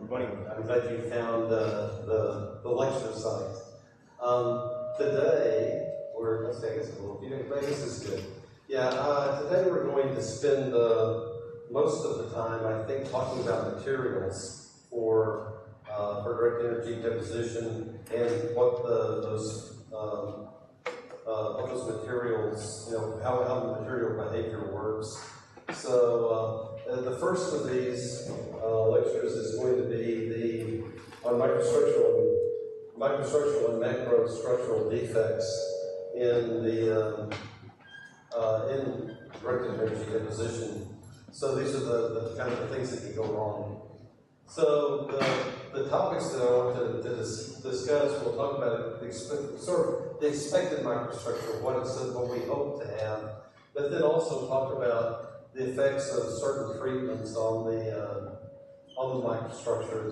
Everybody, I'm glad you found the lecture site. Today, let's say I guess a little few minutes, this is good. Yeah, today we're going to spend most of the time, I think, talking about materials for direct energy deposition and what those materials, how the material behavior works. So the first of these lectures is going to be on microstructural and macrostructural defects in in directed energy deposition. So these are the kind of things that can go wrong. So the topics that I want to discuss, we'll talk about the expected microstructure, what we hope to have, but then also talk about the effects of certain treatments on the microstructure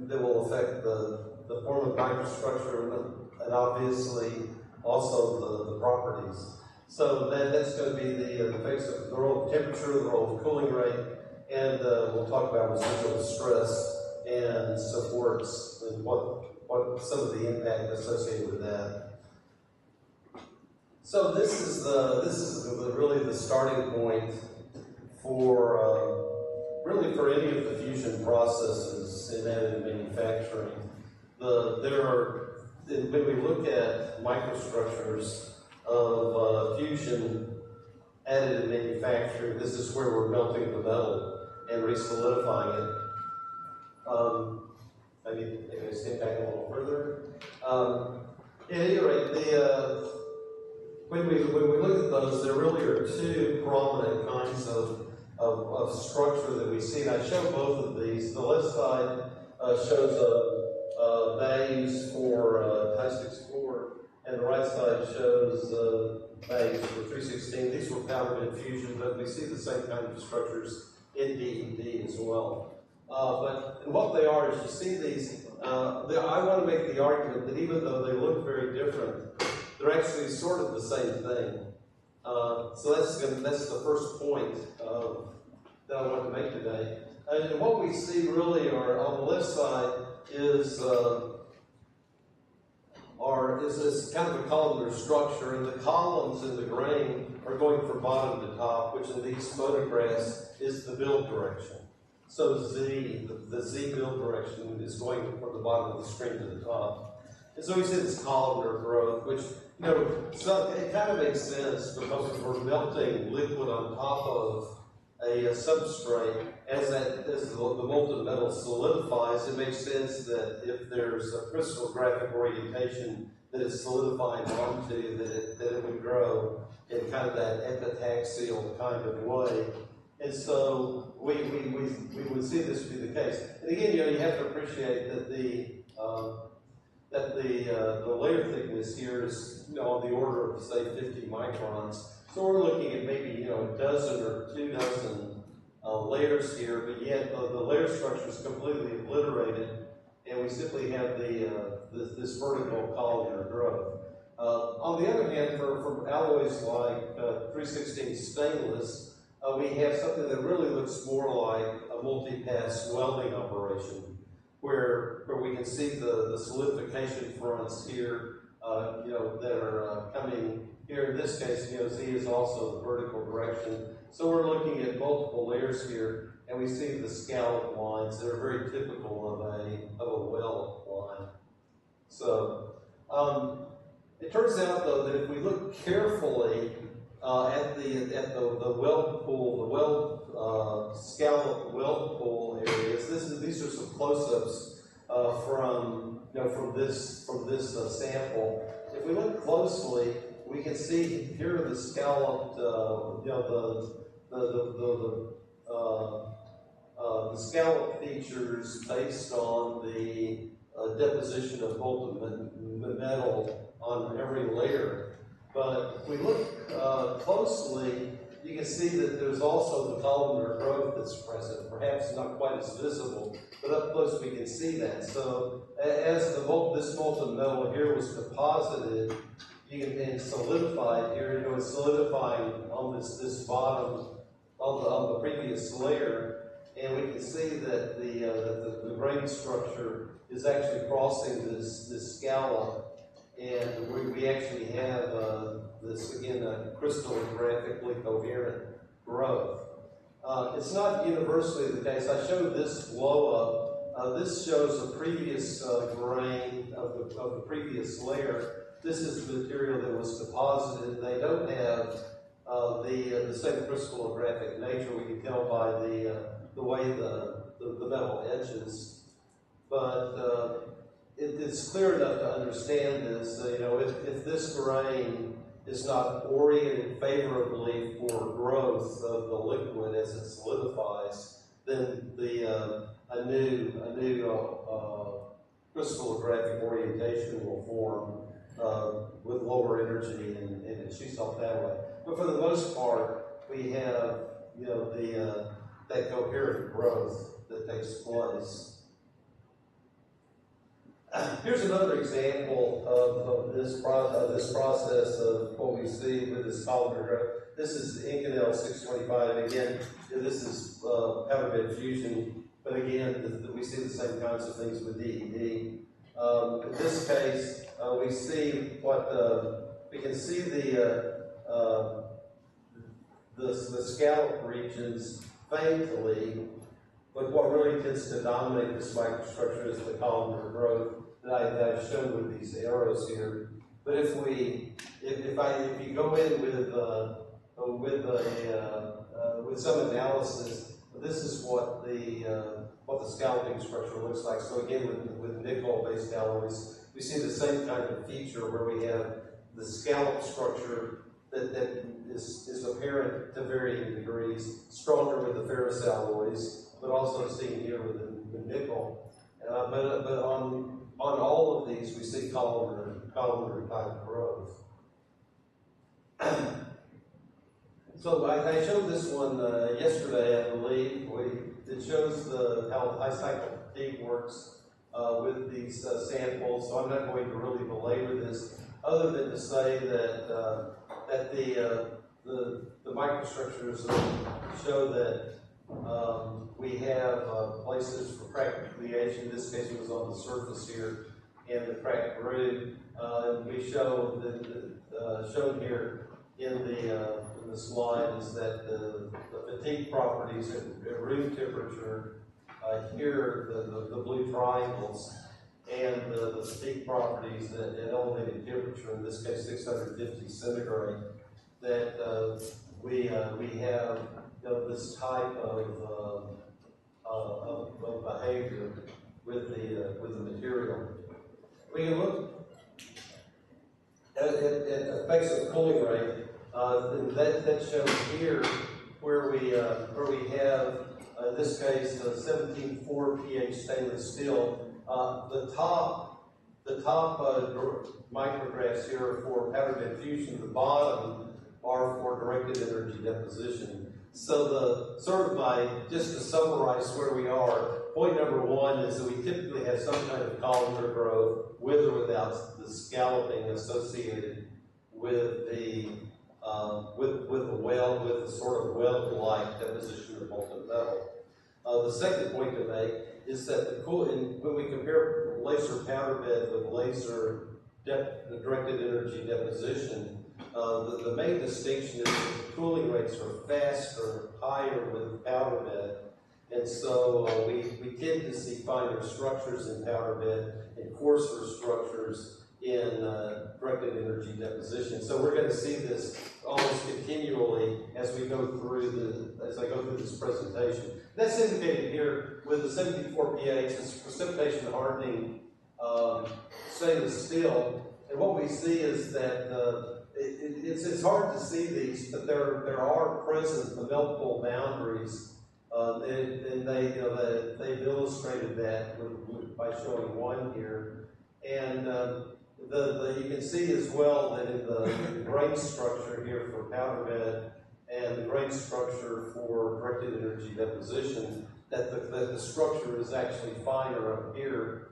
that will affect the form of microstructure and obviously also the properties. So that's going to be the effects of the role of temperature, the role of cooling rate, and we'll talk about residual stress and supports and what some of the impact associated with that. So this is really the starting point for really for any of the fusion processes in additive manufacturing. When we look at microstructures of fusion additive manufacturing, this is where we're melting the metal and re-solidifying it. I need to step back a little further. At any rate, when we look at those, there really are two prominent kinds of structure that we see, and I show both of these. The left side shows values for Ti-64, and the right side shows values for 316. These were powered in fusion, but we see the same kind of structures in DED as well. But what they are is, you see these, I want to make the argument that even though they look very different, they're actually sort of the same thing. So that's the first point that I want to make today. And what we see really are, on the left side, is this kind of a columnar structure, and the columns in the grain are going from bottom to top, which in these photographs is the build direction. So the Z build direction is going from the bottom of the screen to the top. And so we see this columnar growth, which, so it kind of makes sense because we're melting liquid on top of a substrate. As the molten metal solidifies, it makes sense that if there's a crystallographic orientation that it's solidifying onto, that it would grow in kind of that epitaxial kind of way. And so we would see this be the case. And again, you have to appreciate that the layer thickness here is on the order of, say, 50 microns. So we're looking at maybe a dozen or 2 dozen layers here, but yet the layer structure is completely obliterated, and we simply have this vertical columnar growth. On the other hand, for alloys like 316 stainless, we have something that really looks more like a multi-pass welding operation, where we can see the solidification fronts here, that are coming here. In this case, Z is also the vertical direction. So we're looking at multiple layers here, and we see the scallop lines that are very typical of a weld line. So it turns out, though, that if we look carefully at the weld pool, scallop weld pool areas, these are some close-ups from this sample. If we look closely, we can see here are the scalloped, the scallop features based on the deposition of molten metal on every layer. But if we look closely, you can see that there's also the columnar growth that's present, perhaps not quite as visible, but up close we can see that. So as this molten metal here was deposited, and solidified here, it's solidifying on this bottom on the previous layer. and we can see that the grain structure is actually crossing this scallop, and we actually have this, again, crystallographically coherent growth. It's not universally the case. I showed this blow-up. This shows a previous grain of the previous layer. This is the material that was deposited. They don't have the same crystallographic nature. We can tell by the way the metal edges. But it's clear enough to understand this. If this grain is not oriented favorably for growth of the liquid as it solidifies, then a new crystallographic orientation will form with lower energy, and it shoots off that way. But for the most part, we have that coherent growth that takes place. Here's another example of this process of what we see with this columnar growth. This is Inconel 625. Again, this is powder bed fusion, but again, we see the same kinds of things with DED. In this case, we see we can see the scallop regions faintly, but what really tends to dominate this microstructure is the columnar growth that I've shown with these arrows here. But if you go in with some analysis, this is what the scalloping structure looks like. So again, with nickel-based alloys, we see the same kind of feature where we have the scallop structure that is apparent to varying degrees, stronger with the ferrous alloys, but also seen here with the nickel. But on all of these, we see columnar type growth. So I showed this one yesterday, I believe. It shows how high cycle fatigue works with these samples. So I'm not going to really belabor this, other than to say that the microstructures show that we have places for crack nucleation. In this case, it was on the surface here, and the crack grew. We show shown here in the slide is that the fatigue properties at room temperature, here the blue triangles, and the fatigue properties at elevated temperature, in this case 650 centigrade, that we have this type of behavior with the material. We can look at effects of cooling rate. That shows here where we have in this case 17.4 pH stainless steel. The top micrographs here are for powder bed fusion. The bottom are for directed energy deposition. So just to summarize where we are, point number one is that we typically have some kind of columnar growth with or without the scalloping associated with the weld, with the sort of weld-like deposition of molten metal. The second point to make is that when we compare laser powder bed with laser directed energy deposition, the main distinction is that the cooling rates are faster, higher with powder bed, and so we tend to see finer structures in powder bed and coarser structures in directed energy deposition. So we're going to see this almost continually as I go through this presentation. That's indicated here with the 74 pH. It's precipitation hardening stainless steel, and what we see is that it's hard to see these, but there are present the meltable boundaries, and they've illustrated that by showing one here, and you can see as well that in the grain structure here for powder bed and the grain structure for directed energy deposition, that the structure is actually finer up here.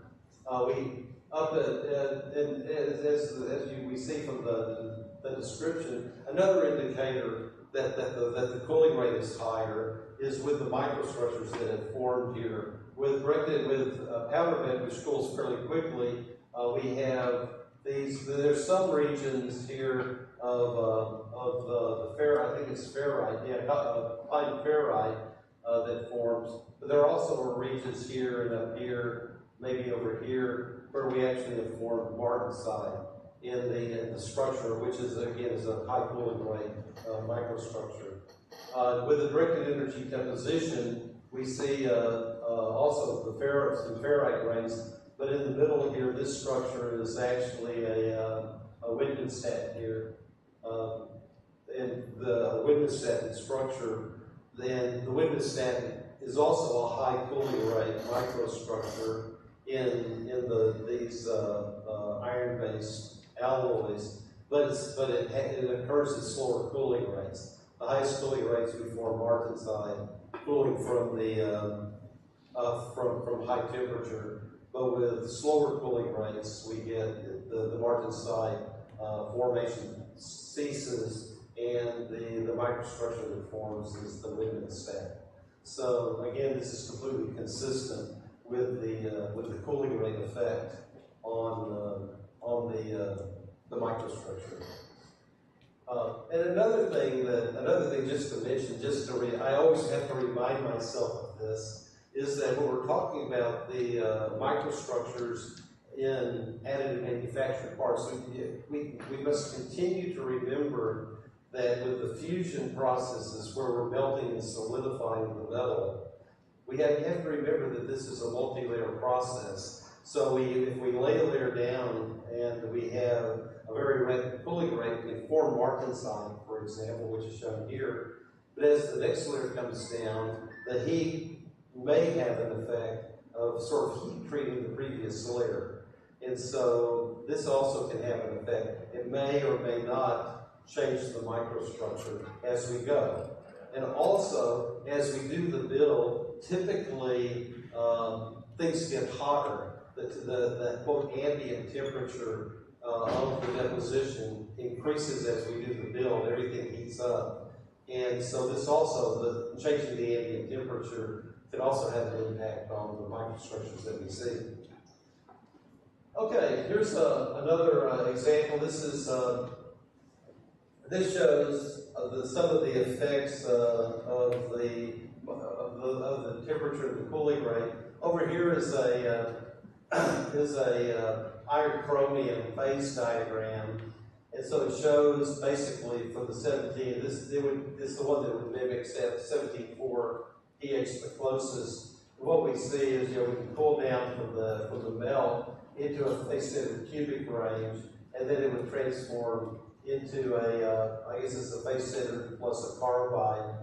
We see from the description, another indicator that the cooling rate is higher is with the microstructures that have formed here. With powder bed, which cools fairly quickly, we have these. There's some regions here of the ferrite. I think it's ferrite, pine ferrite that forms. But there also are regions here and up here, maybe over here, where we actually have formed martensite in the structure, which is again a high cooling rate microstructure. With the directed energy deposition, we see also some ferrite grains, but in the middle here, this structure is actually a Wittgenstein here. In the Wittgenstein structure, then the Wittgenstein is also a high cooling rate microstructure in these iron-based alloys, but it occurs at slower cooling rates. The highest cooling rates we form martensite, cooling from from high temperature. But with slower cooling rates, we get the martensite formation ceases, and the microstructure that forms is the Wittgenstein. So again, this is completely consistent with the cooling rate effect on the microstructure. And another thing just to mention, I always have to remind myself of this, is that when we're talking about the microstructures in additive manufactured parts, we must continue to remember that with the fusion processes where we're melting and solidifying the metal, you have to remember that this is a multi-layer process. So if we lay a layer down and we have a very rapid cooling rate, we can form martensite, for example, which is shown here. But as the next layer comes down, the heat may have an effect of sort of heat treating the previous layer. And so this also can have an effect. It may or may not change the microstructure as we go. And also, as we do the build, typically things get hotter. The quote ambient temperature of the deposition increases as we do the build. Everything heats up. And so this also, changing the ambient temperature can also have an impact on the microstructures that we see. Okay, here's another example. This shows some of the effects of the temperature and the cooling rate. Over here is a iron chromium phase diagram, and so it shows basically for the 17. This is the one that would mimic 17.4 pH the closest. And what we see is we can cool down from the melt into a face-centered cubic range, and then it would transform into I guess it's a face-centered plus a carbide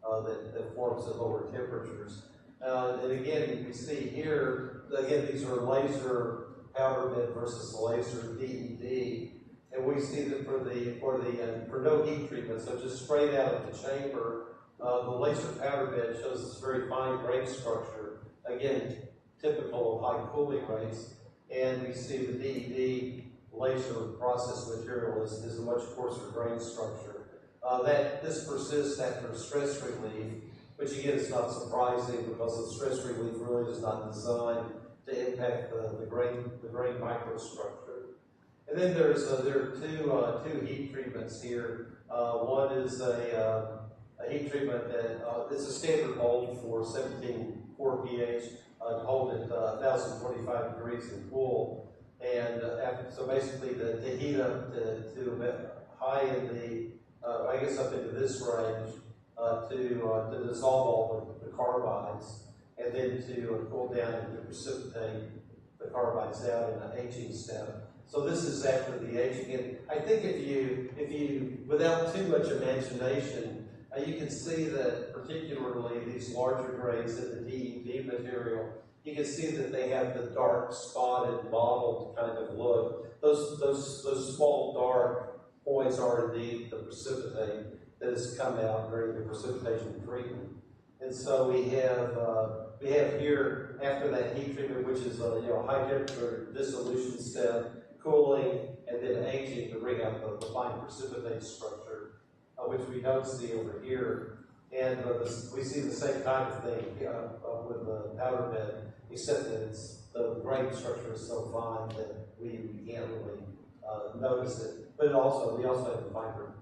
that forms at lower temperatures. And again, we see here, again, these are laser powder bed versus laser DED, and we see that for no heat treatment, so just straight out of the chamber, the laser powder bed shows this very fine grain structure, again, typical of high cooling rates, and we see the DED laser process material is a much coarser grain structure. This persists after stress relief, which again is not surprising because the stress relief really is not designed to impact the grain microstructure. And then there are two heat treatments here. One is a heat treatment that it's a standard hold for 17.4 pH to hold at 1,025 degrees and cool. And so basically to heat up to high in the I guess up into this range to dissolve all the carbides, and then to cool down and to precipitate the carbides out in an aging step. So this is after the aging. And I think if you without too much imagination, you can see that particularly these larger grains in the DED material, you can see that they have the dark spotted mottled kind of look. Those small dark points are indeed the precipitate that has come out during the precipitation treatment. And so we have here, after that heat treatment, which is a high temperature dissolution step, cooling, and then aging to bring out the fine precipitate structure, which we don't see over here. And we see the same kind of thing with the powder bed, except that the grain structure is so fine that we can't really notice it. But we also have the fiber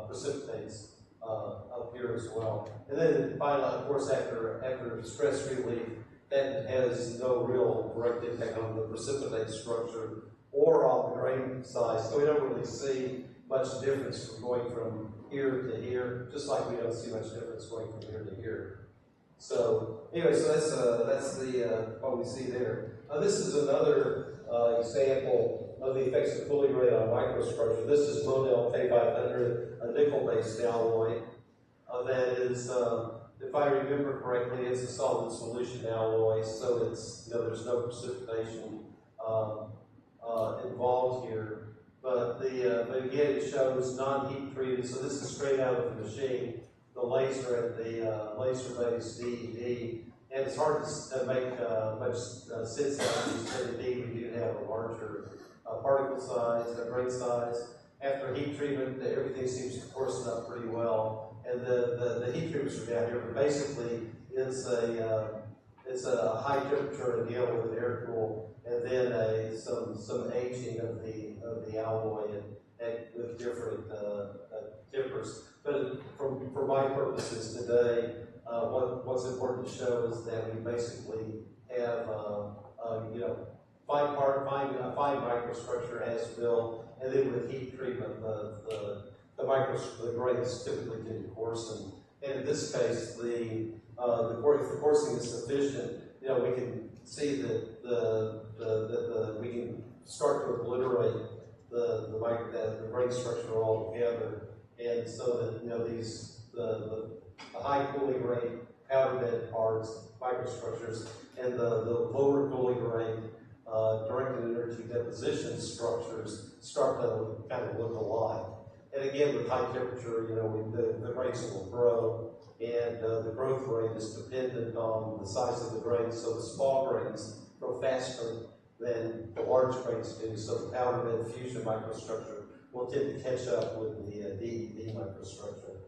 precipitates up here as well. And then finally, of course, after stress relief, that has no real direct impact on the precipitate structure or on the grain size. So we don't really see much difference from going from here to here, just like we don't see much difference going from here to here. So anyway, so that's the what we see there. This is another example of the effects of cooling rate on microstructure. This is Monel K500, a nickel-based alloy. That is, if I remember correctly, it's a solid solution alloy, so it's there's no precipitation involved here. But again, it shows non-heat treated. So this is straight out of the machine, the laser and the laser-based DED. And it's hard to make much sense out of these DED. We do have a larger particle size, grain size. After heat treatment, everything seems to coarsen up pretty well. And the heat treatments are down here, but basically it's a high temperature inhale with an air cool, and then some aging of the alloy and with different tempers. But for my purposes today, what's important to show is that we basically have fine microstructure as built, and then with heat treatment, the grains typically do coarsen. And in this case, if the coursing is sufficient, we can see that we can start to obliterate the grain structure altogether, and so that the high cooling rate powder bed parts, microstructures, and the lower cooling rate directed energy deposition structures start to kind of look alike. And again, with high temperature, the grains will grow, and the growth rate is dependent on the size of the grains. So the small grains grow faster than the large grains do. So the powder bed fusion microstructure will tend to catch up with the DED microstructure.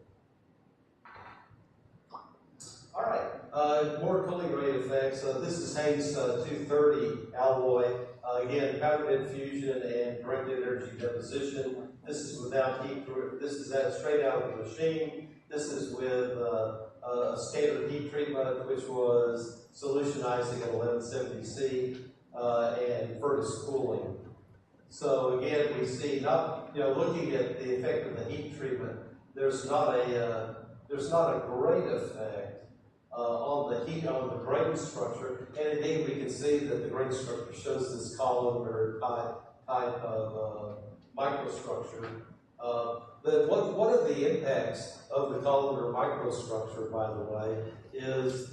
All right, more cooling rate effects. This is Haynes 230 alloy. Again, powder bed fusion and directed energy deposition. This is without heat. This is straight out of the machine. This is with a standard heat treatment, which was solutionizing at 1170 C and furnace cooling. So again, we see looking at the effect of the heat treatment, there's not a great effect on the grain structure, and indeed we can see that the grain structure shows this columnar type of microstructure. One of the impacts of the columnar microstructure, by the way, is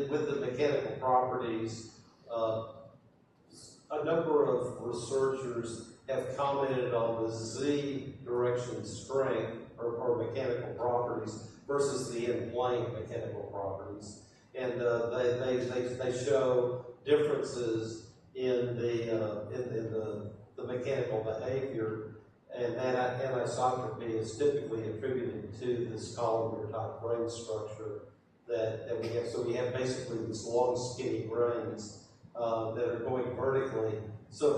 with the mechanical properties. A number of researchers have commented on the Z direction strength or mechanical properties versus the in-plane mechanical properties, and they show differences in the mechanical behavior, and that anisotropy is typically attributed to this columnar type grain structure that we have. So we have basically these long, skinny grains that are going vertically. So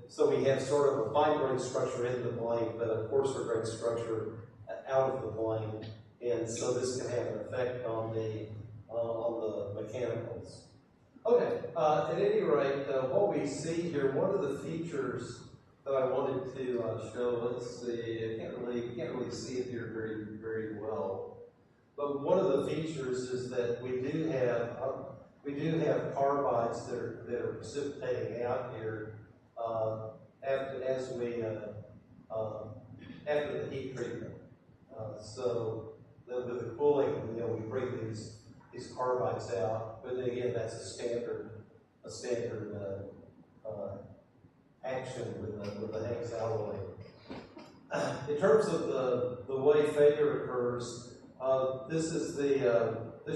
so we have sort of a fine grain structure in the plane, but a coarser grain structure out of the plane, and so this can have an effect on the mechanicals. Okay, at any rate, what we see here, one of the features that I wanted to show, let's see, I can't really see it here very, very well, but one of the features is that we do have carbides that are precipitating out here after the heat treatment. So with the cooling, we bring these carbides out, but again, that's a standard action with the Haynes alloy. In terms of the way failure occurs, this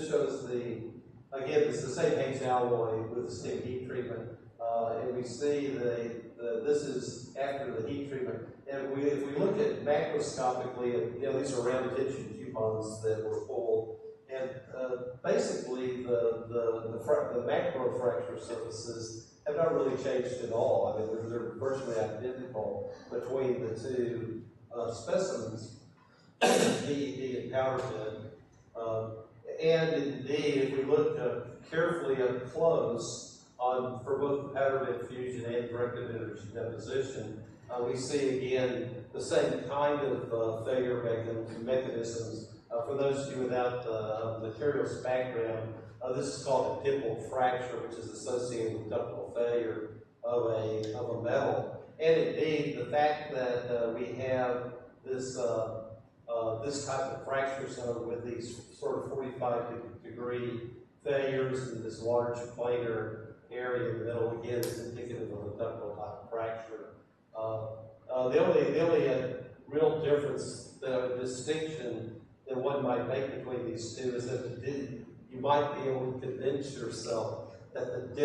shows the again, it's the same H alloy with the steam heat treatment, and we see this is after the heat treatment. And if we look at macroscopically, these are round tension coupons that were pulled, and basically the macro fracture surfaces have not really changed at all. I mean, they're virtually identical between the two specimens, DED and powder bed. And indeed, if we look carefully up close for both the powder bed fusion and directed energy deposition, we see again the same kind of failure mechanisms. For those of you without materials background, this is called a dipple fracture, which is associated with ductile failure of a metal. And indeed, the fact that we have this type of fracture zone with these sort of 45-degree failures in this large planar area in the middle, again, is indicative of a ductile type fracture. The only real difference, the distinction that one might make between these two is that you might be able to convince yourself that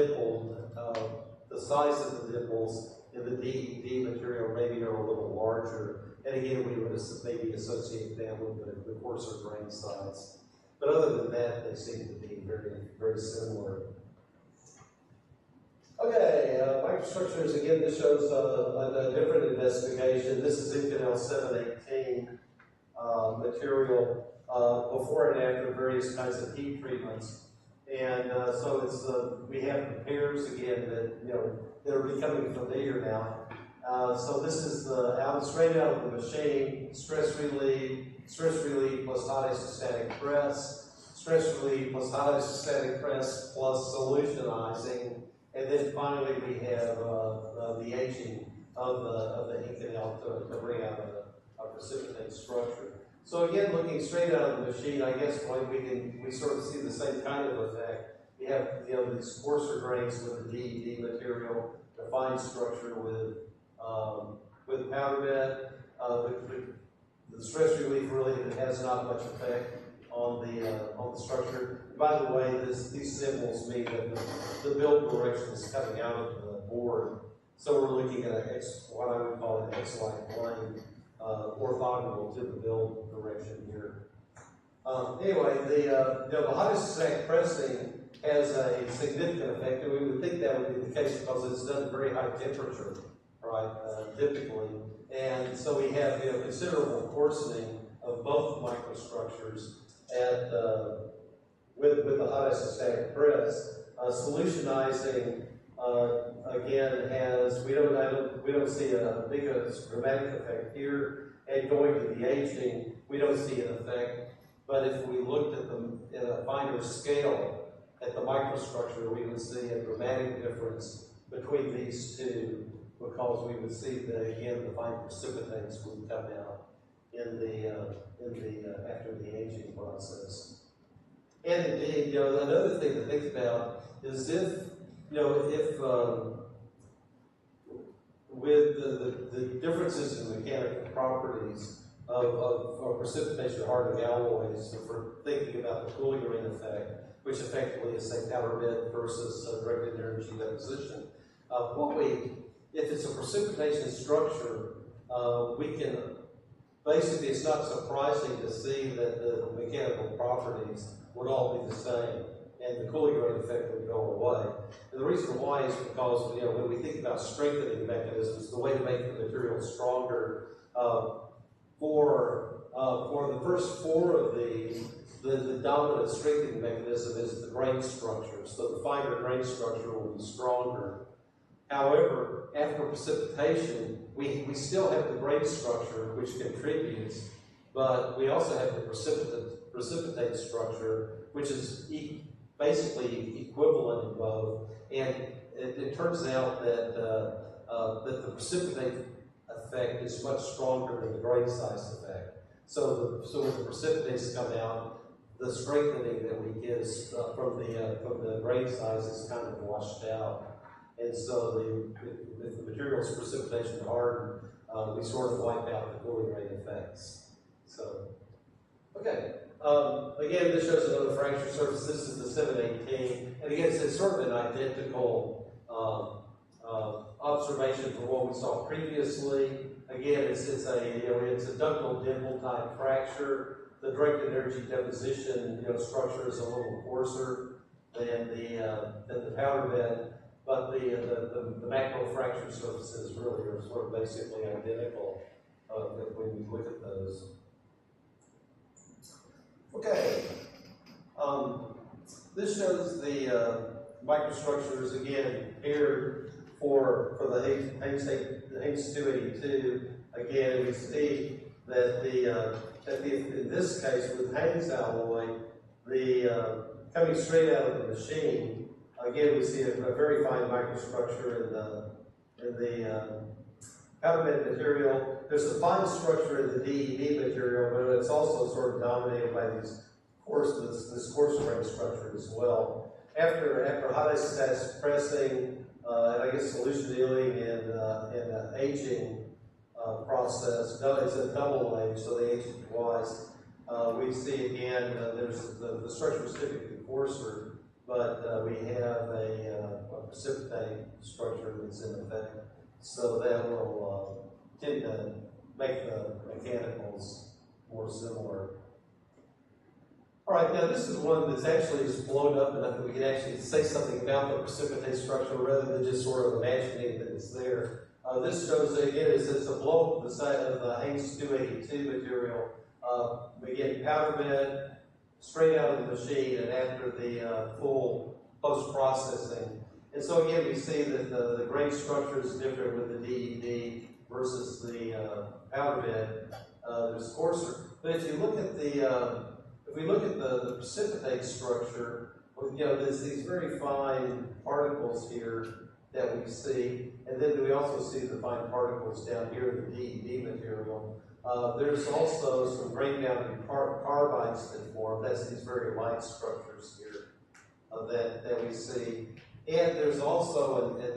the size of the dimples in the DED material maybe are a little larger. And again, we would maybe associate that with the coarser grain size. But other than that, they seem to be very, very similar. Okay, microstructures, again, this shows a different investigation. This is Inconel 718 material before and after various kinds of heat treatments. And so it's we have the pairs again that that are becoming familiar now. So this is straight out of the machine, stress relief plus hot isostatic press, stress relief plus hot isostatic press plus solutionizing. And then finally, we have the aging of the Inconel to bring out a precipitate structure. So again, looking straight out of the machine, I guess we sort of see the same kind of effect. We have these coarser grains with the DED material, the fine structure with powder bed. The stress relief really has not much effect on the structure. And by the way, these symbols mean that the build direction is coming out of the board. So we're looking at what I would call an X-like plane, orthogonal to the build direction here. Anyway, the hot isostatic pressing has a significant effect, and we would think that would be the case because it's done at very high temperature, right? Typically, and so we have considerable coarsening of both microstructures with the hot isostatic press. Solutionizing again we don't see a big dramatic effect here, and going to the aging we don't see an effect. But if we looked at them at a finer scale at the microstructure, we would see a dramatic difference between these two, because we would see that again the fine precipitates would come out after the aging process. And indeed, another thing to think about is if with the differences in mechanical properties of precipitation hardening alloys, if we're thinking about the cooling ring effect, which effectively is, say, powder bed versus directed energy deposition, if it's a precipitation structure, we can basically, it's not surprising to see that the mechanical properties would all be the same, and the cooling ring effect would go away. And the reason why is because when we think about strengthening mechanisms, the way to make the material stronger, for the first four of these, the dominant strengthening mechanism is the grain structure. So the finer grain structure will be stronger. However, after precipitation, we still have the grain structure, which contributes, but we also have the precipitate structure, which is basically equivalent in both. And it turns out that that the precipitate effect is much stronger than the grain size effect. So when the precipitates come out, the strengthening that we get is, from the grain size is kind of washed out. And so if the material's precipitation hardened, we sort of wipe out the cooling rate effects. So, okay. Again, this shows another fracture surface. This is the 718. And again, it's sort of an identical observation from what we saw previously. Again, it's a ductile dimple type fracture. The directed energy deposition structure is a little coarser than the powder bed, but the macro fracture surfaces really are sort of basically identical when you look at those. Okay, this shows the microstructures again paired for the Haynes 282. Again, we see that in this case with Haynes alloy, coming straight out of the machine, again we see a very fine microstructure in the powder bed material. There's a fine structure in the DED material, but it's also sort of dominated by this coarse grain structure as well. After hot isostatic pressing, and I guess solution healing and aging process, it's a double age, so they age it twice. We see again, the structure is typically coarser, but we have a precipitate structure that's in effect. So that will tend to make the mechanicals more similar. All right, now this is one that's actually just blown up enough that we can actually say something about the precipitate structure rather than just sort of imagining that it's there. This shows, again, it's a blow up the side of the Haynes 282 material. Again, powder bed, straight out of the machine and after the full post-processing. And so again, we see that the grain structure is different with the DED versus the powder bed. There's coarser. But if you look at if we look at the precipitate structure, there's these very fine particles here that we see, and then we also see the fine particles down here in the DED material. There's also some grain boundary carbides that form. That's these very light structures here that we see. And there's also a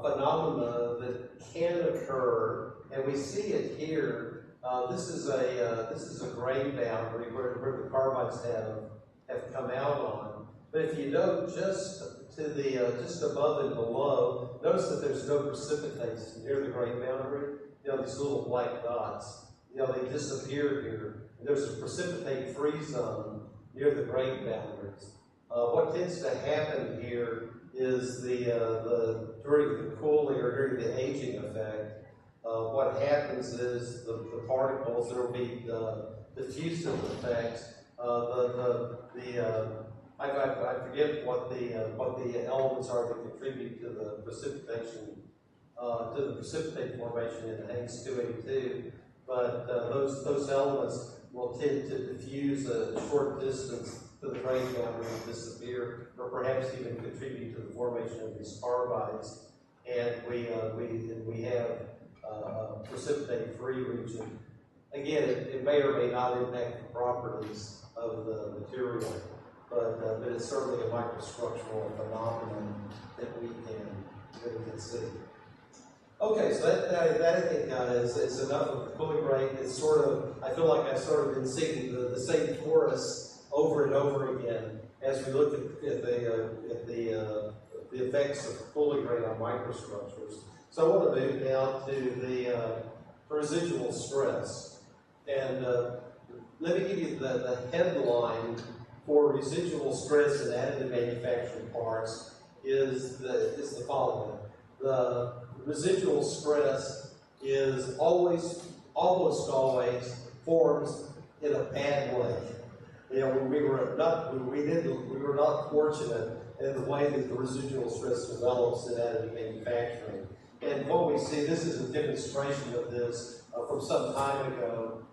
phenomena that can occur, and we see it here. This is a grain boundary where the carbides have come out on. But if you note just just above and below, notice that there's no precipitates near the grain boundary. These little black dots. They disappear here. There's a precipitate-free zone near the grain boundaries. What tends to happen here is during the cooling or during the aging effect, what happens is the particles, there will be diffusive effects. I forget what the elements are that contribute to the precipitation, to the precipitate formation in the Haynes 282. But those elements will tend to diffuse a short distance to the grain boundary and disappear, or perhaps even contribute to the formation of these carbides. And we have a precipitate-free region. Again, it may or may not impact the properties of the material, but it's certainly a microstructural phenomenon that we can see. Okay, so that I think is enough of the cooling rate. It's sort of, I feel like I've sort of been seeing the same torus over and over again as we look at the effects of cooling rate on microstructures. So I want to move now to the residual stress. And let me give you the headline for residual stress in additive manufacturing parts is the following. The residual stress is almost always forms in a bad way. We were not fortunate in the way that the residual stress develops in additive manufacturing. And what we see, this is a demonstration of this from some time ago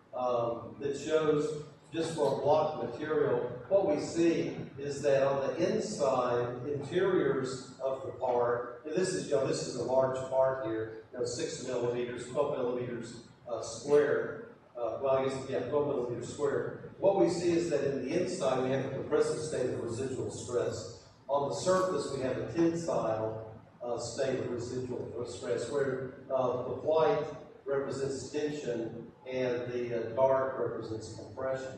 that shows just for a block material, what we see is that on the inside, interiors of the part, and this is a large part here, 6 millimeters, 12 millimeters square. 12 millimeters square. What we see is that in the inside, we have a compressive state of residual stress. On the surface, we have a tensile state of residual stress, where the white represents tension, and the dark represents compression.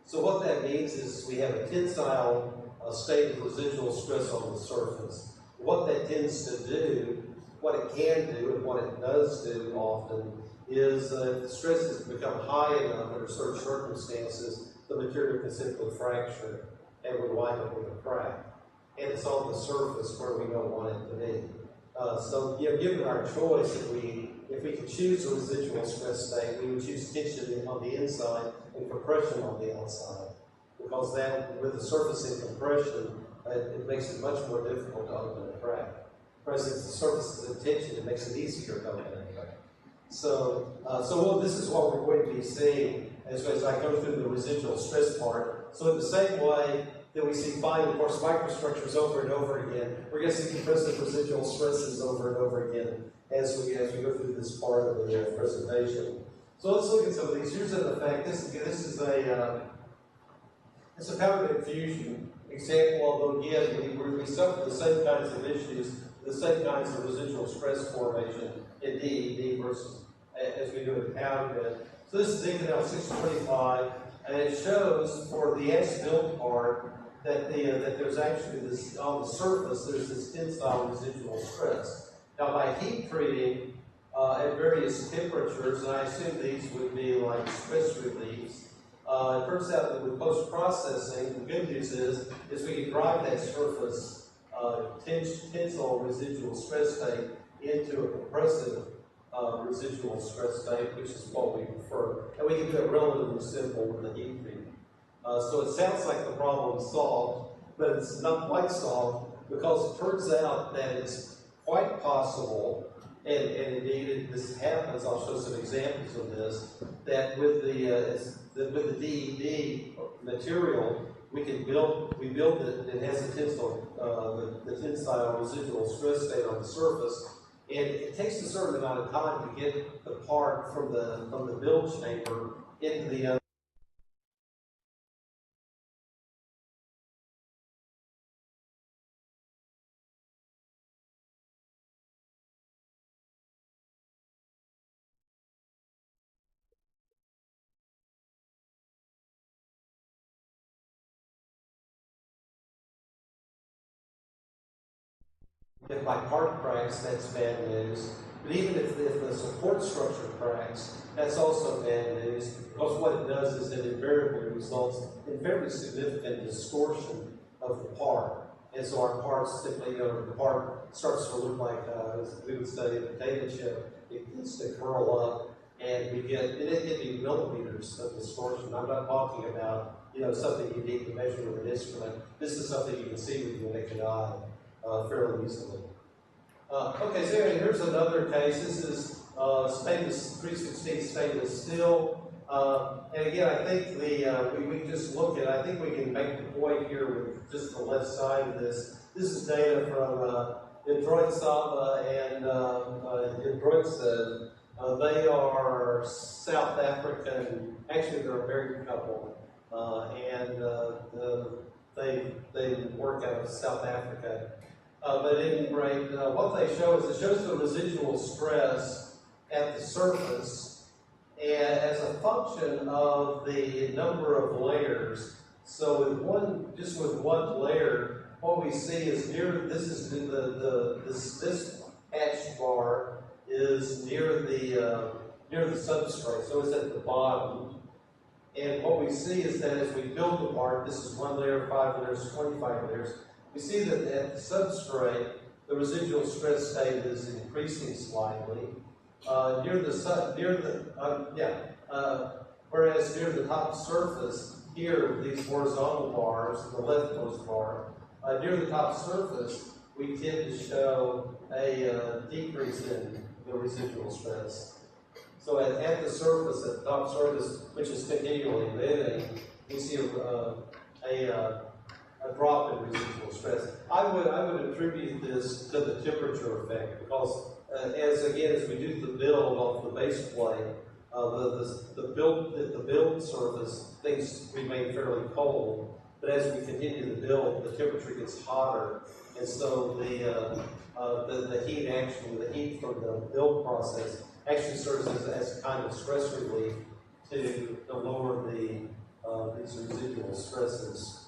So what that means is we have a tensile state of residual stress on the surface. What that tends to do, what it can do, and what it does do often, is if the stresses become high enough under certain circumstances, the material can simply fracture and we wind up with a crack. And it's on the surface where we don't want it to be. So, given our choice, if we could choose a residual stress state, we would choose tension on the inside and compression on the outside. Because that, with the surface in compression, it makes it much more difficult to open a crack. Whereas if the surface is in tension, it makes it easier to open a crack. So, this is what we're going to be seeing as I go through the residual stress part. So in the same way that we see fine and coarse microstructures over and over again, we're going to see compressive residual stresses over and over again as we go through this part of the presentation. So let's look at some of these. Here's an effect. This is it's a powder diffusion example, although again, we suffer the same kinds of issues, the same kinds of residual stress formation in DED versus as we do in powder bed. So this is Inconel 625, and it shows for the as-built part that there's actually this, on the surface, there's this tensile residual stress. Now by heat treating at various temperatures, and I assume these would be like stress reliefs, it turns out that with post-processing, the good news is we can drive that surface tensile residual stress state into a compressive residual stress state, which is what we prefer. And we can do it relatively simple with the heat treatment. So it sounds like the problem's solved, but it's not quite solved because it turns out that it's quite possible, and indeed this happens, I'll show some examples of this, that with the DED material, we build it, it has the tensile residual stress state on the surface, and it takes a certain amount of time to get the part from the build chamber into the If by part cracks, that's bad news. But even if the support structure cracks, that's also bad news, because what it does is it invariably results in very significant distortion of the part. And so our parts simply, the part starts to look like, as we would say, a potato chip. It gets to curl up, and it can be millimeters of distortion. I'm not talking about, something you need to measure with an instrument. This is something you can see with your naked eye. Fairly easily. Okay, so here's another case. This is stainless 316 stainless steel. And again, I think we just look at. I think we can make the point here with just the left side of this. This is data from Detroit Saba and Detroit. They are South African. Actually, they're a married couple, and they work out of South Africa. But at any rate, what they show is it shows the residual stress at the surface as a function of the number of layers. So with one layer, what we see is this hatched bar is near the substrate, so it's at the bottom. And what we see is that as we build the part, this is 1 layer, 5 layers, 25 layers. We see that at the substrate, the residual stress state is increasing slightly. Whereas near the top surface, here, these horizontal bars, the leftmost bar, near the top surface, we tend to show a decrease in the residual stress. So at the surface, at the top surface, which is continually moving, we see a drop in residual stress. I would attribute this to the temperature effect because as we do the build off the base plate, the build surface, things remain fairly cold. But as we continue to build, the temperature gets hotter, and so the heat from the build process actually serves as a kind of stress relief to lower these residual stresses.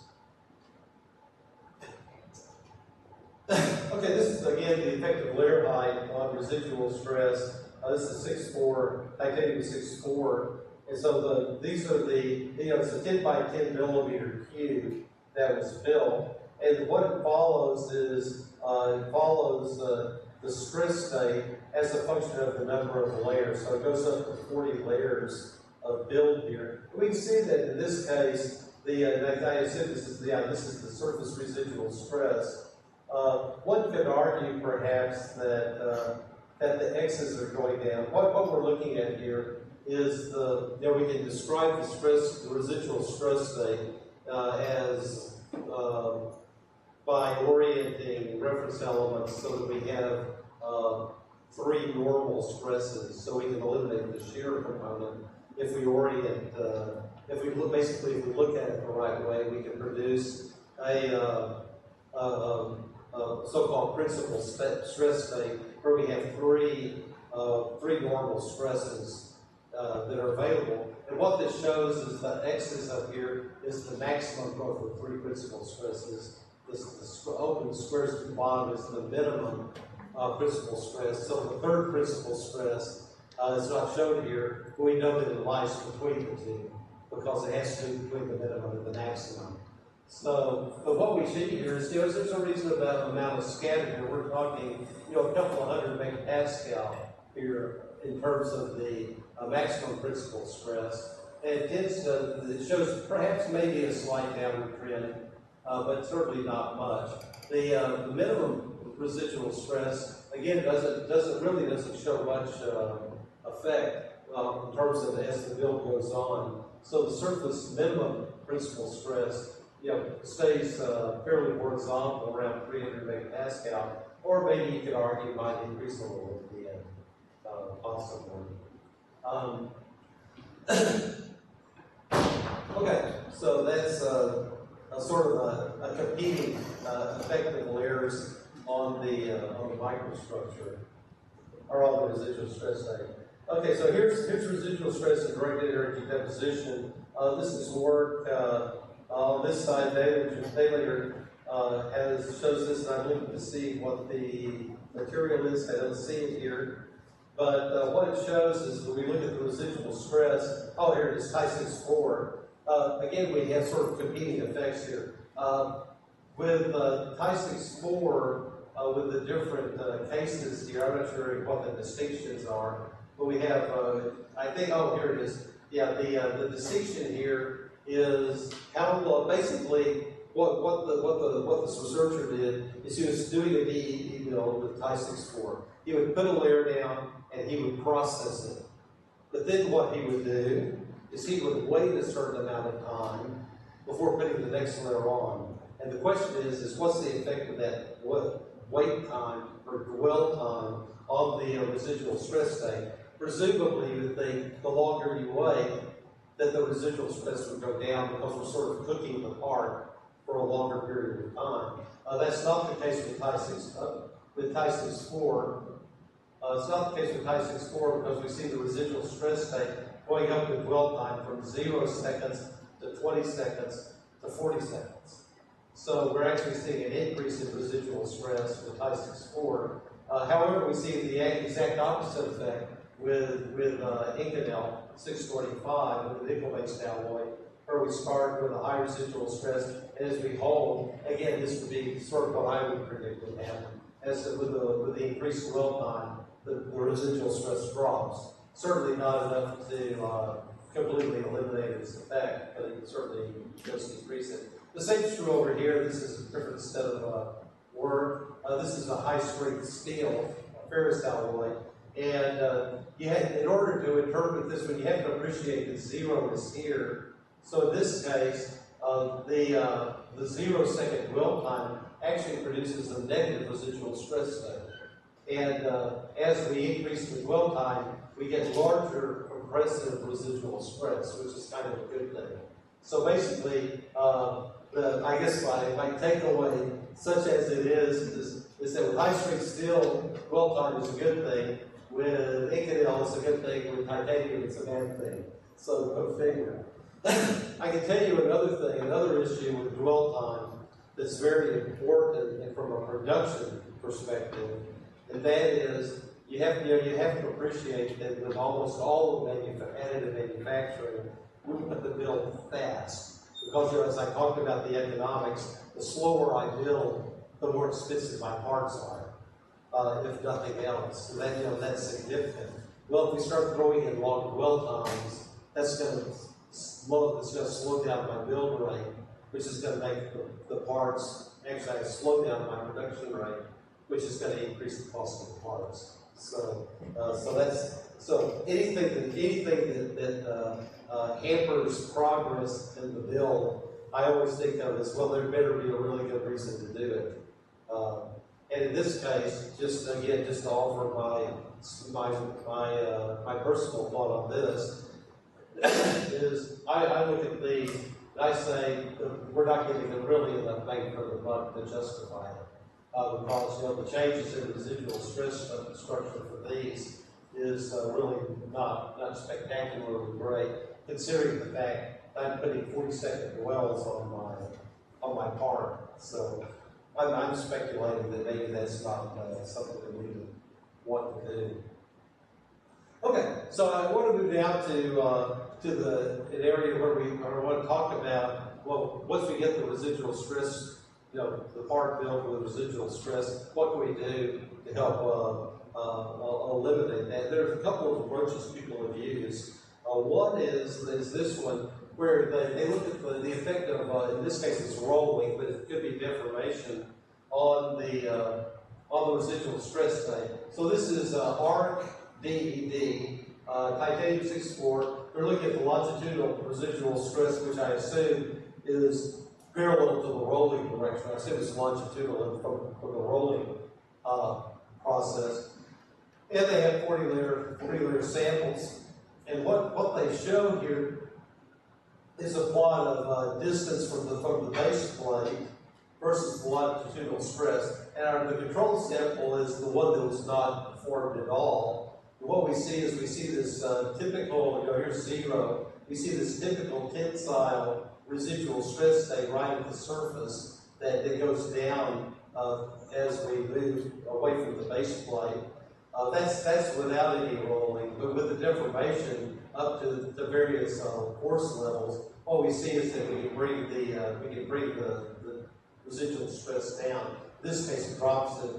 Okay, this is again the effective layer height on residual stress. This is 6.4, titanium is 6.4, and so these are it's a 10 by 10 millimeter cube that was built, and what it follows is the stress state as a function of the number of layers. So it goes up to 40 layers of build here. We can see that in this case, I said this is the surface residual stress. One could argue perhaps that the x's are going down. What we're looking at here is we can describe the residual stress state as by orienting reference elements so that we have three normal stresses, so we can eliminate the shear component. If we orient, if we look at it the right way, we can produce a so-called principal stress state where we have three normal stresses that are available. And what this shows is the x's up here is the maximum growth of three principal stresses. The open squares at the bottom is the minimum principal stress. So the third principal stress is not shown here, but we know that it lies between the two because it has to be between the minimum and the maximum. So, but what we see here is there's a reasonable amount of scatter here. We're talking, a couple of hundred megapascal here in terms of the maximum principal stress. And it shows perhaps maybe a slight downward trend, but certainly not much. The minimum residual stress again doesn't show much effect in terms of as the build goes on. So the surface minimum principal stress stays fairly horizontal around 300 megapascal, or maybe you could argue it might increase a little at the end, possibly. Okay, so that's sort of a competing effective layers on the microstructure, or on the residual stress state. Okay, so here's residual stress and directed energy deposition. This is work on this side. Taylor shows this, and I'm looking to see what the material is. I don't see it here. But what it shows is when we look at the residual stress, here it is, Ti-6.4. Again, we have sort of competing effects here. With Ti-6.4, with the different cases here, I'm not sure what the distinctions are, but we have, here it is. Yeah, the distinction here is how basically what this researcher did is he was doing a DED build with Ti-6.4. He would put a layer down and he would process it. But then what he would do is he would wait a certain amount of time before putting the next layer on. And the question is what's the effect of that wait time or dwell time on the residual stress state? Presumably, you would think the longer you wait, that the residual stress would go down because we're sort of cooking the part for a longer period of time. That's not the case with Ti-6.4. It's not the case with Ti-6.4 because we see the residual stress state going up in dwell time from 0 seconds to 20 seconds to 40 seconds. So we're actually seeing an increase in residual stress with Ti-6.4. However, we see the exact opposite effect with Inconel 625 with the nickel-based alloy, where we start with a high residual stress, and as we hold, again, this would be sort of what I would predict would happen. As with the increased dwell time, the residual stress drops. Certainly not enough to completely eliminate its effect, but it certainly does decrease it. The same is true over here. This is a different set of work. This is a high-strength steel, ferrous alloy. And in order to interpret this one, you have to appreciate that 0 is here. So in this case, the 0 second dwell time actually produces a negative residual stress state. And as we increase the dwell time, we get larger compressive residual stress, which is kind of a good thing. So basically, I guess my takeaway, such as it is that with high-strength steel, dwell time is a good thing. with Inconel it's a good thing, with titanium it's a bad thing. So go figure. I can tell you another thing, another issue with dwell time that's very important and from a production perspective, and that is you have to appreciate that with almost all of additive manufacturing, we put the build fast. Because as I talked about the economics, the slower I build, the more expensive my parts are, if nothing else. So that, that's significant. Well, if we start throwing in long dwell times, that's going to slow down my build rate, which is going to make the parts, actually slow down my production rate, which is going to increase the cost of the parts. So anything that hampers progress in the build, I always think of as, well, there better be a really good reason to do it. And in this case, just to offer my personal thought on this, is I look at these and I say we're not getting really enough bang for the buck to justify it. Because the changes in residual stress structure for these is really not spectacularly great, considering the fact that I'm putting 40-second dwells on my part. So I'm speculating that maybe that's not something that we would want to do. Okay, so I want to move now to an area where we want to talk about, well, once we get the residual stress, the part built with residual stress, what can we do to help eliminate that? There's a couple of approaches people have used. One is this one, where they look at the effect of, in this case it's rolling, but it could be deformation on the residual stress state. So this is ARC DED, titanium 64. They're looking at the longitudinal residual stress, which I assume is parallel to the rolling direction. I assume it's longitudinal from the rolling process. And they have 40-layer samples. And what they show here is a plot of distance from the base plate versus the longitudinal stress. And the control sample is the one that was not formed at all. And what we see is this typical, here's 0. We see this typical tensile residual stress state right at the surface that goes down as we move away from the base plate. That's without any rolling, but with the deformation up to various force levels, what we see is that we can bring the residual stress down. In this case, it drops it.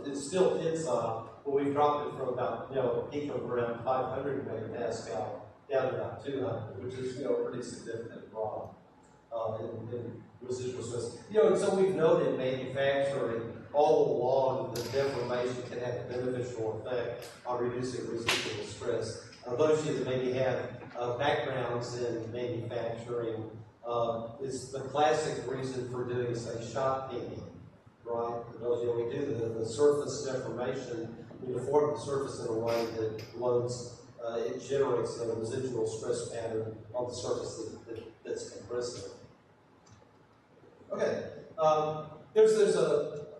It's still tensile, but we've dropped it from about a peak of around 500 megapascal down to about 200, which is a pretty significant drop in residual stress. So we've noted manufacturing all along that deformation can have a beneficial effect on reducing residual stress. Those of you that maybe have backgrounds in manufacturing, it's the classic reason for doing, say, shot peening, right? Because we do the surface deformation, we deform the surface in a way that loads, it generates a residual stress pattern on the surface that's compressive. Okay,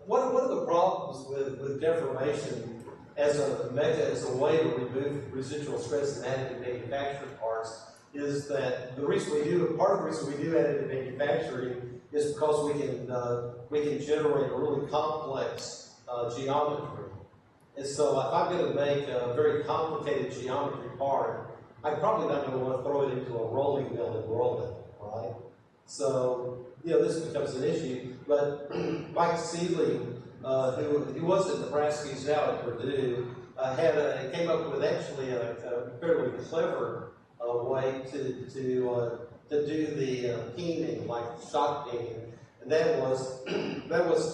one of the problems with deformation as a way to remove residual stress in additive manufacturing parts is that part of the reason we do additive manufacturing is because we can generate a really complex geometry. And so if I'm going to make a very complicated geometry part, I'm probably not going to want to throw it into a rolling mill and roll it, right? So, this becomes an issue. But Mike Seeley, who was at Nebraska, he's now at Purdue, came up with actually a fairly clever way to do the peening, like shot peening, and that was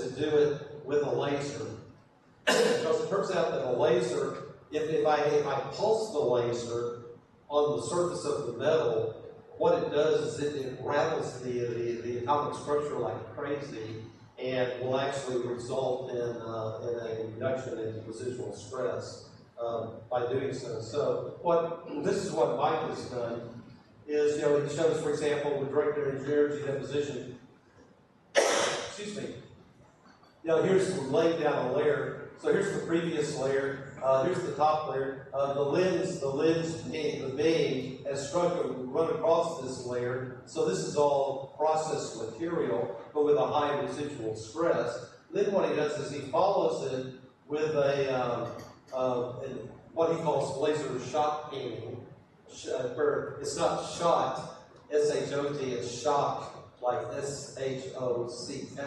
to do it with a laser. Because it turns out that a laser, if I pulse the laser on the surface of the metal, what it does is it rattles the atomic structure like crazy, and will actually result in a reduction in residual stress by doing so. So this is what Mike has done is, he shows, for example, with direct energy deposition. Excuse me. Here's laying down a layer. So here's the previous layer. Here's the top layer. The beam has run across this layer. So this is all processed material, but with a high residual stress. Then what he does is he follows it with what he calls laser shock peening, where it's not shot, S-H-O-T, it's shock, like S-H-O-C-K,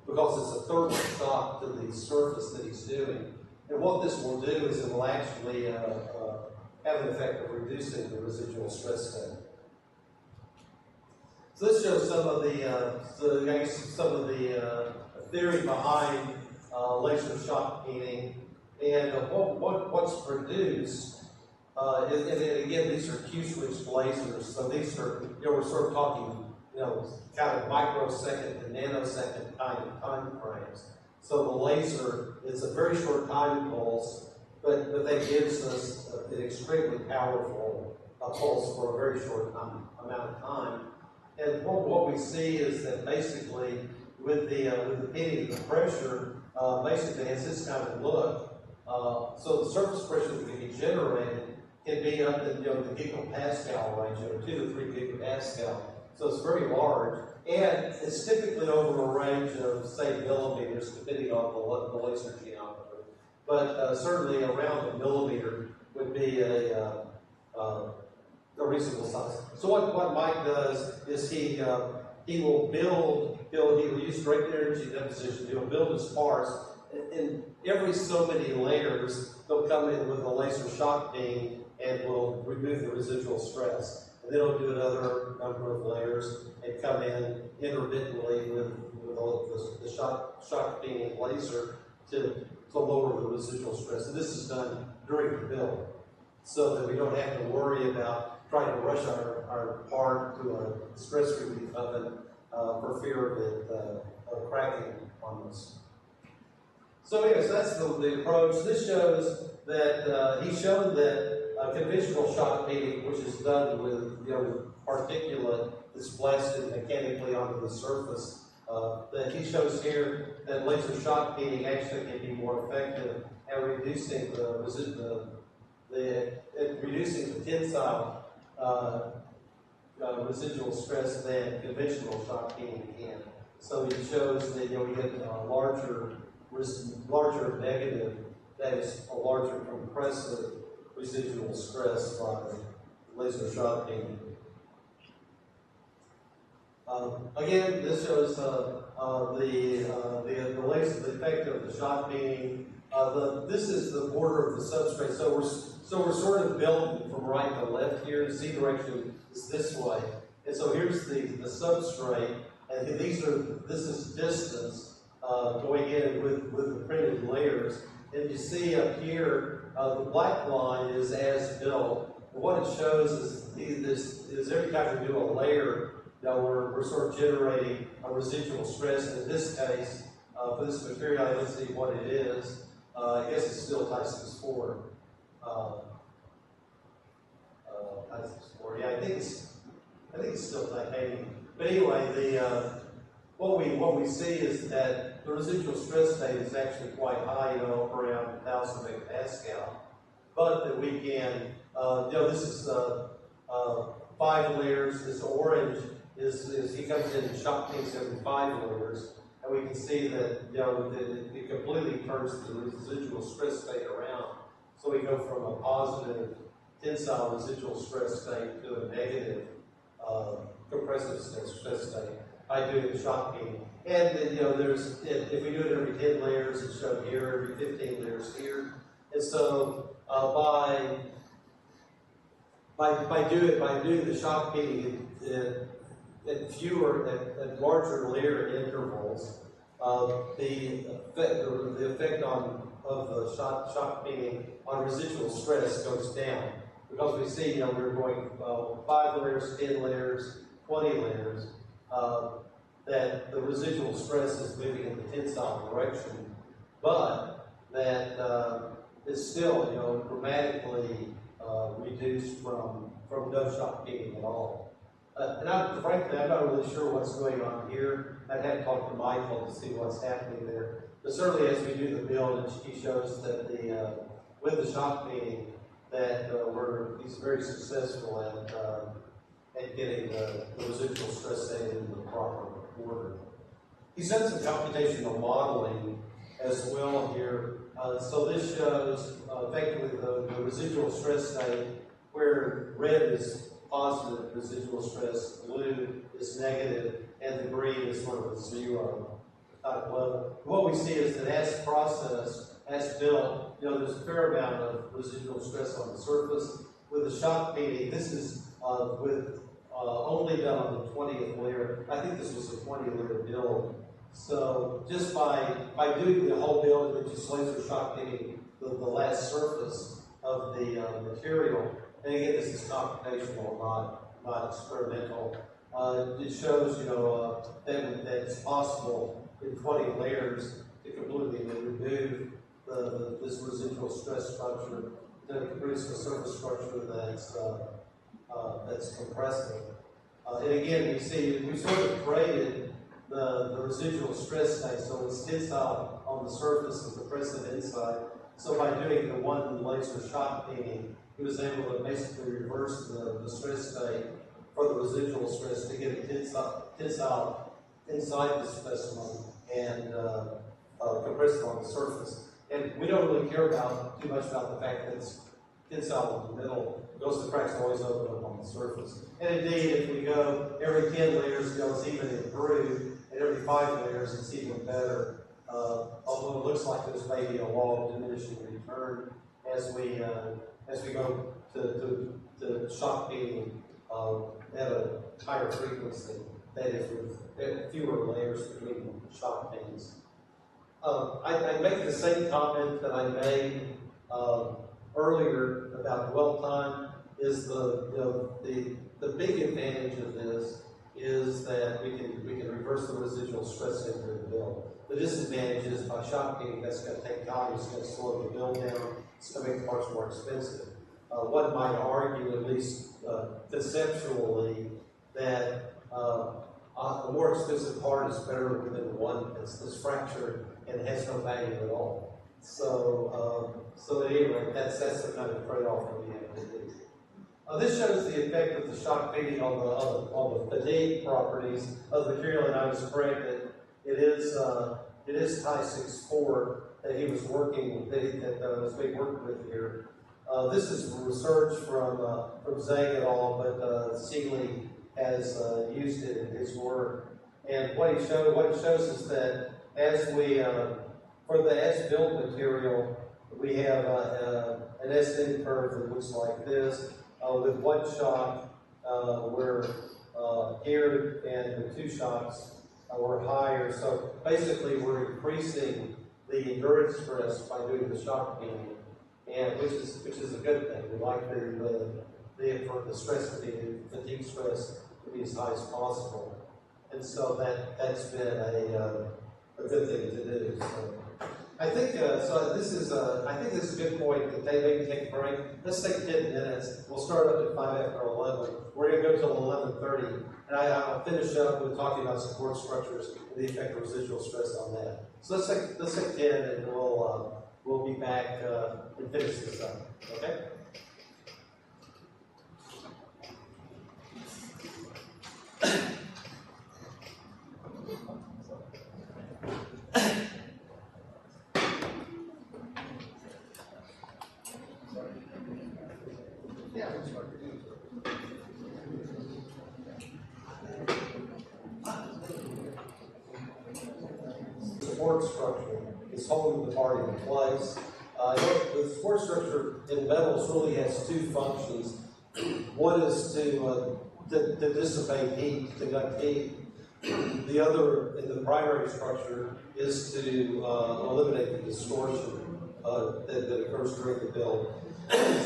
because it's a thermal shock to the surface that he's doing. And what this will do is it will actually have an effect of reducing the residual stress state. So this shows some of the theory behind laser shock peening, and what's produced. And again, these are Q-switched lasers, so these are, we're sort of talking, kind of microsecond to nanosecond kind of time frames. So the laser is a very short time pulse, but that gives us an extremely powerful pulse for a very short amount of time. And what we see is that basically with the peening, the pressure basically has this kind of look. So the surface pressure that can be generated can be up in the gigapascal range, 2 to 3 gigapascal. So it's very large, and it's typically over a range of, say, millimeters, depending on the laser geometry. But certainly around a millimeter would be a reasonable size. So what Mike does is he will use direct energy deposition. He'll build his parts, and every so many layers they'll come in with a laser shock beam and will remove the residual stress. And then he'll do another number of layers and come in intermittently with the shock beam laser to lower the residual stress. And this is done during the build, so that we don't have to worry about trying to rush our part to a stress relief oven for fear of it cracking on us. So anyways, that's the approach. This shows that he's shown that conventional shock peening, which is done with particulate that's blasted mechanically onto the surface, that he shows here that laser shock peening actually can be more effective at reducing reducing the tensile residual stress than conventional shock peening can. So he shows that we get a larger negative, that is a larger compressive residual stress by laser shock peening. Again, this shows the effect of the shock peening. This is the border of the substrate. So we're sort of building from right to left here. The Z direction is this way, and so here's the substrate, and this is distance going in with the printed layers. And you see up here, the black line is as built. And what it shows is every time we do a layer, we're sort of generating a residual stress. And in this case, for this material, let's see what it is. I guess it's still Tyson's 4. Tyson's 4. Yeah, I think it's still titanium. But anyway, what we see is that the residual stress state is actually quite high, around 1,000 megapascal. But that we can, this is 5 layers. This orange is he comes in and shock peenes every 5 layers. And we can see that it completely turns the residual stress state around. So we go from a positive tensile residual stress state to a negative compressive stress state by doing shock peening. And then, if we do it every 10 layers, it's shown here, every 15 layers here. And so by doing the shock peening at larger layer intervals, the effect of the shock peening on residual stress goes down, because we see we're going 5 layers, 10 layers, 20 layers, that the residual stress is moving in the tensile direction, but that it's still dramatically reduced from no shock peening at all. And frankly, I'm not really sure what's going on here. I'd have to talk to Michael to see what's happening there. But certainly, as we do the build, he shows that with the shock peening that he's very successful at getting the residual stress staying in the proper order. He's done some computational modeling as well here. So this shows effectively the residual stress state, where red is positive residual stress, blue is negative, and the green is sort of a zero type level. What we see is that as processed, as built, there's a fair amount of residual stress on the surface. With the shock peening, this is only done on the 20th layer. I think this was a 20-layer build. So just by doing the whole build and just laser shock peening the last surface of the material, and again, this is computational, not experimental. It shows, that it's possible in 20 layers to completely remove this residual stress structure to produce a surface structure that's compressive. And again, we see we sort of created the residual stress state, so it's tensile on the surface and compressive inside. So by doing the one laser shock peening, he was able to basically reverse the stress state for the residual stress to get it tensile inside the specimen and compress it on the surface. And we don't really care too much about the fact that it's tensile in the middle. The cracks always open up on the surface. And indeed, if we go every 10 layers, it's even improved, and every 5 layers, it's even better. Although it looks like there's maybe a law of diminishing return as we go to shock peening at a higher frequency, that is, with fewer layers between shock peenings. I make the same comment that I made earlier about dwell time. Is the big advantage of this is that we can reverse the residual stress into the build. The disadvantage is by shock peening, that's going to take time, it's going to slow the build down, it's going to make the parts more expensive. One might argue, at least conceptually, that a more expensive part is better than one that's fractured and has no value at all. So anyway, that's the kind of trade-off that we have to do. This shows the effect of the shock peening on the fatigue properties of the material, and I was correct that it is Ti-6-4 that he was working was being worked with here. This is research from Zhang et al., but Seeley has used it in his work. And what it shows is that as we for the as-built material, we have an S-bend curve that looks like this. With one shock, we're here, and with 2 shocks, we're higher. So basically, we're increasing the endurance stress by doing the shock peening, and which is a good thing. We like the stress fatigue stress to be as high as possible, and so that's been a good thing to do. So I think this is a good point to maybe take a break. Let's take 10 minutes. We'll start up at 5 after 11. We're going to go till 11:30, and I'll finish up with talking about support structures and the effect of residual stress on that. So let's take 10, and we'll be back and finish this up. Okay. Support structure is holding the part in place. The support structure in metals really has 2 functions. One is to dissipate heat, conduct heat. The other, in the primary structure, is to eliminate the distortion that occurs during the build.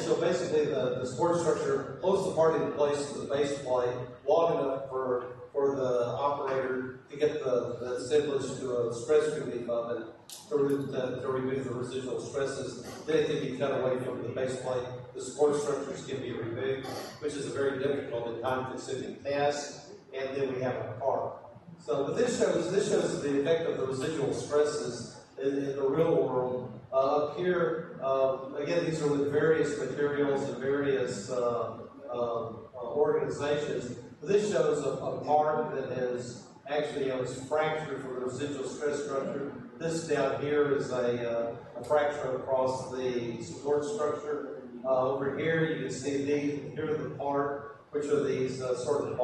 So basically, the support structure holds the part in place to the base plate long enough for the operator to get the assemblage to a stress relief oven to remove the residual stresses. Then it can be cut away from the base plate. The support structures can be removed, which is a very difficult and time-consuming task. And then we have a part. So, but this shows the effect of the residual stresses in the real world. Up here, again, these are with various materials and various organizations. This shows a part that is actually is fractured from the residual stress structure. This down here is a fracture across the support structure. Over here, you can see here are the part, which are these sort of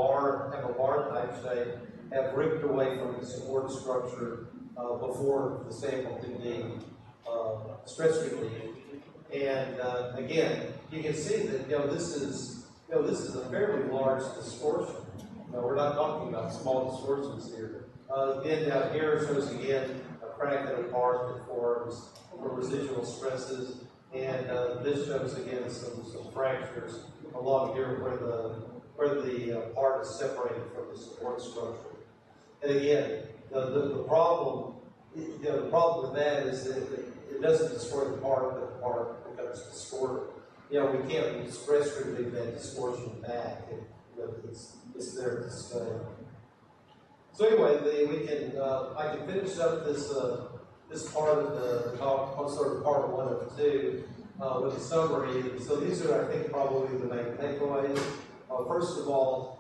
have a bar type shape, have ripped away from the support structure before the sample can be stress relieved. And again, you can see that this is a fairly large distortion. We're not talking about small distortions here. Again, down here shows again a crack in a part that forms from residual stresses, and this shows again some fractures along here where the part is separated from the support structure. And again, the problem with that is that it doesn't destroy the part, but the part becomes distorted. We can't stress relieve that distortion back. It's there to stay. So anyway, I can finish up this part of the talk, sort of part 1 of 2, with a summary. So these are, I think, probably the main takeaways. First of all,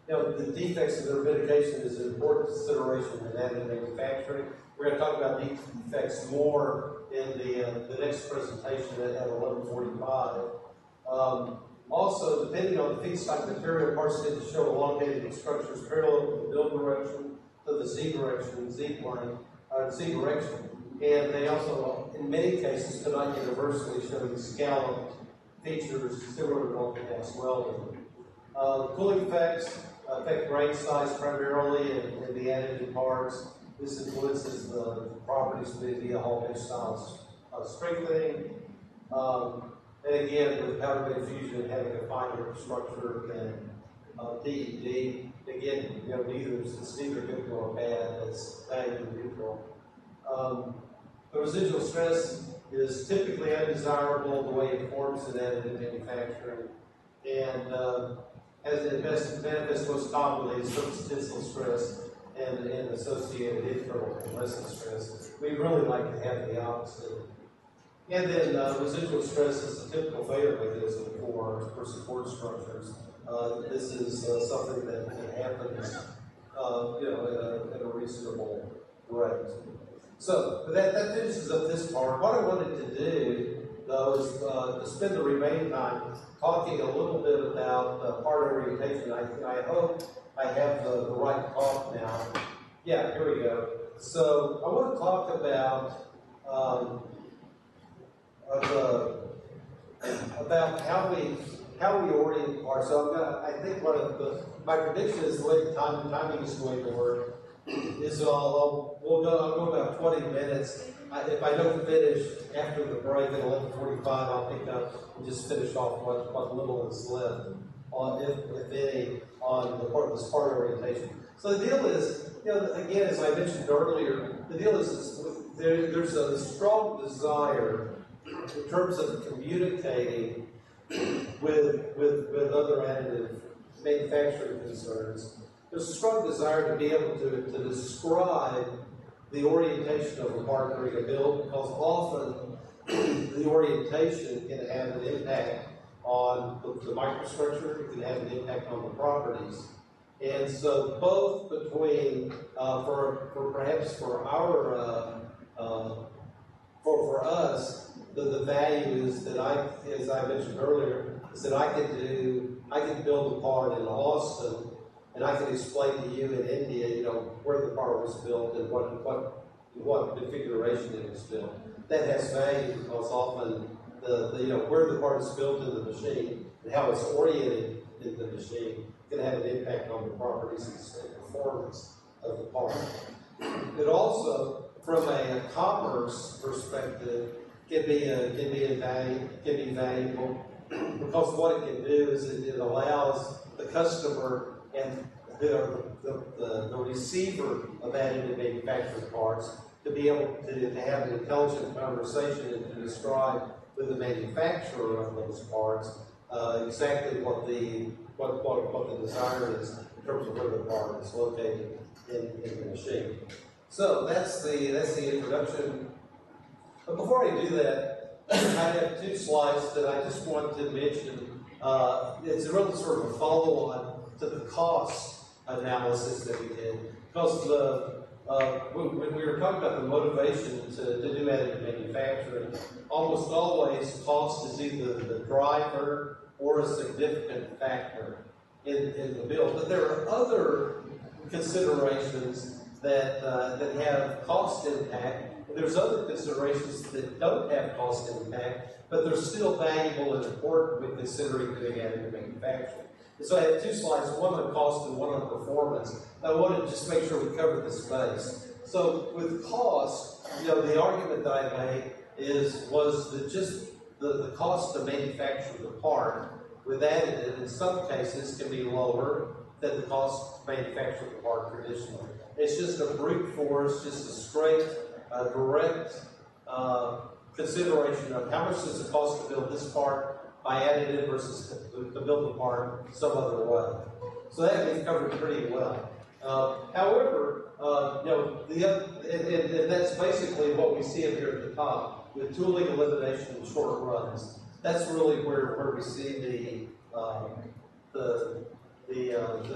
the defects of the mitigation is an important consideration in additive manufacturing. We're going to talk about defects more in the next presentation at 11:45. Also, depending on the feedstock material, parts tend to show elongated structures parallel to the build direction, to the Z direction, Z direction. And they also, in many cases, but not universally, show these scalloped features similar to multi-pass welding. Cooling effects affect grain size primarily in the additive parts. This influences the properties via Hall bench style strengthening. And again, with powder bed fusion having a finer structure than DED, again, it's neither good nor bad, it's value neutral. The residual stress is typically undesirable the way it forms in additive manufacturing, and as it manifests most commonly is surface tensile stress and associated internal compressive stress. We really like to have the opposite. And then residual stress is a typical failure mechanism for support structures. This is something that happens, at a reasonable rate. So that finishes up this part. What I wanted to do, though, is to spend the remaining time talking a little bit about part orientation. I hope I have the right talk now. Yeah, here we go. So I want to talk about how we orient parts. So I think my prediction is the way the timing is going to work is I'll go about 20 minutes. If I don't finish after the break at 11:45, I'll pick up and just finish off what little is left on, if any, on this part orientation. So the deal is, again, as I mentioned earlier, the deal is there's a strong desire in terms of communicating with other additive manufacturing concerns. There's a strong desire to be able to describe the orientation of a part during a build, because often the orientation can have an impact on the microstructure, it can have an impact on the properties. And so both between, perhaps for us, the value is that as I mentioned earlier, is that I can build a part in Austin, and I can explain to you in India, where the part was built and what configuration it was built. That has value because often where the part is built in the machine and how it's oriented in the machine can have an impact on the properties and performance of the part. It also, from a commerce perspective, can be valuable because what it can do is it allows the customer and the receiver of additive manufactured parts to be able to have an intelligent conversation and to describe with the manufacturer of those parts exactly what the desire is in terms of where the part is located in the machine. So that's the introduction. But before I do that, I have two slides that I just want to mention. It's really sort of a follow-on to the cost analysis that we did. Because when we were talking about the motivation to do additive manufacturing, almost always cost is either the driver or a significant factor in the build. But there are other considerations that have cost impact. There's other considerations that don't have cost impact, but they're still valuable and important when considering doing additive manufacturing. And so I have two slides, one on cost and one on performance. I wanted to just make sure we cover this space. So with cost, the argument that I made was that just the cost to manufacture the part with additive in some cases can be lower than the cost to manufacture the part traditionally. It's just a brute force, just a straight, direct consideration of how much does it cost to build this part by additive versus to build the part some other way. So that we've covered pretty well. However, and that's basically what we see up here at the top with tooling elimination and short runs. That's really where we see the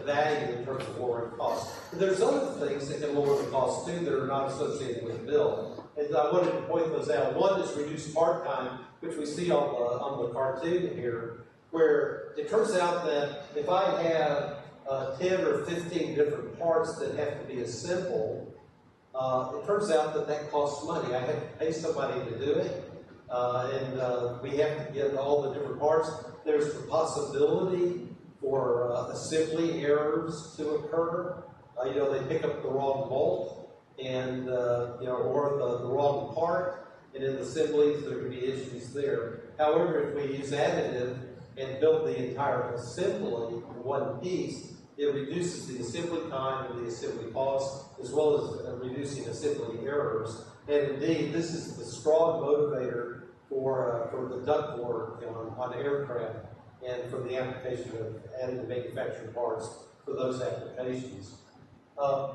value in terms of lowering costs. But there's other things that can lower the cost too that are not associated with build. And I wanted to point those out. One is reduced part time, which we see on the cartoon here, where it turns out that if I have 10 or 15 different parts that have to be assembled, it turns out that costs money. I have to pay somebody to do it, and we have to get all the different parts. There's the possibility for assembly errors to occur. They pick up the wrong bolt, and or the wrong part, and in assemblies there can be issues there. However, if we use additive and build the entire assembly in one piece, it reduces the assembly time and the assembly cost, as well as reducing assembly errors. And indeed, this is the strong motivator for the ductwork on aircraft and for the application of additive manufacturing parts for those applications.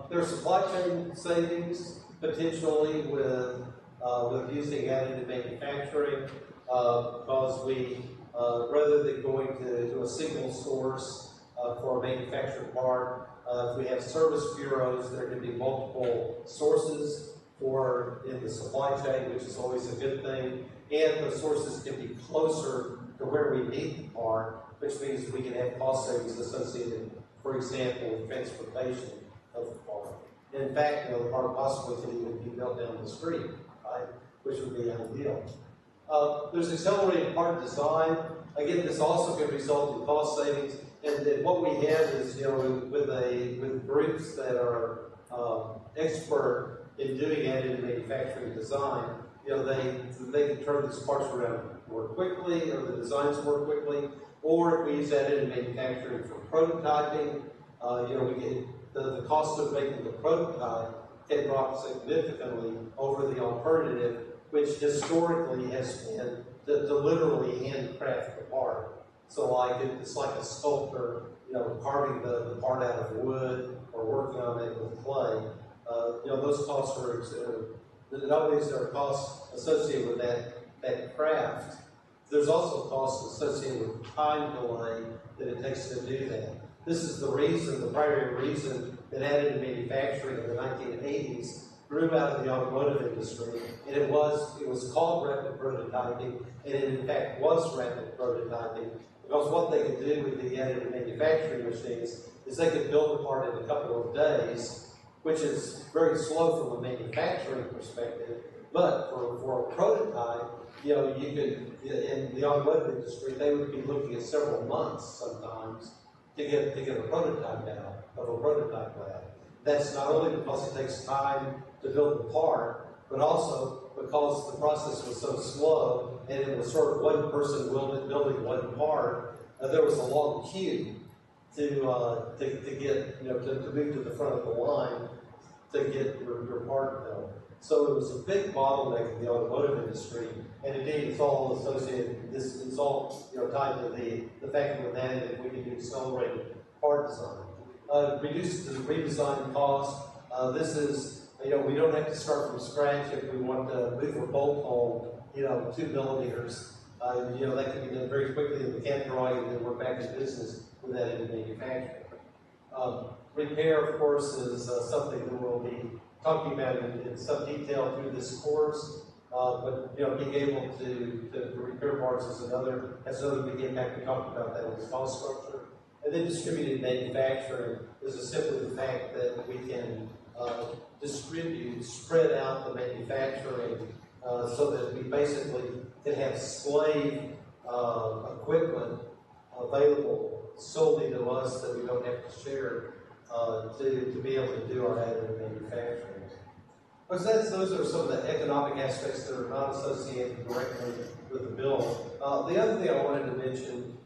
There are supply chain savings potentially with using additive manufacturing because we, rather than going to a single source for a manufactured part, if we have service bureaus, there can be multiple sources in the supply chain, which is always a good thing, and the sources can be closer to where we need the part, which means we can have cost savings associated, for example, with transportation of the part. And in fact, the part possibly can even be built down the street, right? Which would be ideal. There's accelerated part design. Again, this also can result in cost savings. And what we have is, with groups that are expert in doing additive manufacturing design, they can turn these parts around more quickly, or the designs more quickly. Or if we use additive manufacturing for prototyping, we get the cost of making the prototype can drop significantly over the alternative, which historically has been to literally handcraft the part. So it's like a sculptor, carving the part out of wood or working on it with clay. Those costs are, not only is there a cost associated with that craft, there's also costs associated with the time delay that it takes to do that. This is the primary reason that additive manufacturing in the 1980s grew out of the automotive industry, and it was called rapid prototyping, and it in fact was rapid prototyping, because what they could do with the additive manufacturing machines is they could build a part in a couple of days, which is very slow from a manufacturing perspective, but for a prototype, you could, in the automotive industry, they would be looking at several months sometimes to get a prototype out of a prototype lab. That's not only because it takes time to build the part, but also because the process was so slow and it was sort of one person building one part. There was a long queue to get to move to the front of the line to get your part built. So it was a big bottleneck in the automotive industry, and indeed it's all associated. This is all tied to the fact that with additive we can do accelerated part design. Reduces the redesign cost. This is we don't have to start from scratch if we want to move a bolt hole, 2 millimeters. That can be done very quickly in the CAD drawing, and then we're back in business with that in manufacturing. Repair, of course, is something that we'll be talking about in some detail through this course. But being able to repair parts is another big impact. We talked about that with the cost structure. And then distributed manufacturing is simply the fact that we can spread out the manufacturing so that we basically can have slave equipment available solely to us that we don't have to share to be able to do our additive manufacturing. Because those are some of the economic aspects that are not associated directly with the bill. The other thing I wanted to mention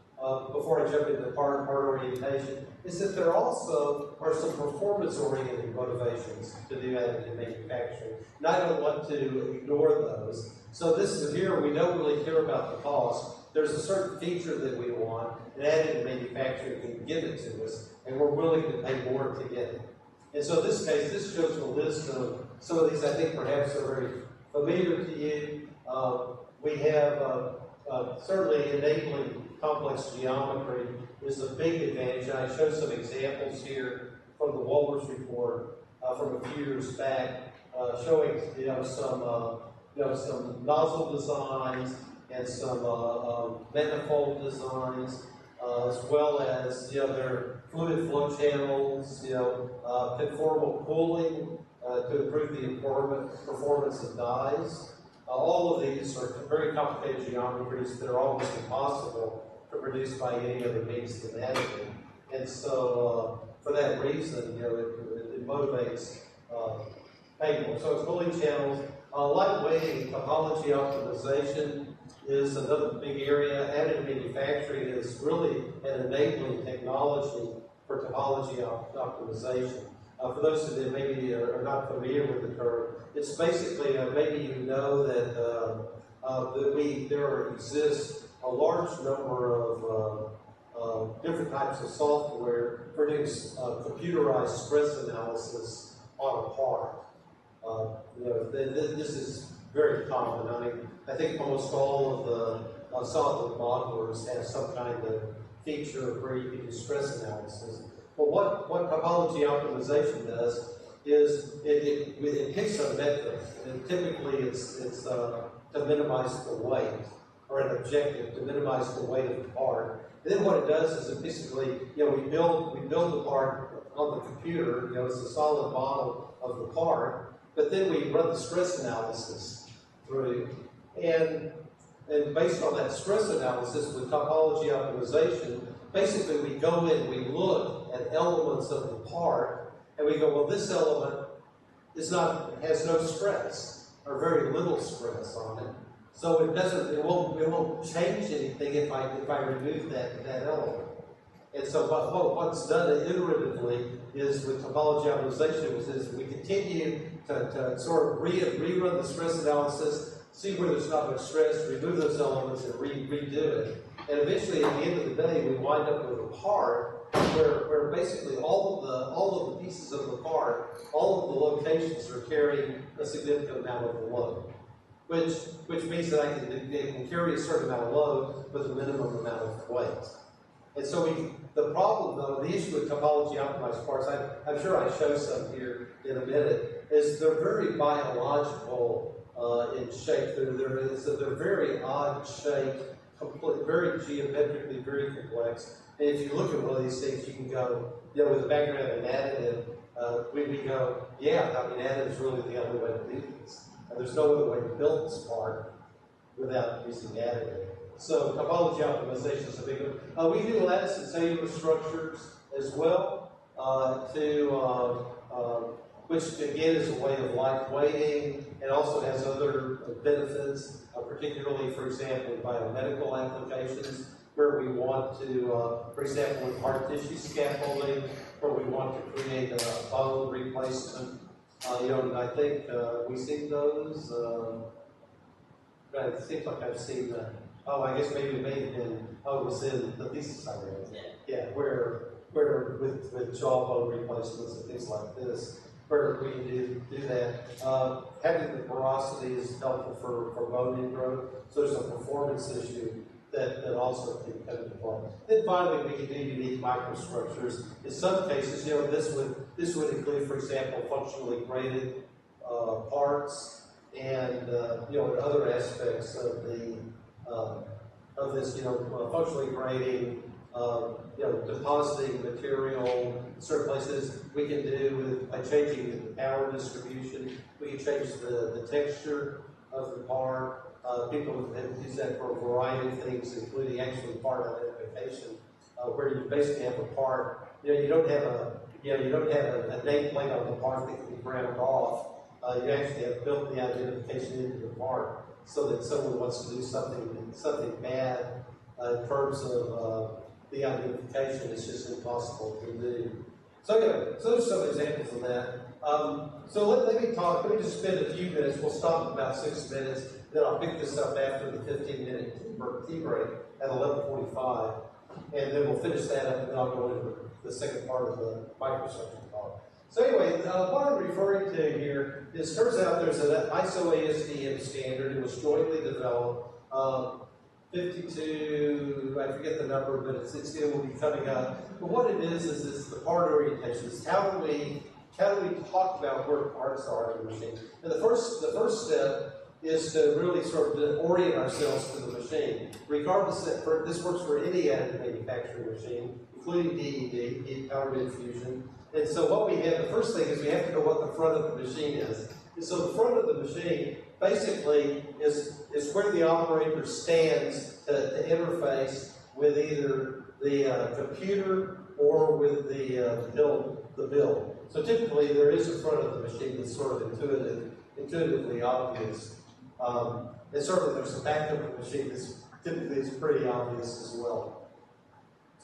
before I jump into part orientation is that there also are some performance-oriented motivations to do additive manufacturing. And I don't want to ignore those. So this is here, we don't really care about the cost. There's a certain feature that we want, and additive manufacturing can give it to us, and we're willing to pay more to get it. And so in this case, this shows a list of some of these I think perhaps are very familiar to you. We have certainly enabling complex geometry is a big advantage. And I showed some examples here from the Walters report from a few years back, showing some nozzle designs and some manifold designs, as well as their fluid flow channels, conformal cooling to improve the performance of dies. All of these are very complicated geometries that are almost impossible to produce by any other means than additive. And so, for that reason, it motivates paying more. So it's cooling channels. Lightweighting, topology optimization is another big area. Additive manufacturing is really an enabling technology for topology optimization. For those of you that maybe are not familiar with the term, it's basically, maybe you know that, there exists a large number of different types of software for doing computerized stress analysis on a part. This is very common. I mean, I think almost all of the software modelers have some kind of feature where you can do stress analysis. But what topology optimization does is it picks a metric, and typically it's to minimize the weight, or an objective to minimize the weight of the part. And then what it does is it basically, we build the part on the computer, it's a solid model of the part, but then we run the stress analysis through, and based on that stress analysis with topology optimization, basically we go in, we look at elements of the part, and we go, well, this element has no stress, or very little stress on it. So it won't change anything if I remove that element. And so what's done iteratively is with topology optimization is we continue to sort of rerun the stress analysis, see where there's not much stress, remove those elements, and redo it. And eventually, at the end of the day, we wind up with a part where basically all of the pieces of the part, all of the locations are carrying a significant amount of the load, which means that it can carry a certain amount of load with a minimum amount of weight. And so the problem, though, the issue with topology optimized parts, I'm sure I show some here in a minute, is they're very biological in shape. They're very odd shaped, very geometrically very complex. And if you look at one of these things, you can go, with the background of an additive, we go, additive is really the only way to do this. And there's no other way to build this part without using additive. So topology optimization is a big one. We do lattice and cellular structures as well, which again is a way of lightweighting and also has other benefits, particularly, for example, in biomedical applications, where we want to, for example, with hard tissue scaffolding, where we want to create a bone replacement. And I think we've seen those. It seems like I've seen that. I guess maybe it may have been, it was in the thesis I read. Yeah, where with jawbone replacements and things like this, where we can do that. Having the porosity is helpful for bone ingrowth, so there's a performance issue that also can come into play. Then finally, we can do unique microstructures. In some cases, this would include, for example, functionally graded parts, and other aspects of the this, functionally grading, depositing material in certain places. We can do by changing the power distribution. We can change the texture of the part. People have used that for a variety of things, including actually part identification, where you basically have a part. You don't have a nameplate on the part that can be ground off. You actually have built the identification into the part, so that someone wants to do something bad in terms of the identification, it's just impossible to do. So anyway, so there's some examples of that. So let me just spend a few minutes. We'll stop at about 6 minutes. Then I'll pick this up after the 15-minute tea break at 11:45, and then we'll finish that up, and then I'll go into the second part of the microstructure talk. So anyway, what I'm referring to here is, turns out there's an ISO ASTM standard. It was jointly developed. 52, I forget the number, but it will be coming up. But what it is it's the part orientation. It's how do we talk about where parts are in the machine? And the first step is to really sort of orient ourselves to the machine. Regardless, this works for any additive manufacturing machine, including DED, power diffusion. And so what we have, the first thing is we have to know what the front of the machine is. And so the front of the machine basically is where the operator stands to interface with either the computer or with the build. So typically there is a front of the machine that's sort of intuitively obvious. And certainly there's a back of the machine that's typically is pretty obvious as well.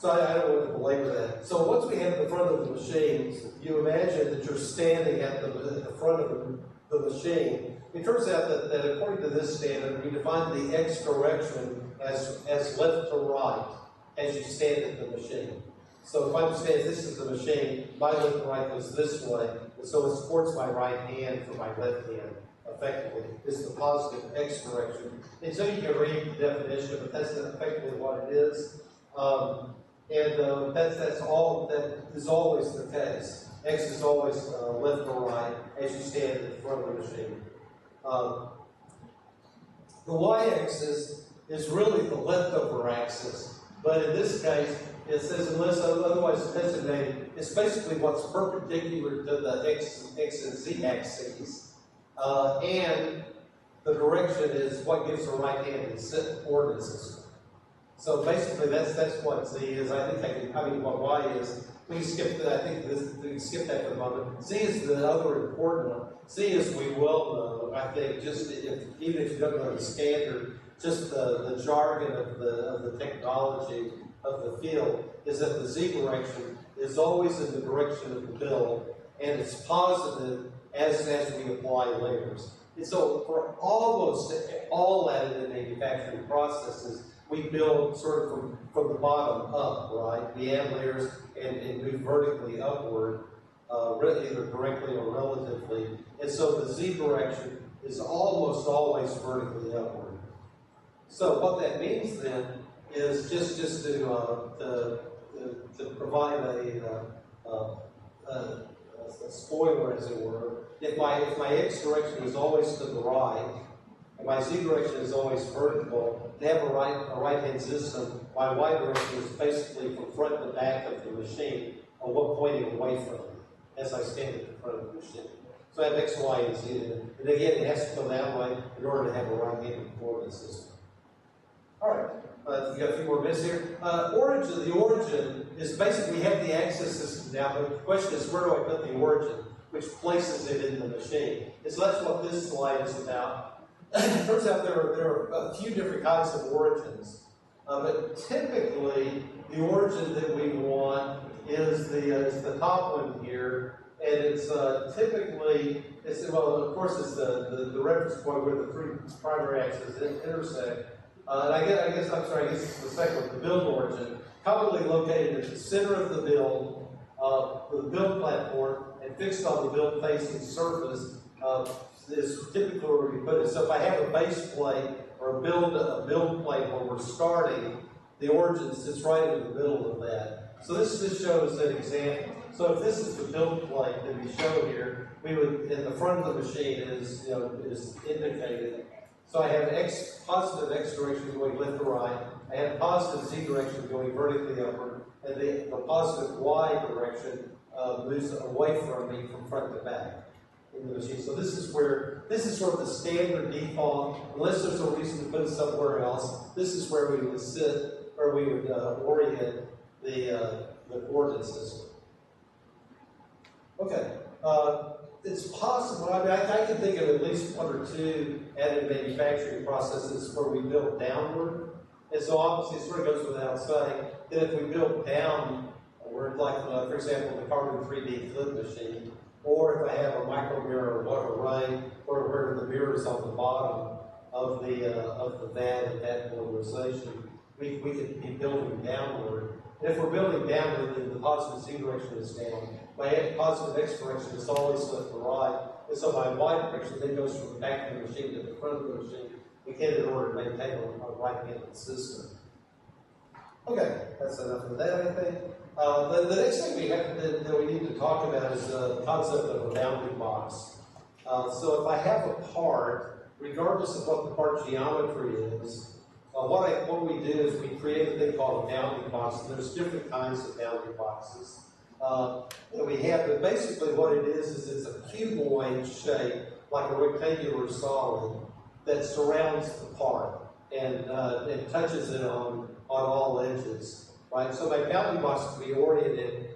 So I don't want to belabor that. So once we have the front of the machine, you imagine that you're standing at the front of the machine. It turns out that according to this standard, we define the X direction as left to right as you stand at the machine. So if I'm standing, this is the machine, my left to right goes this way, and so it supports my right hand for my left hand, effectively. It's the positive X direction. And so you can read the definition, but that's effectively what it is. That's all, that is always the case. X is always left to right as you stand in front of the machine. The y-axis is really the leftover axis, but in this case, it says unless otherwise designated, it's basically what's perpendicular to the x and z axes, and the direction is what gives the right-handed coordinate system. So basically, that's what z is. What y is. We can skip that. We can skip that for the moment. Z is the other important one. Z, as we well know, I think, just even if you don't know the standard, just the jargon of the technology of the field is that the Z direction is always in the direction of the build, and it's positive as we apply layers. And so for almost all additive manufacturing processes, we build sort of from the bottom up, right? We add layers and move vertically upward, either directly or relatively. And so the Z direction is almost always vertically upward. So what that means then is just to provide a spoiler, as it were. If my X direction is always to the right, and my Z direction is always vertical, to have a right-hand system, my Y direction is basically from front to back of the machine, or what pointing away from it, as I stand at the front of the machine. So I have X, Y, and Z, and again, it has to go that way in order to have a right-handed coordinate system. All right, you got a few more minutes here. The origin is basically, we have the access system now, but the question is, where do I put the origin, which places it in the machine? And so that's what this slide is about. It turns out there are a few different kinds of origins, but typically the origin that we want is the top one here, and it's typically, of course, it's the reference point where the three primary axes intersect. And I guess it's the second one, the build origin, commonly located at the center of the build, with the build platform, and fixed on the build facing surface is typically where we put it. So if I have a base plate or a build plate where we're starting, the origin sits right in the middle of that. So this just shows an example. So if this is the build plate that we show here, we would, in the front of the machine is, is indicated. So I have positive X direction going left to right. I have positive Z direction going vertically upward, and the positive Y direction moves away from me from front to back in the machine. So this is sort of the standard default, unless there's a reason to put it somewhere else. This is where we would sit, where we would orient the coordinate system. Okay. It's possible, I mean, I can think of at least one or two additive manufacturing processes where we build downward. And so obviously it sort of goes without saying that if we build down, like, for example, the carbon 3D flip machine, or if I have a micro mirror array where the mirror is on the bottom of the vat at that polarization, we could be building downward. And if we're building downward, then the positive Z direction is down. My positive X direction is always left to right. And so my Y direction then goes from the back of the machine to the front of the machine, again, in order to maintain a right-handed system. Okay, that's enough of that, I think. The next thing we have that we need to talk about is the concept of a bounding box. So if I have a part, regardless of what the part geometry is, what we do is we create a thing called a bounding box, and there's different kinds of bounding boxes. And we have, but basically what it is it's a cuboid shape, like a rectangular solid, that surrounds the part and touches it on all edges, right? So my bounding box can be oriented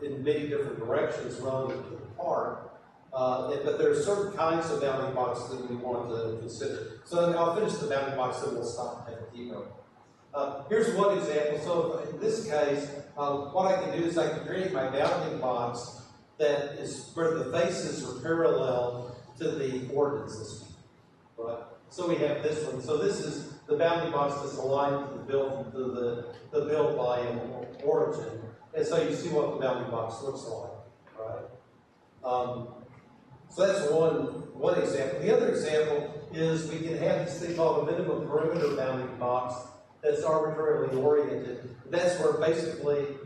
in many different directions relative to the part. But there are certain kinds of bounding boxes that we want to consider. So I'll finish the bounding box and we'll stop and take a demo. Here's one example. So in this case, what I can do is I can create my bounding box that is where the faces are parallel to the coordinate system. Right? So we have this one. So this is the bounding box that's aligned to the build volume origin. And so you see what the bounding box looks like. Right? So that's one example. The other example is we can have this thing called a minimum perimeter bounding box that's arbitrarily oriented. That's where basically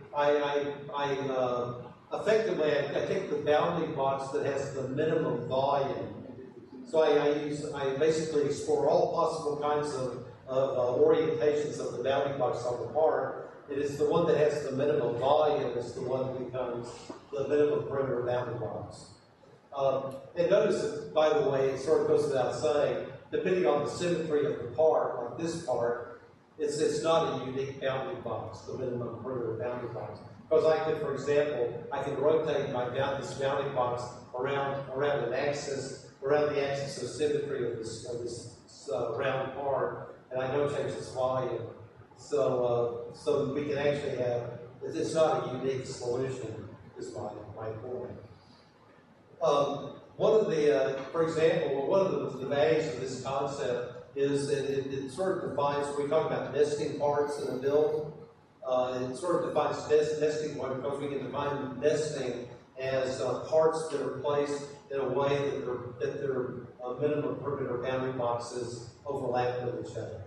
effectively I take the bounding box that has the minimum volume. So I basically explore all possible kinds of orientations of the bounding box on the part. It is the one that has the minimum volume is the one that becomes the minimum perimeter bounding box. And notice that, by the way, it sort of goes without saying, depending on the symmetry of the part, like this part, it's not a unique bounding box, the minimum perimeter bounding box. Because I could, for example, I can rotate this bounding box around the axis of symmetry of this round part, and I don't change its volume. So we can actually have, it's not a unique solution, is my point. For example, one of the values of this concept is that it sort of defines, when we talk about nesting parts in a build, it sort of defines nesting point because we can define nesting as parts that are placed in a way that their minimum perimeter bounding boxes overlap with each other.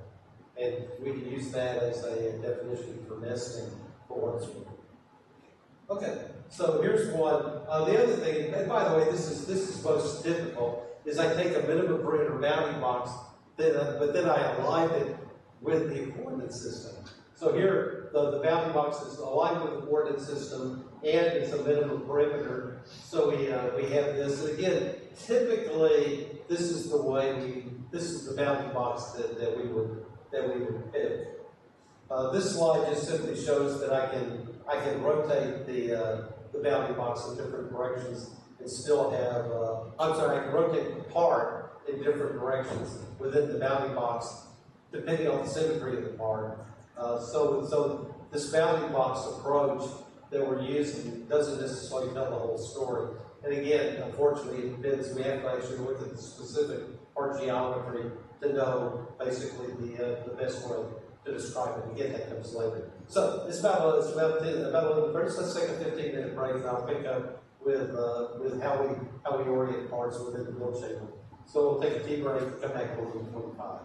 And we can use that as a definition for nesting for what it's worth. Okay, so here's one. The other thing, and by the way, this is most difficult, is I take a minimum perimeter bounding box, but then I align it with the coordinate system. So here, the bounding box is aligned with the coordinate system, and it's a minimum perimeter. So we have this. And again, typically, this is the bounding box that we would pick. This slide just simply shows that I can rotate the bounding box in different directions and still have, I can rotate the part in different directions within the bounding box, depending on the symmetry of the part. So this bounding box approach that we're using doesn't necessarily tell the whole story. And again, unfortunately, it depends. We have to actually look at the specific part geometry to know basically the best way to describe it. Again, that comes later. So it's about 11:30. So let's take a 15-minute break, and I'll pick up with how we orient parts within the build chamber. So we'll take a tea break and come back over to 25.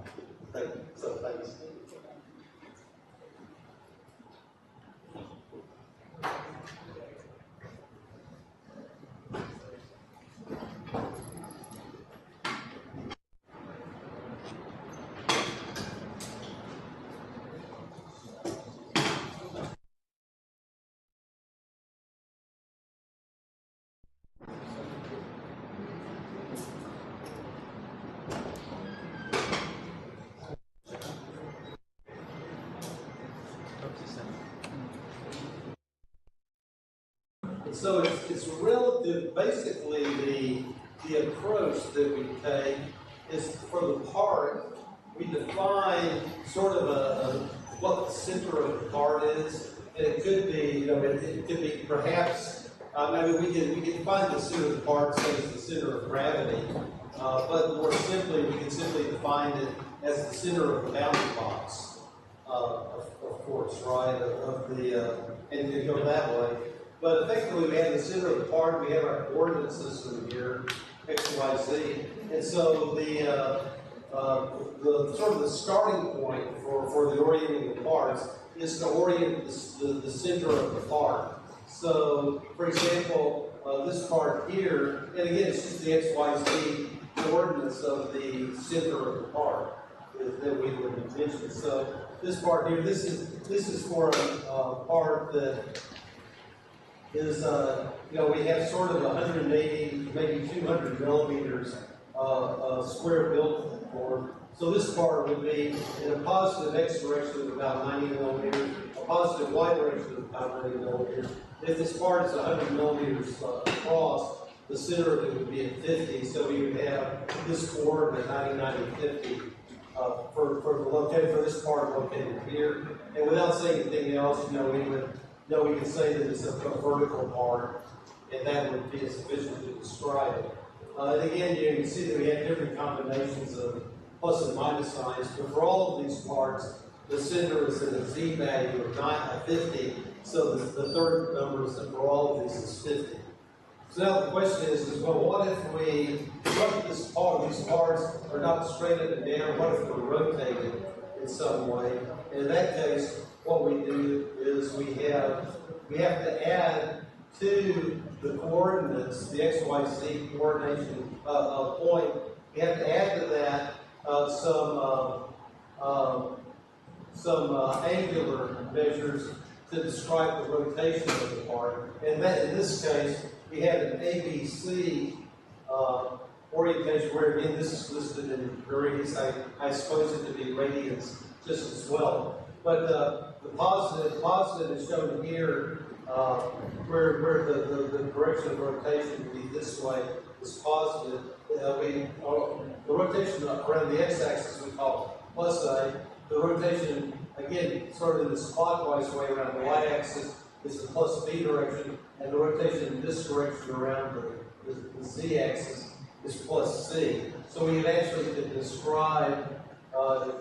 Thank you. So thanks. So it's relative, basically the approach that we take is for the part, we define sort of what the center of the part is, and it could be, it could be perhaps, we can find the center of the part, say it's the center of gravity, but more simply, we can simply define it as the center of the bounding box, of course, right, and you go that way. But effectively, we have the center of the part, we have our coordinate system here, X, Y, Z. And so the sort of the starting point for the orienting of parts is to orient the center of the part. So, for example, this part here, and again, it's just the X, Y, Z coordinates of the center of the part that we would mention. So this part here, this is for a part that is, we have sort of 180, maybe 200 millimeters square built for. So this part would be in a positive X direction of about 90 millimeters, a positive Y direction of about 90 millimeters. If this part is 100 millimeters across, the center of it would be at 50, so we would have this coordinate 90, 90, 50 for this part located here. And without saying anything else, we can say that it's a vertical part, and that would be sufficient to describe it. And again, you can see that we have different combinations of plus and minus signs, but for all of these parts, the center is at a Z value of 50, so the third number is for all of these is 50. So now the question is well, what if this part, these parts are not straight up and down, what if they're rotated in some way? And in that case, what we do is we have to add to the coordinates, the X, Y, Z coordination point, we have to add to that some angular measures to describe the rotation of the part. And that, in this case, we have an ABC orientation where, again, this is listed in degrees. I suppose it to be radians just as well. But the positive is shown here, where the direction of rotation would be this way, is positive. The rotation around the x-axis we call plus A. The rotation, again, sort of in this clockwise way around the y-axis is the plus B direction, and the rotation in this direction around the z-axis is plus C. So we actually could describe,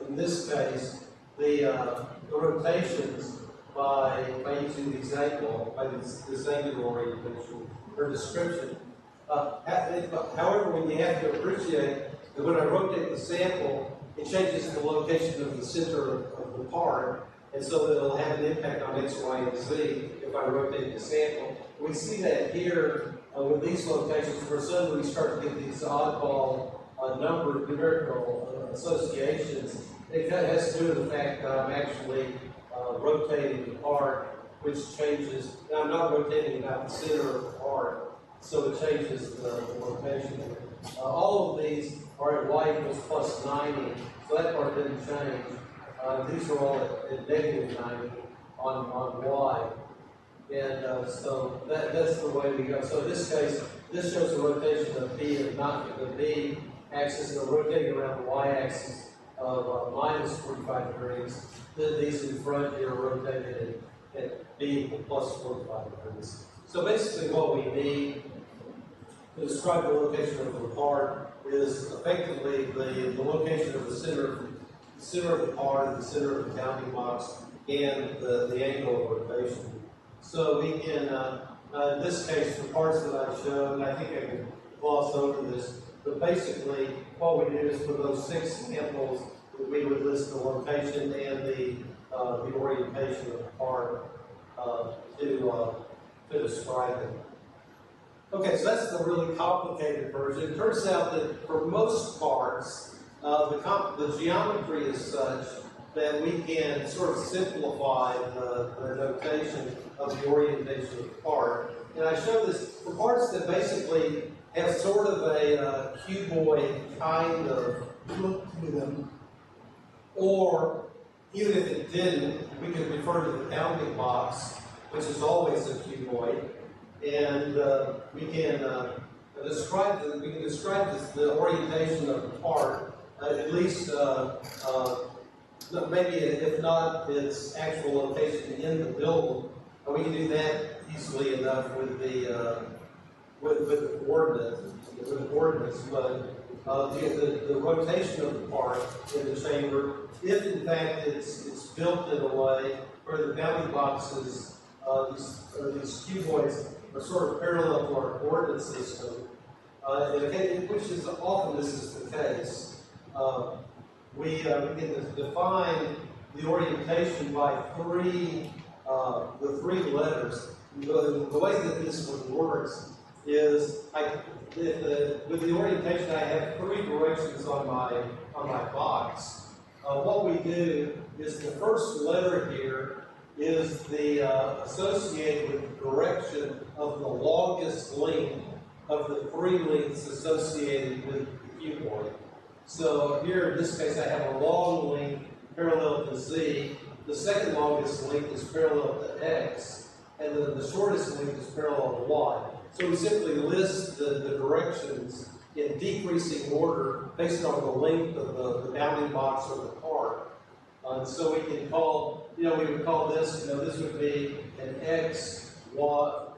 in this case, the rotations by using the example, by this angular orientation or description. However, when you have to appreciate that when I rotate the sample, it changes the location of the center of the part, and so that it'll have an impact on X, Y, and Z if I rotate the sample. We see that here with these locations, where suddenly we start to get these oddball numerical associations. It kind of has to do with the fact that I'm actually rotating the part, which changes. Now I'm not rotating about the center of the part, so it changes the location. All of these are at y equals plus 90, so that part didn't change. These are all at negative 90 on y. And so that's the way we go. So in this case, this shows the rotation of B and not the B axis, and rotating around the y-axis of minus 45 degrees. These in front here are rotated at B equal plus 45 degrees. So basically what we need to describe the location of the part is effectively the location of the center of the part, the center of the bounding box, and the angle of rotation. So we can In this case, the parts that I showed, I think I can gloss over this, but basically what we do is for those 6 samples, we would list the location and the orientation of the part to describe it. Okay, so that's the really complicated version. It turns out that for most parts, the geometry is such that we can sort of simplify the notation of the orientation of the part. And I show this for parts that basically have sort of a cuboid kind of look to them, or even if it didn't, we can refer to the bounding box, which is always a cuboid, and we can describe the orientation of the part, at least maybe if not its actual location in the building. We can do that easily enough with the coordinates, but the rotation of the part in the chamber, if in fact it's built in a way where the bounding boxes, these cuboids, are sort of parallel to our coordinate system, which is often this is the case. We can define the orientation by the 3 letters. The way that this one works is with the orientation, I have 3 directions on my box. What we do is the first letter here is associated with the direction of the longest length of the 3 lengths associated with the cuboid. So here in this case, I have a long length parallel to Z. The second longest length is parallel to X, and the shortest length is parallel to Y. So we simply list the directions in decreasing order based on the length of the bounding box or the part. So we can call, we would call this, this would be an X, Y,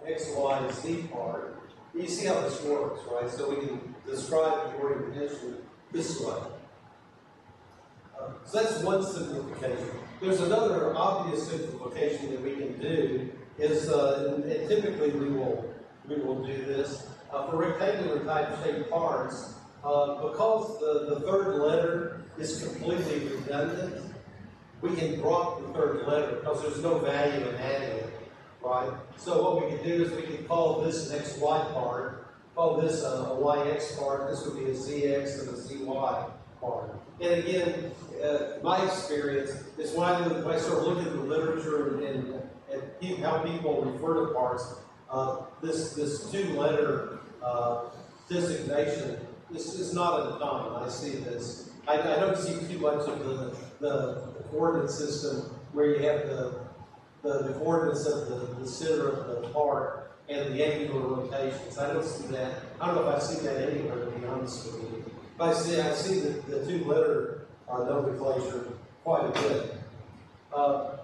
Z part. You see how this works, right? So we can describe the orientation this way. So that's one simplification. There's another obvious simplification that we can do is, and typically we will do this, for rectangular type shaped parts, because the 3rd letter is completely redundant, we can drop the 3rd letter because there's no value in adding it, right? So what we can do is we can call this an XY part, call this a YX part, this would be a ZX and a ZY part. And again, my experience is when I sort of look at the literature and how people refer to parts, this 2-letter designation, this is not uncommon. I see this. I don't see too much of the coordinate system where you have the coordinates of the center of the part and the angular rotations. I don't see that. I don't know if I see that anywhere, to be honest with you. But I see the 2-letter nomenclature quite a bit.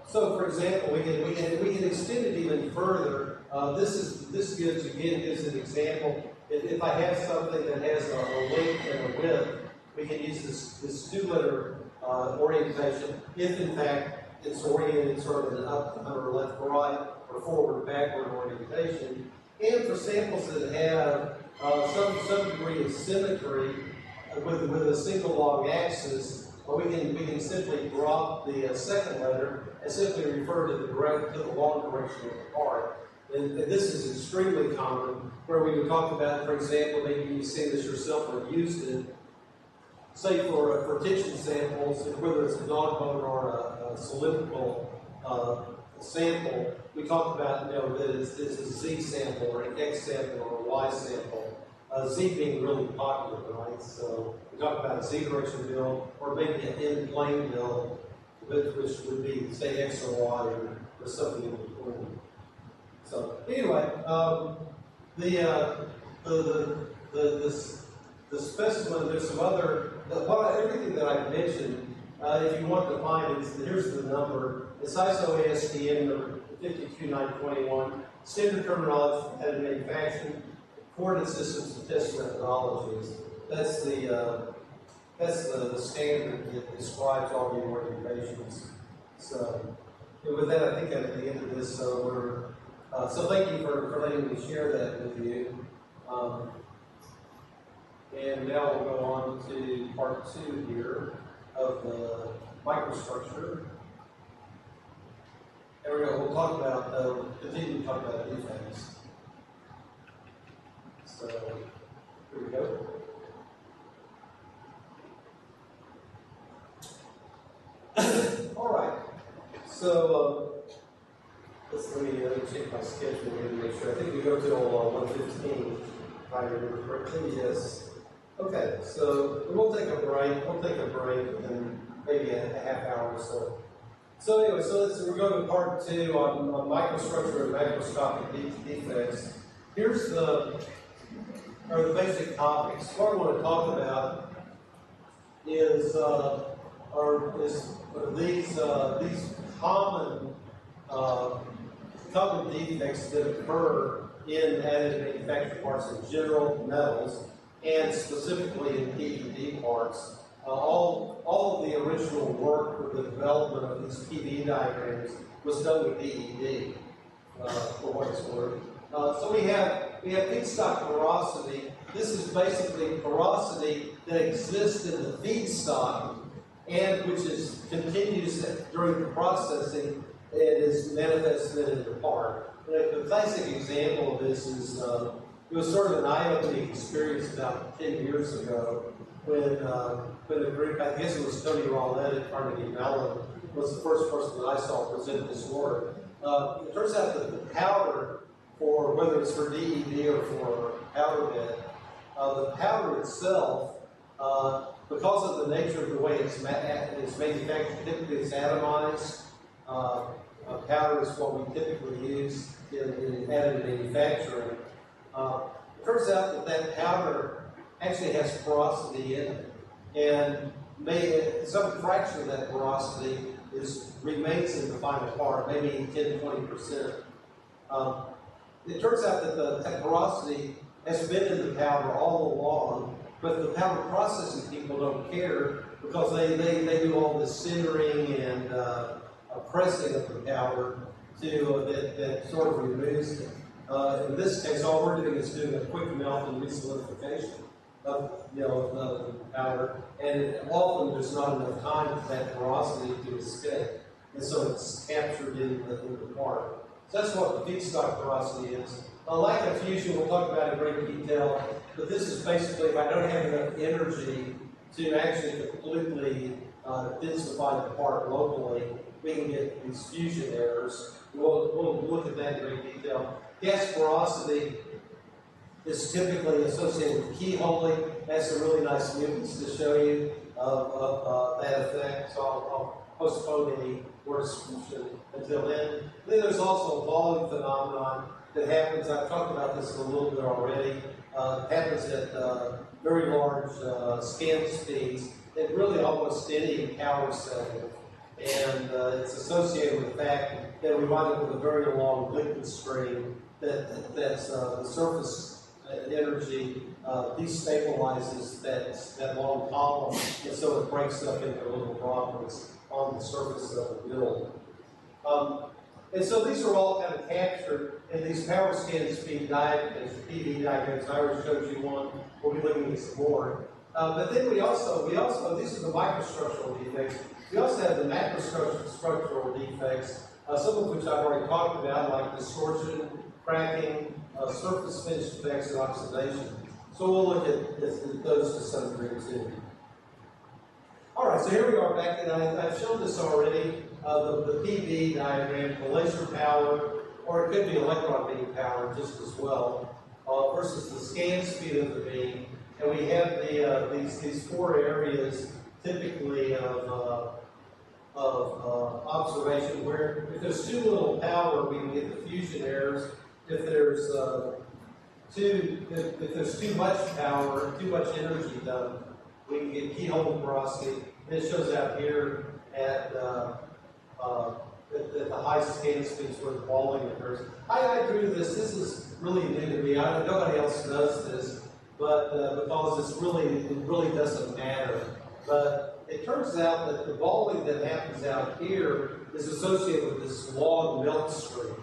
So, for example, we can extend it even further. This gives an example. If I have something that has a length and a width, we can use this 2-letter orientation if, in fact, it's oriented sort of an up, or left, right, or forward, backward orientation. And for samples that have some degree of symmetry with a single long axis, we can simply drop the 2nd letter and simply refer to the long direction of the part. And this is extremely common, where we would talk about, for example, maybe you've seen this yourself or used it, say for tension samples, whether it's a dog bone or a cylindrical sample, we talk about that it's a Z sample or an X sample or a Y sample. Z being really popular, right? So we talk about a Z direction build or maybe an end plane build, which would be say X or Y or something in between. So anyway, the specimen, there's some other, everything that I've mentioned, if you want to find it, here's the number. It's ISO ASTM number 52921, standard terminology for competitive manufacturing, coordinate systems and test methodologies. That's the standard that describes all the orientations. So with that, I think at the end of this, So thank you for letting me share that with you. And now we'll go on to part 2 here of the microstructure. And we'll talk about, continue to talk about defects. So, here we go. All right. So, let me check my schedule here to make sure. I think we go till 1:15, if I remember correctly. Yes. Okay. So we'll take a break. We'll take a break in maybe a half hour or so. So anyway, we're going to part 2 on microstructure and macroscopic defects. Here's the basic topics. What I want to talk about is these common defects that occur in additive manufactured parts in general, metals, and specifically in PVD parts. All of the original work for the development of these PV diagrams was done with DED, for what it's worth. So we have feedstock porosity. This is basically porosity that exists in the feedstock and which continues during the processing and is manifested in the part. The classic example of this is it was sort of an eye-opening experience about 10 years ago when a group, I guess it was Tony Rollett at Carnegie Mellon, was the first person that I saw present this work. It turns out that the powder, for whether it's for DED or for powder bed, the powder itself, because of the nature of the way it's manufactured, typically it's atomized. Powder is what we typically use in additive manufacturing. It turns out that powder actually has porosity in it, and some fraction of that porosity remains in the final part, maybe 10–20%. It turns out that that porosity has been in the powder all along, but the powder processing people don't care because they do all this sintering and pressing of the powder that sort of removes it. In this case, all we're doing is doing a quick melt and resolidification of the powder, and often there's not enough time for that porosity to escape, and so it's captured in the part. So that's what the feedstock porosity is. Lack of fusion, we'll talk about in great detail, but this is basically if I don't have enough energy to actually completely densify the part locally, we can get these fusion errors. We'll look at that in great detail. Gas porosity is typically associated with keyholing. That's some really nice movements to show you of that effect. So I'll postpone any word description until then. Then there's also a volume phenomenon that happens. I've talked about this a little bit already. It happens at very large scan speeds at really almost any power setting. And it's associated with the fact that we wind up with a very long liquid stream that's the surface energy destabilizes that long column, and so it breaks up into little droplets on the surface of the build. And so these are all kind of captured in these power scan speed diagrams, PV diagrams. I already showed you one. We'll be looking at some more. But then we also, these are the microstructural defects. We also have the macrostructural defects, some of which I've already talked about, like distortion, cracking, surface finish defects, and oxidation. So we'll look at those to some degree too. All right, so here we are back, and I've shown this already, the PV diagram, the laser power, or it could be electron beam power just as well, versus the scan speed of the beam. And we have these 4 areas typically of observation where if there's too little power, we can get the fusion errors. If there's too much power, too much energy done, we can get keyhole porosity. And it shows out here at the high scan speeds where the balling occurs. I drew this. This is really new to me. Nobody else does this, but because it really doesn't matter. But it turns out that the balling that happens out here is associated with this long melt stream.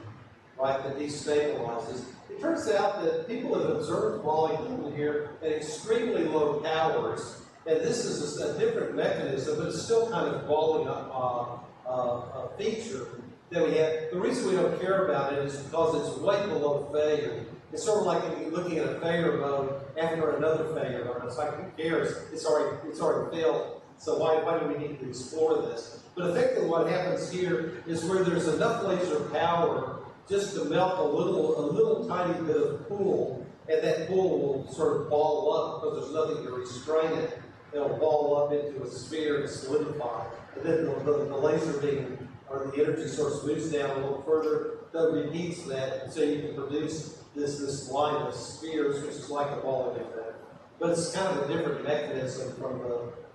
right, that destabilizes. It turns out that people have observed balling here at extremely low powers, and this is a different mechanism, but it's still kind of balling up a feature that we have. The reason we don't care about it is because it's way below failure. It's sort of like if you're looking at a failure mode after another failure mode. It's like, who cares? It's already failed. So why do we need to explore this? But effectively what happens here is where there's enough laser power just to melt a little tiny bit of pool, and that pool will sort of ball up because there's nothing to restrain it. It'll ball up into a sphere and solidify. And then the laser beam, or the energy source, moves down a little further, then repeats that, and so you can produce this line of spheres, which is like a balling effect. But it's kind of a different mechanism from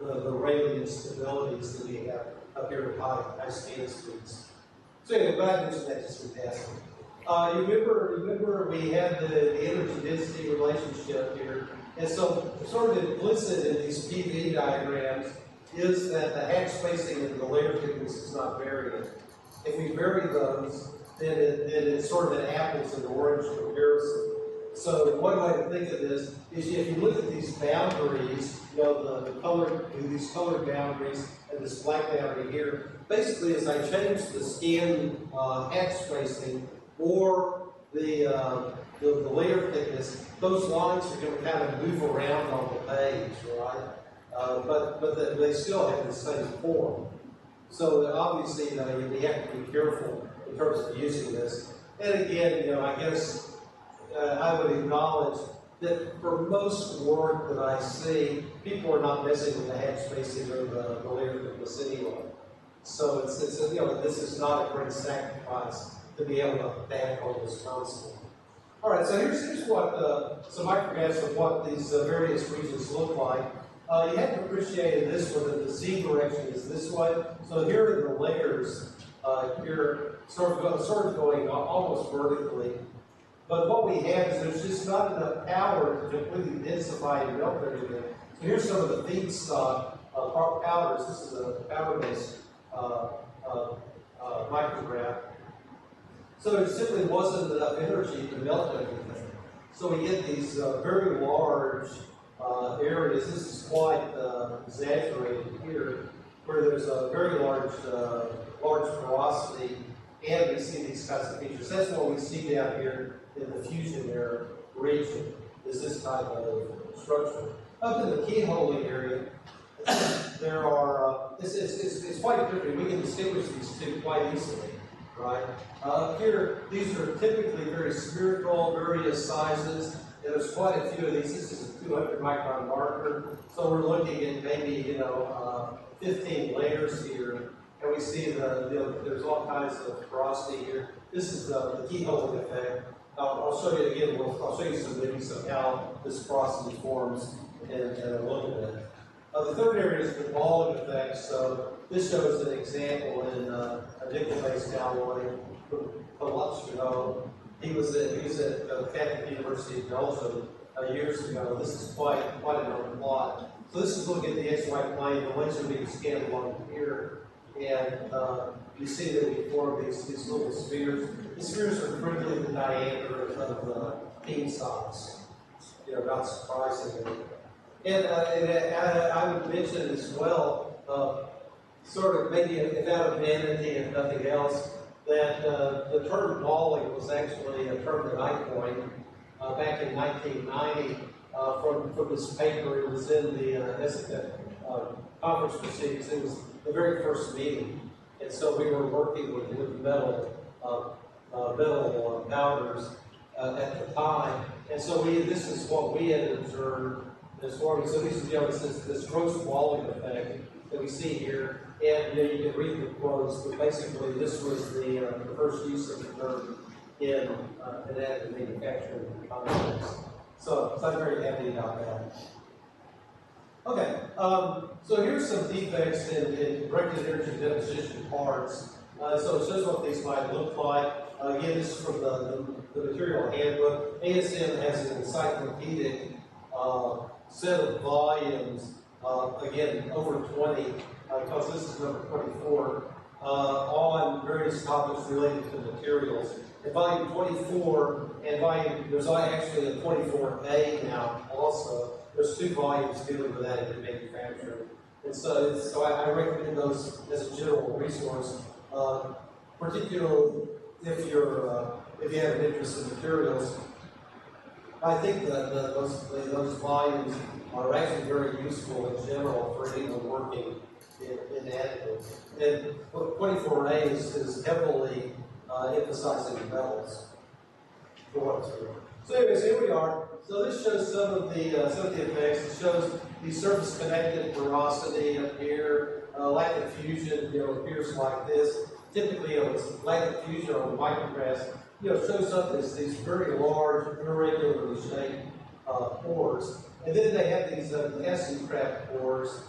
the radiant stabilities that we have up here at high scan speeds. So anyway, but I mentioned that just in passing. You remember we had the energy density relationship here, and so sort of implicit in these PV diagrams is that the hatch spacing and the layer thickness is not varying. If we vary those, then it's sort of an apples and orange comparison. So one way to think of this is if you look at these boundaries, you know, these colored boundaries and this black boundary here, basically as I change the scan hatch spacing or the layer thickness, those lines are going to kind of move around on the page, right? But they still have the same form. So obviously, you know, we have to be careful in terms of using this. And again, you know, I guess I would acknowledge that for most work that I see, people are not messing with the hatch spacing or the layer thickness anyway. So it's you know, this is not a great sacrifice to be able to back on this constant. All right, so here's what some micrographs of what these various regions look like. You have to appreciate in this one that the Z direction is this way. So here are the layers. You're sort of going almost vertically. But what we have is there's just not enough power to completely densify and melt everything. So here's some of the feedstock powders. This is a powder-based micrograph. So there simply wasn't enough energy to melt everything. So we get these very large areas. This is quite exaggerated here, where there's a very large porosity, and we see these kinds of features. That's what we see down here in the fusion air region, is this type of structure. Up in the keyholing area, there are, it's quite different. We can distinguish these two quite easily, right? Up here, these are typically very spherical, various sizes. And there's quite a few of these. This is a 200 micron marker. So we're looking at maybe, you know, 15 layers here. And we see there's all kinds of porosity here. This is the keyholing effect. I'll show you again, I'll show you some how this porosity forms in a little bit. The third area is the balling effect. So this shows an example in a nickel-based alloy from Lutschko. He was at Catholic University of Belgium years ago. This is quite an old plot. So this is looking at the XY plane. The laser being scanned along here, and you see that we form these little spheres. The spheres are critically the diameter of the beam size. You know, not surprisingly. And I would mention as well, sort of maybe out of vanity if nothing else, that the term balling was actually a term that I coined back in 1990 from this paper. It was in the conference proceedings. It was the very first meeting. And so we were working with metal powders at the time. And so this is what we had observed as far as, so this is, you know, this gross balling effect that we see here. And you know, you can read the quotes, but basically this was the first use of the term in an additive manufacturing context. So I'm very happy about that. Okay, so here's some defects in directed energy deposition parts. So it shows what these might look like. Again, this is from the material handbook. ASM has an encyclopedic set of volumes, again, over 20, because this is number 24, on various topics related to materials. and volume 24, and there's actually a 24A now also. There's 2 volumes dealing with additive manufacturing. And so, I recommend those as a general resource, particularly if you have an interest in materials. I think that those volumes are actually very useful in general for anyone working in additives. And 24A is heavily emphasizing metals, for what it's worth. So anyways, here we are. So this shows some of the effects. It shows the surface connected porosity up here, lack of fusion, appears like this. Typically, it's lack of fusion on the micrographs, shows up as these very large, irregularly shaped pores. And then they have these SU-craft pores,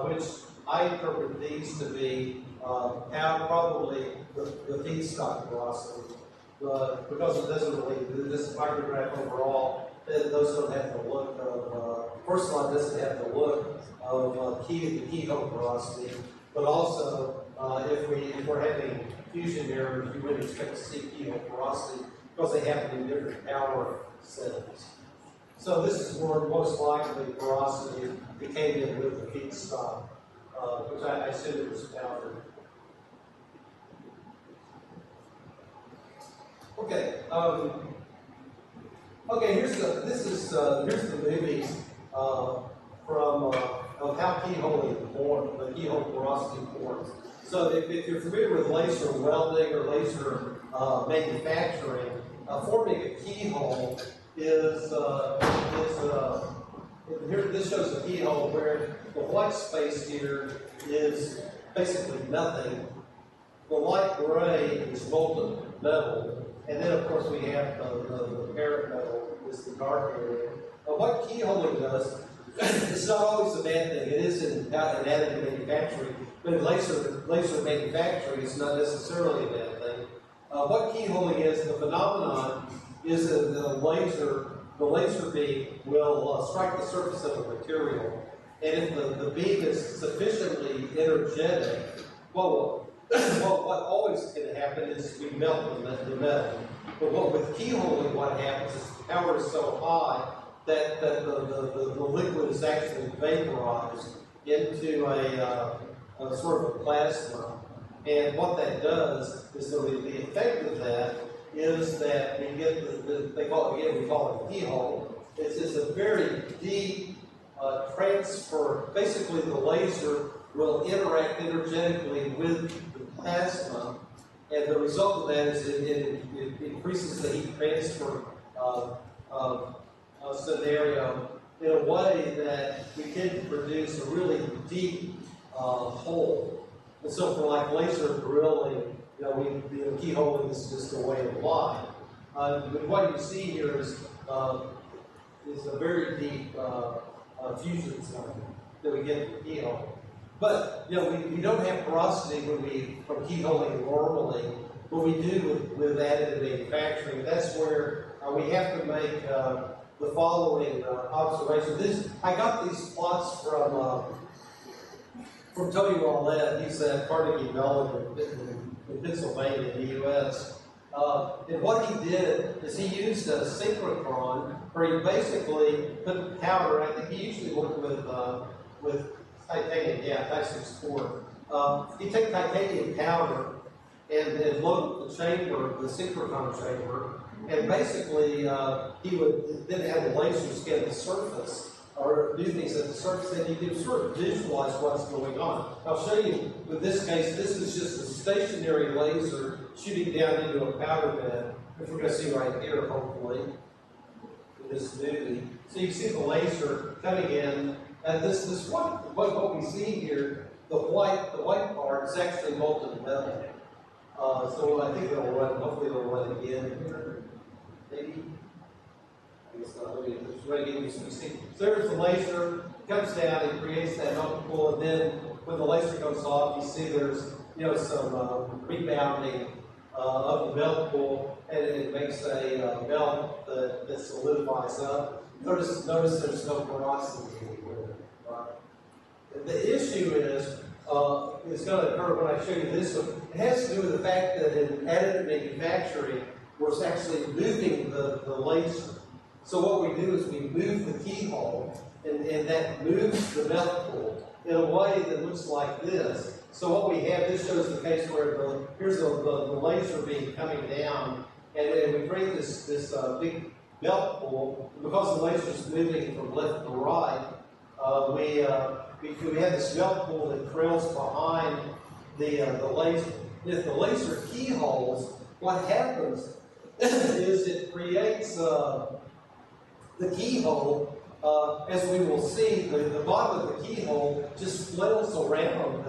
which I interpret these to be probably the feedstock porosity. Because it doesn't really, this micrograph overall, those don't have the look of, first line doesn't have the look of the keyhole porosity, but also if we're having fusion errors, you would expect to see keyhole porosity because they happen in different power settings. So this is where most likely porosity came in with the feedstock, which I assume it was powdered. Okay. Okay. Here's the movies from of how keyholing forms, the keyhole porosity forms. So if you're familiar with laser welding or laser manufacturing, forming a keyhole is here. This shows a keyhole where the white space here is basically nothing. The light gray is molten metal. And then, of course, we have the parent metal is the dark area. What keyholing does, it's not always a bad thing. It is in additive manufacturing, but in laser manufacturing, it's not necessarily a bad thing. What keyholing is, the phenomenon is that the laser beam will strike the surface of a material, and if the beam is sufficiently energetic, what always can happen is we melt the metal. But with keyholing, what happens is the power is so high that the liquid is actually vaporized into a sort of a plasma. And what that does is the effect of that is that we get we call it a keyhole. It's a very deep transfer. Basically, the laser will interact energetically with the plasma, and the result of that is it increases the heat transfer scenario in a way that we can produce a really deep hole. And so for like laser drilling, keyholing is just a way of life. But what you see here is a very deep fusion zone that we get from keyhole. But we don't have porosity from keyholing normally, but we do with additive manufacturing. That's where we have to make the following observation. I got these plots from Tony Wallett. He's at Carnegie Mellon in Pennsylvania, in the U.S. And what he did is he used a synchrotron, where he basically put powder. I think he usually worked with titanium, Type-64. He take titanium powder and load the chamber, the synchrotron chamber, and basically he would then have a laser scan the surface or do things at the surface, and you can sort of visualize what's going on. I'll show you, in this case, this is just a stationary laser shooting down into a powder bed, which we're going to see right here, hopefully, in this movie. So you can see the laser coming in, and what we see here, the white part is actually molten metal. So I think it'll run, hopefully it'll run again here. Maybe. It's not really, it's ready to see. So there's the laser, comes down, it creates that melting pool, and then when the laser goes off, you see there's some rebounding of the melt pool, and it makes a melt that solidifies up. Notice there's no porosity anywhere. Right? The issue is going to occur when I show you this one. It has to do with the fact that in additive manufacturing, we're actually moving the laser. So what we do is we move the keyhole, and that moves the melt pool in a way that looks like this. So what we have, this shows the case where here's the laser beam coming down, and we create this big melt pool. Because the laser is moving from left to right, we have this melt pool that trails behind the laser. If the laser keyholes, what happens is it creates the keyhole. As we will see, the bottom of the keyhole just flails around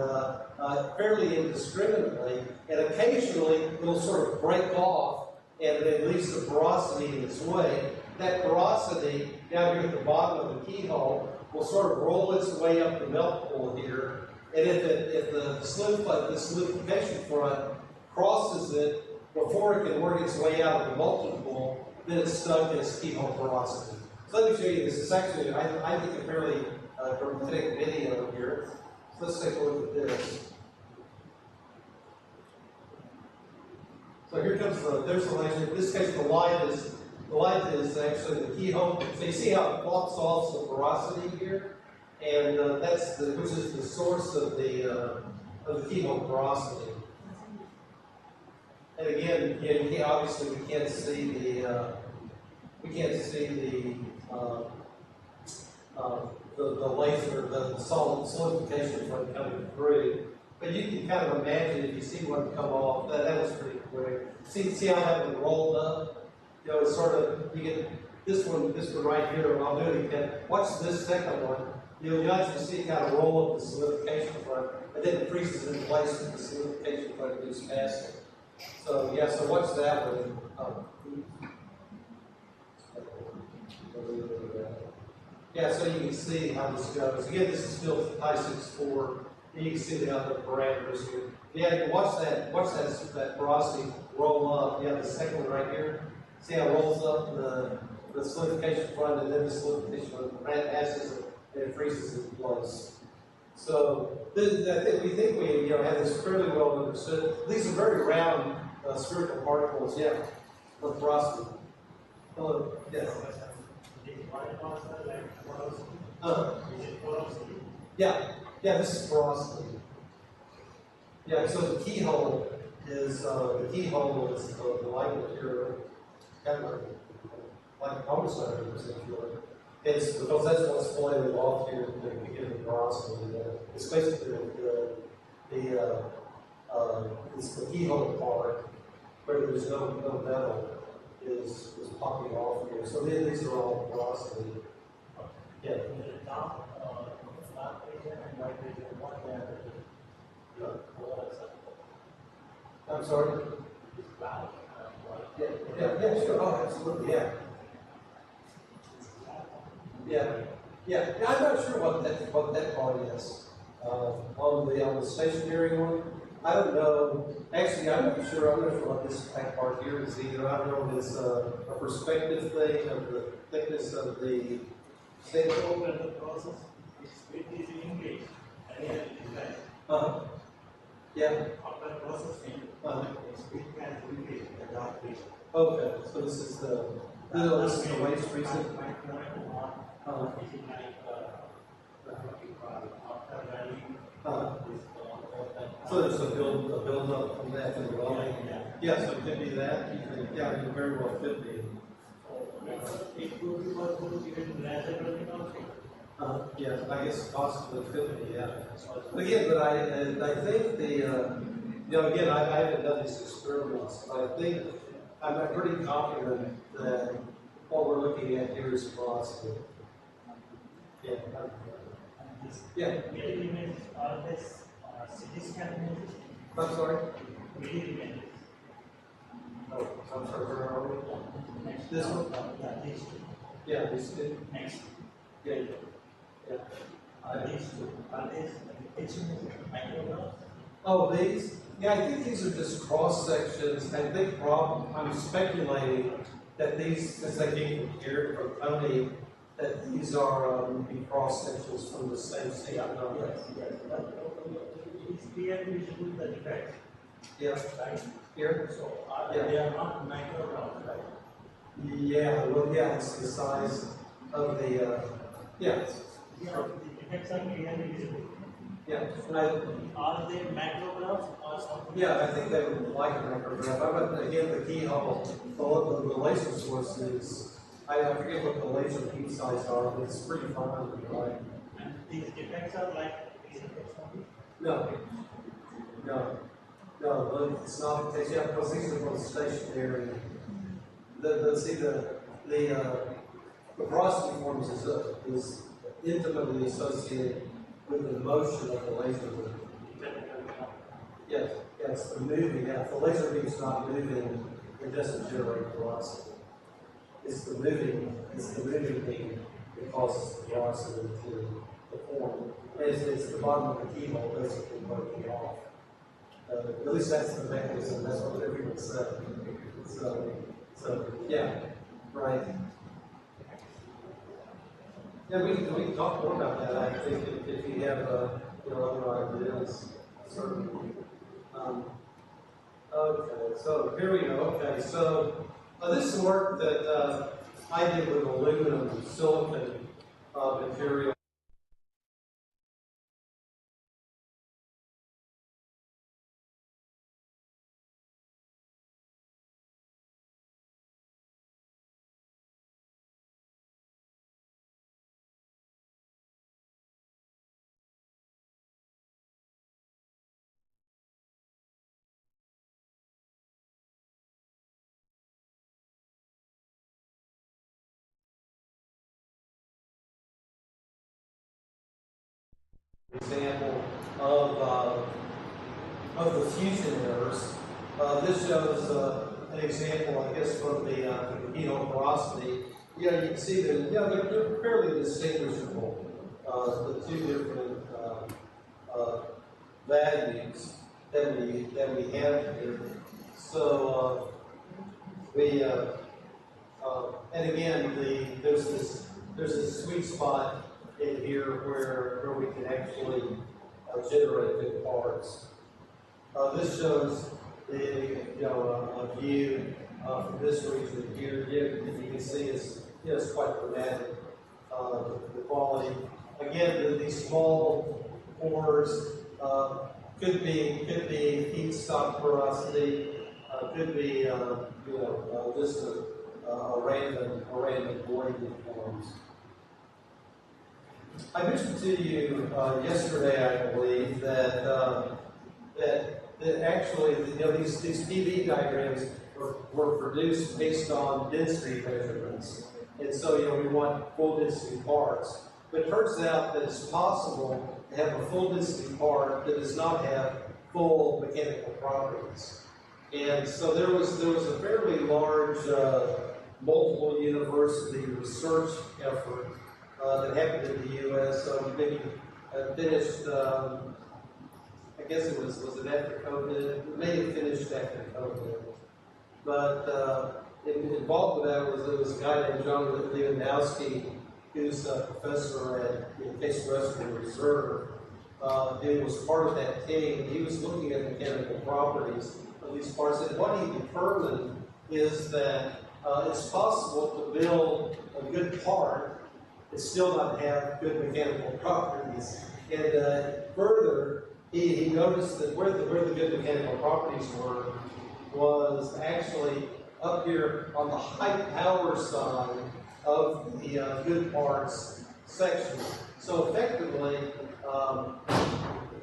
fairly indiscriminately, and occasionally it'll sort of break off, and it leaves the porosity in its way. That porosity down here at the bottom of the keyhole will sort of roll its way up the melt pool here, and if the solidification front crosses it before it can work its way out of the molten pool, then it's stuck in its keyhole porosity. So let me show you this. It's actually, I think, a fairly dramatic video here. So let's take a look at this. So here comes there's the laser. In this case, the light is actually the keyhole. So you see how it blocks off the porosity here, and which is the source of the keyhole porosity. And again, obviously we can't see the laser, the solid solidification from coming through. But you can kind of imagine if you see one come off, that was pretty quick. See how that one rolled up? You know, it's sort of, you get this one right here, and I'll do it again. Watch this second one. You'll actually see it kind of roll up the solidification front, and then it freezes in place with the solidification front moves past it. So yeah, so watch that one. Yeah, so you can see how this goes. Again, this is still pi 6.4. And you can see the other parameters here. Yeah, you can watch that porosity roll up. Yeah, the second one right here. See how it rolls up the solidification front, and then the solidification front passes it and it freezes in place. So we think we have this fairly well understood. These are very round spherical particles. Yeah, with porosity. Hello. Yes. Yeah, this is porosity. Yeah, so the keyhole is the light material, kind of like almost 100% pure. It's because that's what's floating off here at the beginning of the porosity. It's basically it's the keyhole part where there's no metal is popping off here. So these are all porosity. Yeah. I'm sorry? Yeah, sure. Oh, absolutely, yeah. Yeah. I'm not sure what that part is. On the stationary one, I don't know. Actually, I'm not sure what this back part here is either. I don't know if it's a perspective thing of the thickness of the sample. The process is engaged. Yeah. After processing, speed can engage the dark region. Okay, so this is the waste treatment. So there's a build up from that as well. Yeah, so it could be that. It very well could be. It could be possible even laser also. Yeah, I guess possibly could be, yeah. Again, but I think again, I haven't done these experiments, but I think I'm pretty confident that what we're looking at here is porosity. Yeah. Yeah. Middle images are this CT scan images. I'm sorry? Middle images. Oh, I'm sorry, where are we? Next. This one? Yeah, these two. Yeah, these two. Next. Yeah. These two. Are these micrograms? Oh, these? Yeah, I think these are just cross sections. I think I'm speculating that these, as I came from here, from Tony, that these are cross sections from the same sequence. Yes. It's clearly visible the defect. Yeah, right? here. So, Yeah. they are not micro rounds, right? Yeah, well, yeah, it's the size of the, yeah, Yeah, the effects are clearly visible. yeah. Are they macrographs or something? Yeah, I think they would like a micrograph. But again, the keyhole, the laser source is, I forget what the laser key size are, but it's pretty fine, right? And these effects are like these effects only? No, no, it's not, yeah, because these are both stationary. See, the porosity forms is intimately associated with the motion of the laser beam. Yes, yes, the moving, yeah, if the laser beam's not moving, it doesn't generate porosity. It's the moving beam that causes the porosity to form. It's the bottom of the keyhole basically breaking off. At least that's the mechanism, that's what everyone said. So yeah, right. Yeah, we can talk more about that, I think, if you have, other ideas, certainly. Okay, so here we go. Okay, so this is work that I did with aluminum silicon material. Example of the fusion errors. This shows an example, I guess, from the porosity. Yeah, you can see that they're fairly distinguishable. The two different values that we have here. So and again, there's this sweet spot in here where we can actually generate good parts. This shows a view from this region here. You can see it's quite dramatic. The quality. Again, these small pores could be feedstock porosity. Could be just a random void forms. I mentioned to you yesterday, I believe, that actually these PV diagrams were produced based on density measurements, and so we want full density parts. But it turns out that it's possible to have a full density part that does not have full mechanical properties. And so there was a fairly large multiple university research effort that happened in the U.S. So maybe finished. I guess it was it after COVID? It may have finished after COVID. But involved with that was a guy named John Lewandowski, who's a professor at Case Western Reserve. He was part of that team. He was looking at mechanical properties of these parts, and what he determined is that it's possible to build a good part and still not have good mechanical properties. And further, he noticed that where the good mechanical properties were was actually up here on the high power side of the good parts section. So effectively,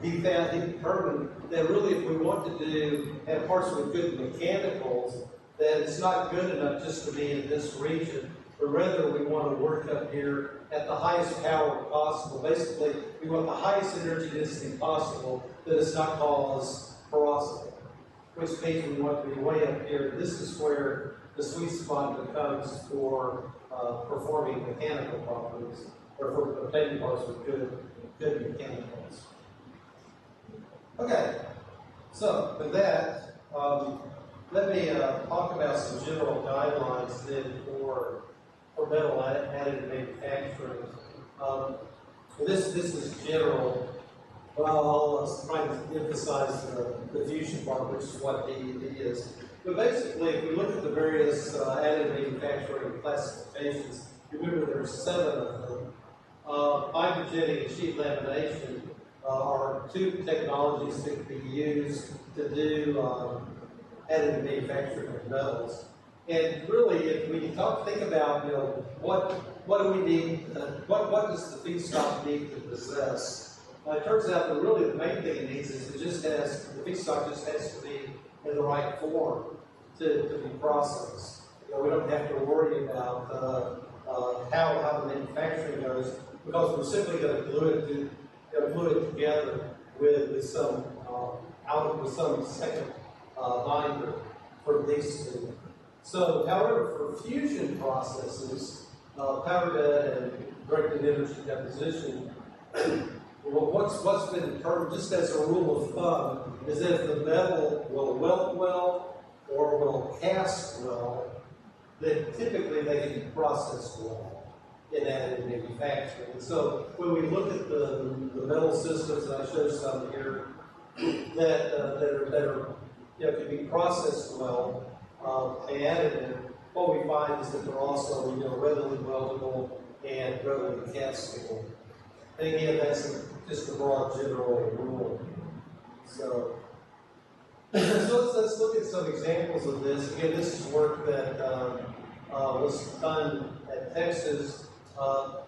he determined that really if we want to have parts with good mechanicals, that it's not good enough just to be in this region, but rather we want to work up here at the highest power possible. Basically, we want the highest energy density possible that does not cause porosity, which means we want to be way up here. This is where the sweet spot becomes for performing mechanical properties, or for obtaining parts with good mechanicals. Okay, so with that, let me talk about some general guidelines then for metal additive manufacturing. This is general, Well, I'll try to emphasize the fusion part, which is what DED is. But basically, if we look at the various additive manufacturing classifications, remember there are 7 of them. Fiber jetting and sheet lamination are 2 technologies that can be used to do additive manufacturing of metals. And really, if we think about, what do we need, what does the feedstock need to possess? It turns out that really the main thing it needs is the feedstock just has to be in the right form to be processed. We don't have to worry about how the manufacturing goes, because we're simply going to glue it together with some second binder for these 2. So, however, for fusion processes, powder bed and directed energy deposition, what's been determined, just as a rule of thumb, is that if the metal will weld well or will cast well, then typically they can be processed well in additive manufacturing. And so when we look at the metal systems, and I showed some here, that can be processed well, additive, what we find is that they're also readily weldable and readily castable. And again, that's just a broad general rule. So, let's look at some examples of this. Again, this is work that was done at Texas.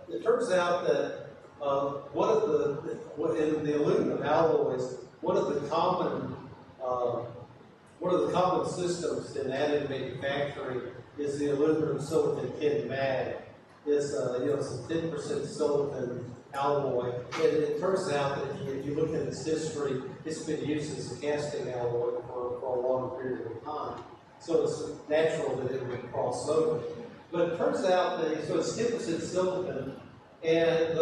It turns out that in the aluminum alloys, one of the common systems in additive manufacturing is the aluminum silicon tin mag. It's a 10% silicon alloy, and it turns out that if you look at its history, it's been used as a casting alloy for a long period of time. So it's natural that it would cross over. But it turns out that so it's 10% silicon, and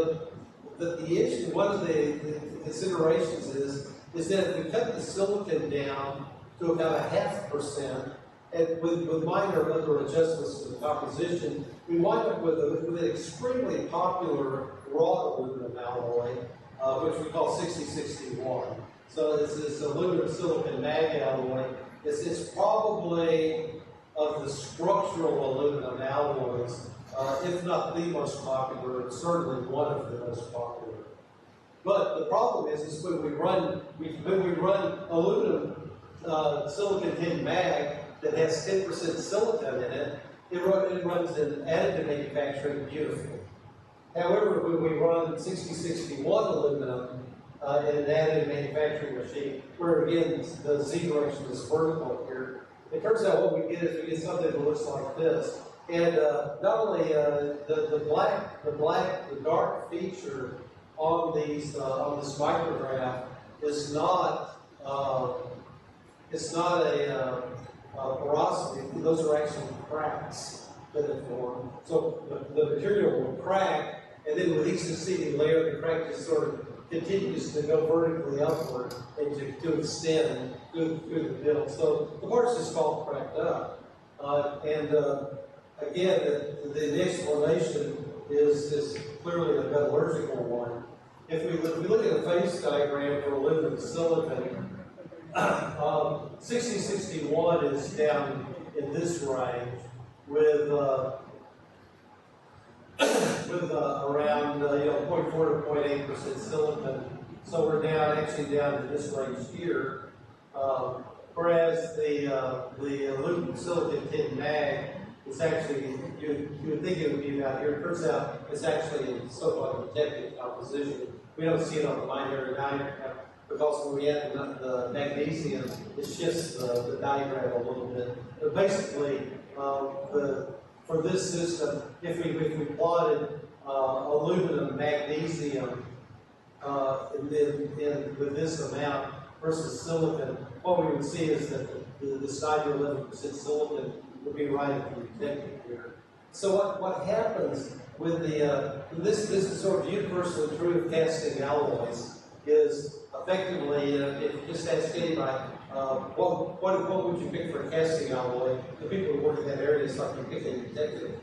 the issue, one of the considerations is that if we cut the silicon down to about 0.5%, and with minor other adjustments to the composition, we wind up with an extremely popular raw aluminum alloy, which we call 6061. So this is aluminum silicon mag alloy. It's probably of the structural aluminum alloys, if not the most popular, certainly one of the most popular. But the problem is when we run aluminum silicon tin mag that has 10% silicon in it, it runs in additive manufacturing beautifully. However, when we run 6061 aluminum in an additive manufacturing machine, where again the Z direction is vertical here, it turns out what we get is we get something that looks like this. And not only the dark feature on these on this micrograph is not a porosity. Those are actually cracks that have formed. So the material will crack, and then with each succeeding layer, the crack just sort of continues to go vertically upward and to extend through the middle. So the part's just all cracked up. Again, the explanation is clearly a metallurgical one. If we look at a phase diagram for aluminum silicon, 6061 is down in this range with around 0.4 to 0.8% silicon. So we're actually down in this range here. Whereas the aluminum silicon tin mag is actually, you would think it would be about here. It turns out it's actually in so-called protective composition. We don't see it on the binary diagram because when we add the magnesium, it shifts the diagram a little bit. But basically, for this system, if we plotted aluminum magnesium with this amount versus silicon, what we would see is that this 9 to 11% silicon would be right at the protective here. So what happens with this is sort of universally true of casting alloys, is effectively, if you just ask anybody, what would you pick for a casting alloy? The people who work in that area is like you pick a detective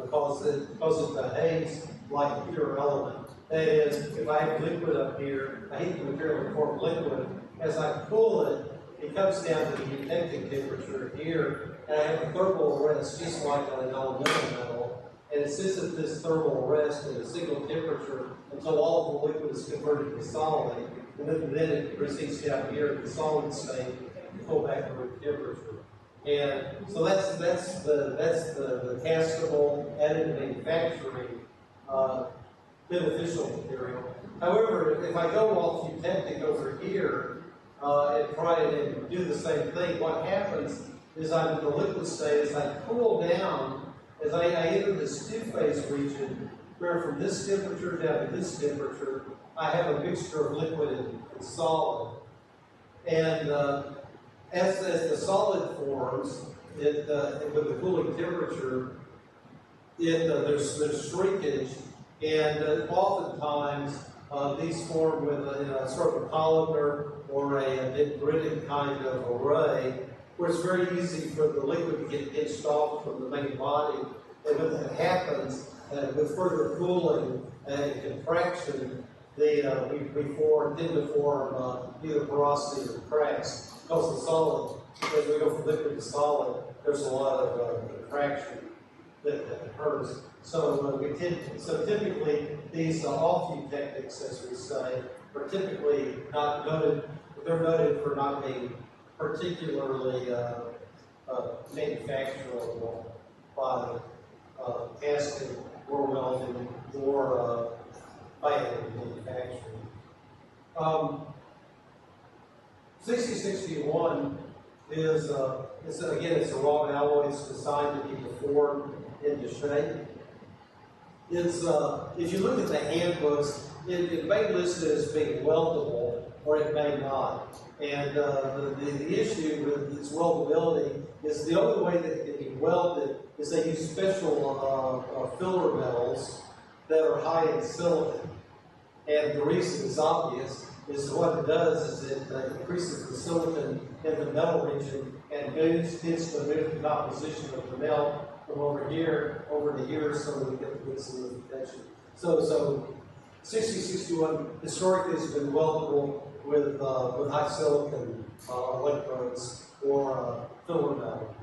because it behaves like a pure element. That is, if I have liquid up here, I heat the material to form liquid. As I cool it, it comes down to the eutectic temperature here, and I have a thermal arrest just like on an aluminum metal. And it sits at this thermal arrest at a single temperature until all of the liquid is converted to solid. And then it proceeds down here in the solid state to pull back to room temperature. And so that's the castable additive manufacturing beneficial material. However, if I go off eutectic over here and try and do the same thing, what happens is I'm in the liquid state. As I cool down, as I enter this two-phase region, where from this temperature down to this temperature, I have a mixture of liquid and solid. And as the solid forms, with the cooling temperature, there's shrinkage, and oftentimes these form with a sort of a polymer or a dendritic kind of array, where it's very easy for the liquid to get pinched off from the main body. And when that happens, with further cooling and contraction, we tend to form either porosity or cracks. Because the solid, as we go from liquid to solid, there's a lot of contraction that occurs. So typically these off-eutectics, as we say, are typically not noted. They're noted for not being particularly manufacturable by casting or welding or by manufacturing. 6061 is it's a raw alloy. It's designed to be deformed into shape. It's if you look at the handbooks, it may list it as being weldable, or it may not. And the issue with its weldability is the only way that it can be welded is they use special filler metals that are high in silicon. And the reason is obvious, is what it does is it increases the silicon in the metal region and tends to move the composition of the metal from over here so that we get the good solidification. So 6061 historically has been weldable with high silicon electrodes or filler metal.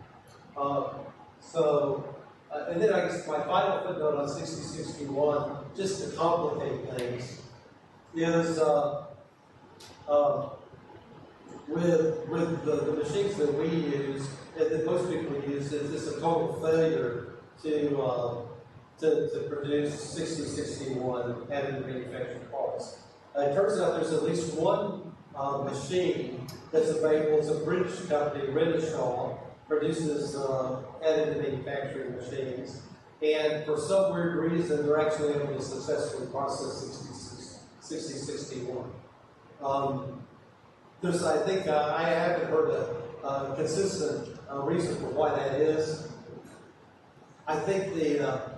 And then I guess my final footnote on 6061, just to complicate things, is with the machines that we use, that most people use, it's a total failure to produce 6061 additive manufactured parts. It turns out there's at least one machine that's available. It's a British company, Renishaw, produces additive manufacturing machines. And for some weird reason, they're actually able to successfully process 6061. I think I haven't heard a consistent reason for why that is. I think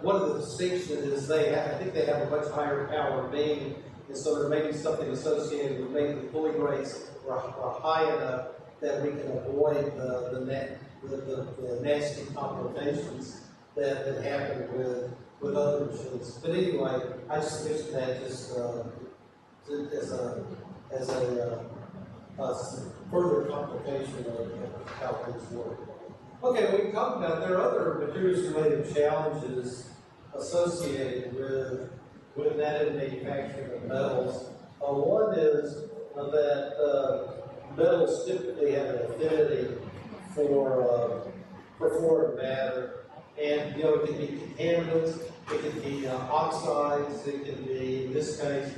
one of the distinctions is I think they have a much higher power beam, and so there may be something associated with maybe the cooling rates are high enough that we can avoid the nasty complications that happen with other machines. But anyway, I just mentioned that just as a further complication of how things work. Okay, we talked about there are other materials-related challenges associated with additive manufacturing of metals. One is that metals typically have an affinity for foreign matter, and it can be contaminants, it can be oxides, it can be, in this case,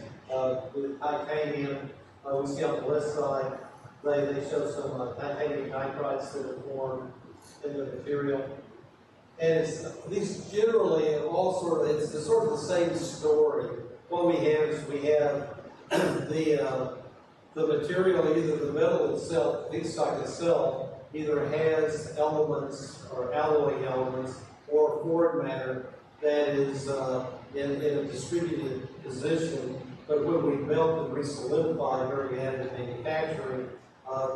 with titanium. We see on the left side, they show some titanium nitrides that are formed in the material. And these generally are all it's sort of the same story. What we have is we have the material, either the metal itself, the feedstock itself, either has elements or alloy elements or foreign matter that is in a distributed position. But when we melt and re-solidify during additive manufacturing,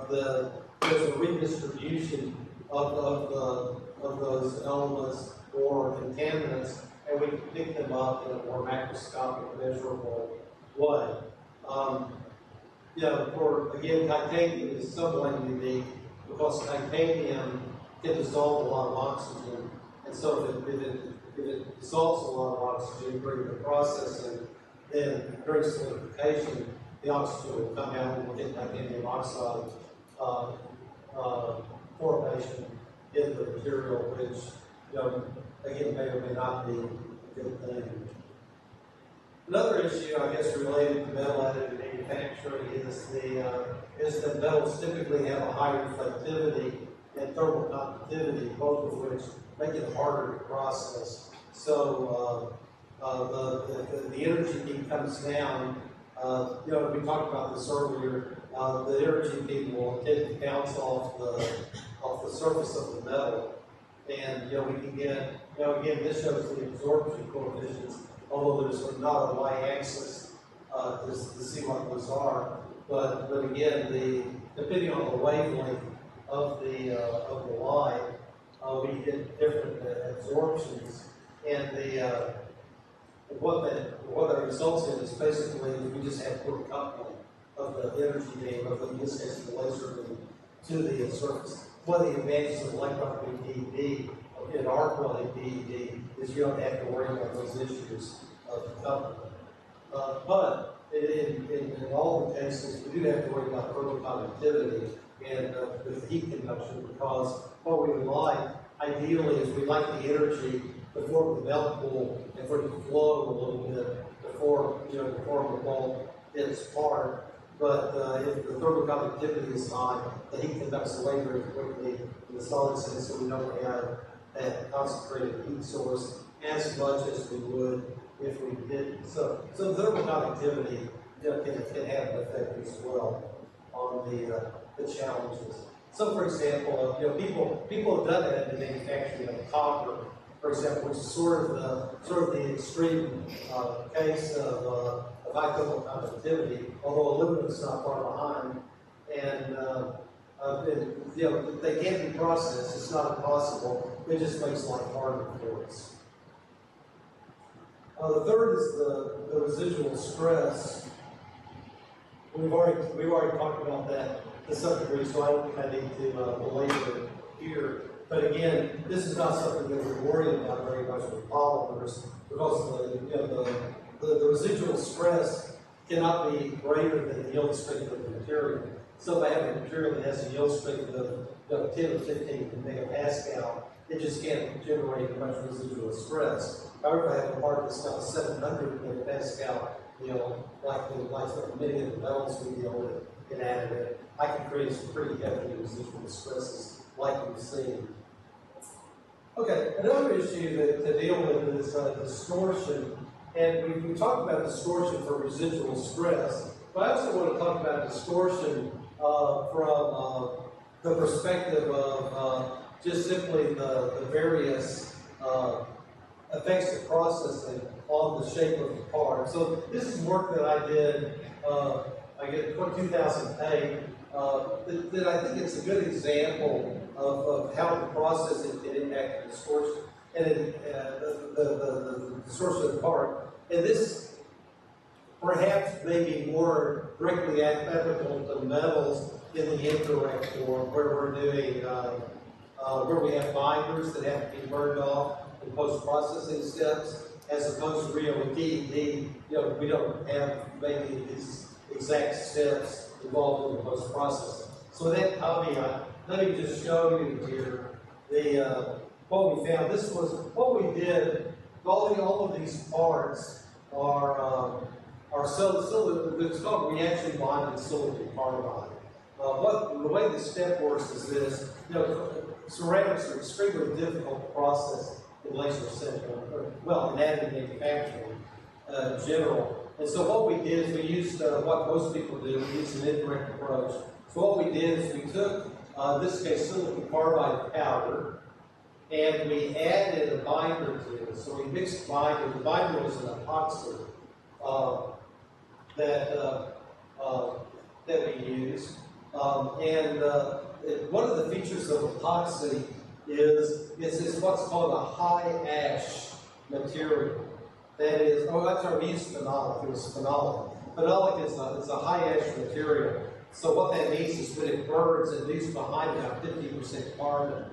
there's a redistribution of those elements or contaminants and we can pick them up in a more macroscopic, measurable way. Again, titanium is somewhat unique because titanium can dissolve a lot of oxygen, and so if it dissolves a lot of oxygen during the processing, then during solidification, the oxygen will come out and we'll get titanium oxide formation in the material, which, again, may or may not be a good thing. Another issue, I guess, related to metal additive manufacturing is that metals typically have a high reflectivity and thermal conductivity, both of which make it harder to process. So the energy peak comes down. We talked about this earlier. The energy peak will tend to bounce off the surface of the metal, and we can get. Again, this shows the absorption coefficients, although there's not a y-axis to see what those are. But again, depending on the wavelength of the light, we get different absorptions, and what that results in is basically we just have poor coupling of the energy beam, in this case the laser beam, to the surface. One of the advantages of electron beam PED in arc welding PED is you don't have to worry about those issues of coupling. But in all the cases, we do have to worry about thermal conductivity and with heat conduction, because what we would like, ideally, is we'd like the energy to form the melt pool and for it to flow a little bit before to form the bulk its part. But if the thermal conductivity is high, the heat conducts away very quickly in the solid state, so we don't have that concentrated heat source as much as we would if we didn't. So thermal conductivity can have an effect as well on the challenges. So, for example, people have done that in the manufacturing of copper, for example, which is sort of the extreme case of high thermal conductivity, although aluminum is not far behind. And they can be processed. It's not impossible. It just makes life harder for us. The third is the residual stress. We've already talked about that to some degree, so I don't think I need to belabor it here. But again, this is not something that we're worried about very much with polymers, because the residual stress cannot be greater than the yield strength of the material. So if I have a material that has a yield strength of 10 or 15 megapascal, it just can't generate much residual stress. However, if I have a part that's got a 700 megapascal yield, like many of the metals we deal with in additive, I can create some pretty heavy residual stresses like we've seen. Okay, another issue to deal with is distortion. And we talked about distortion for residual stress, but I also want to talk about distortion from the perspective of just simply the various effects of processing on the shape of the part. So this is work that I did, I get 2008, that I think it's a good example of how the processing can impact the distortion and the distortion of the part. And this perhaps may be more directly applicable to metals in the indirect form, where we're doing, where we have fibers that have to be burned off in post-processing steps, as opposed to with PED, we don't have maybe these exact steps involved in the post-processing. So that caveat, let me just show you here what we found. This was what we did. All of these parts are it's called reaction bonded silicon carbide. The way the step works is this: ceramics are extremely difficult to process in laser center, well, in additive manufacturing in general. And so what we did is we used what most people do. We used an indirect approach. So what we did is we took, in this case, silicon carbide powder, and we added a binder to it. So we mixed binder. The binder was an epoxy that we used. One of the features of epoxy is it's what's called a high ash material. That is, oh, that's our, we used phenolic. It was phenolic. Phenolic is a high ash material. So what that means is when it burns, it leaves behind about 50% carbon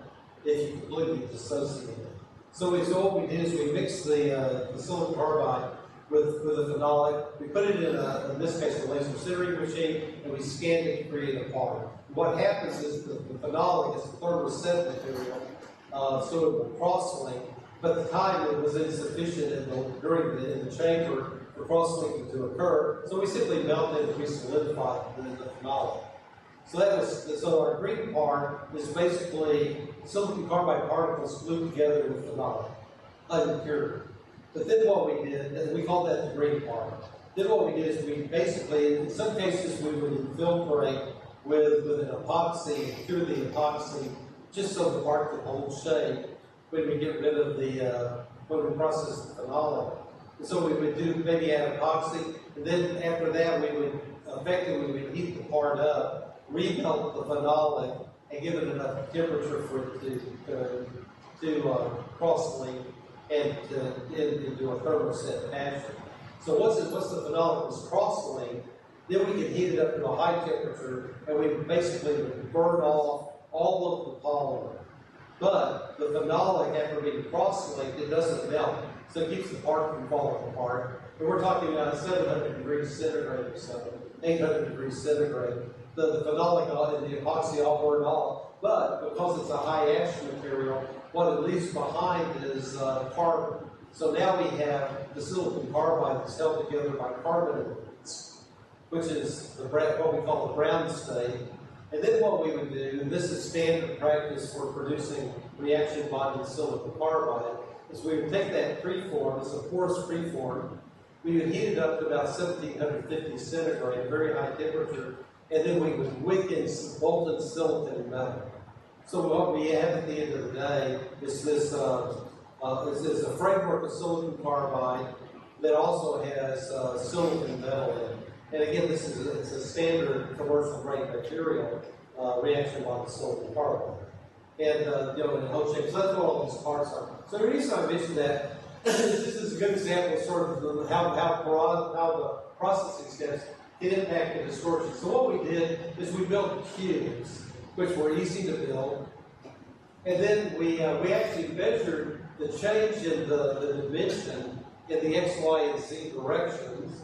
if you completely dissociate it. So what we did is we mixed the silicon carbide with the phenolic. We put it in this case, a laser sintering machine, and we scanned it to create a part. What happens is the phenolic is a thermoset material, so it will cross-link, but the time it was insufficient in the chamber for cross-linking to occur, so we simply melted and we solidified the phenolic. So our green part is basically silicon carbide particles glued together with phenolic, uncured. But then what we did, and we call that the green part. Then what we did is we basically, in some cases, we would infiltrate with an epoxy, cure the epoxy, just so the part could hold shape when we get rid of when we process the phenolic. And so we would do maybe add epoxy, and then after that we would effectively heat the part up, remelt the phenolic, and give it enough temperature for it to cross-link and into a thermoset fashion. So once the phenolic was cross-linked, then we can heat it up to a high temperature, and we basically would burn off all of the polymer. But the phenolic, after being cross-linked, it doesn't melt, so it keeps the part from falling apart. And we're talking about 700 degrees centigrade or so, 800 degrees centigrade. The phenolic and the epoxy all burn off, but because it's a high ash material, what it leaves behind is carbon. So now we have the silicon carbide that's held together by carbonate, which is what we call the brown state. And then what we would do, and this is standard practice for producing reaction-bonded silicon carbide, is we would take that preform, it's a porous preform, we would heat it up to about 1750 centigrade, very high temperature, and then we would wick in some molten silicon metal. So what we have at the end of the day is this is a framework of silicon carbide that also has silicon metal in it. And again, it's a standard commercial grade material, reaction bonded silicon carbide. And in whole shape. So that's what all these parts are. So the reason I mentioned that this is a good example of sort of how the processing steps can impact the distortion. So what we did is we built cubes, which were easy to build, and then we actually measured the change in the dimension in the X, Y, and Z directions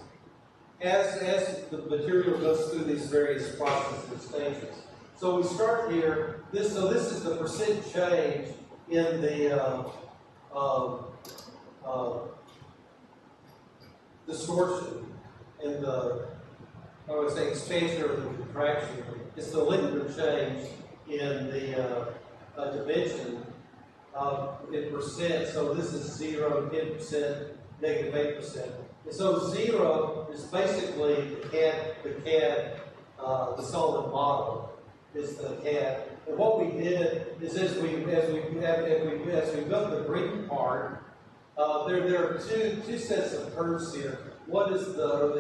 as the material goes through these various processing stages. So we start here. This is the percent change in the distortion in the, I would say, expansion or the contraction. It's the linear change in the dimension in percent. So this is 0, 10%, negative 8%. And so 0 is basically the solid model is the CAD. And what we did is as we built the green part, there are two sets of curves here. One is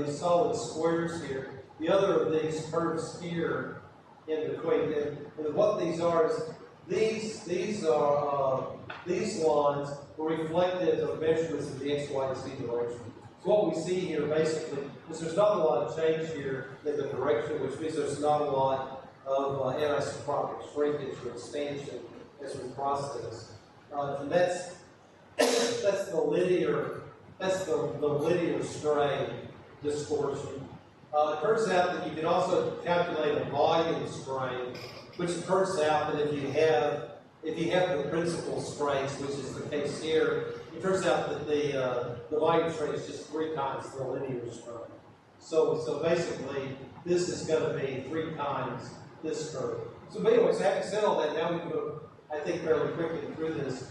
these solid squares here. The other of these curves here in between. And what these are is these lines are reflective of measurements in the X, Y, and Z direction. So what we see here basically is there's not a lot of change here in the direction, which means there's not a lot of anisotropic shrinkage or expansion as we process. And that's the linear strain distortion. It turns out that you can also calculate a volume strain, which turns out that if you have the principal strains, which is the case here, it turns out that the volume strain is just 3 times the linear strain. So basically, this is going to be 3 times this curve. So but anyways, having said all that, now we can go, I think, fairly quickly through this.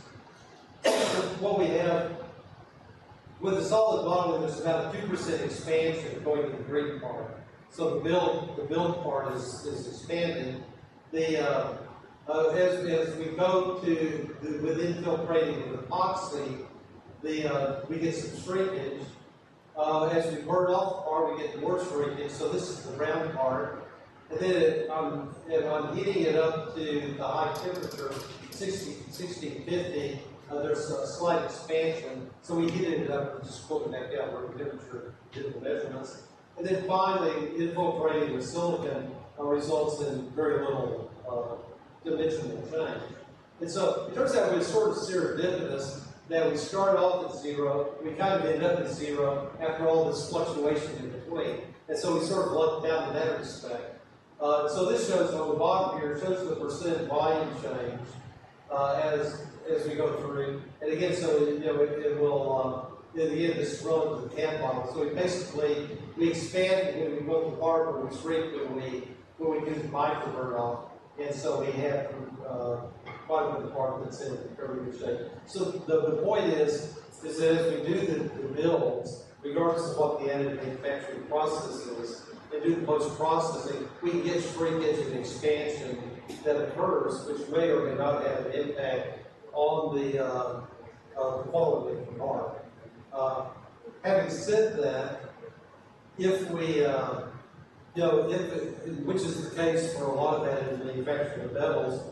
What we have with the solid modeling, there's about a 2% expansion going to the green part. So the build part is expanding. As we go to with infiltrating with epoxy, we get some shrinkage. As we burn off the part, we get more shrinkage. So this is the brown part. And then I'm heating it up to the high temperature, 1650, there's a slight expansion, so we heated it up and just cooled it back down where the temperature did the measurements. And then finally, infiltrating with silicon results in very little dimensional change. And so it turns out it's sort of serendipitous that we start off at 0, we kind of end up at 0 after all this fluctuation in between. And so we sort of lucked out in that respect. So this shows on the bottom here, shows the percent volume change as we go through. And again, so it will, in the end, this is relative to the CAD model. So we expand when we go to part, or we shrink when we do the microvert off. And so we have quite a bit of part that's in very good shape. So the point is that as we do the builds, regardless of what the additive manufacturing process is, and do the post-processing, we can get shrinkage and expansion that occurs, which may or may not have an impact on the quality of the part. Having said that, if we, which is the case for a lot of additive manufacturing of metals,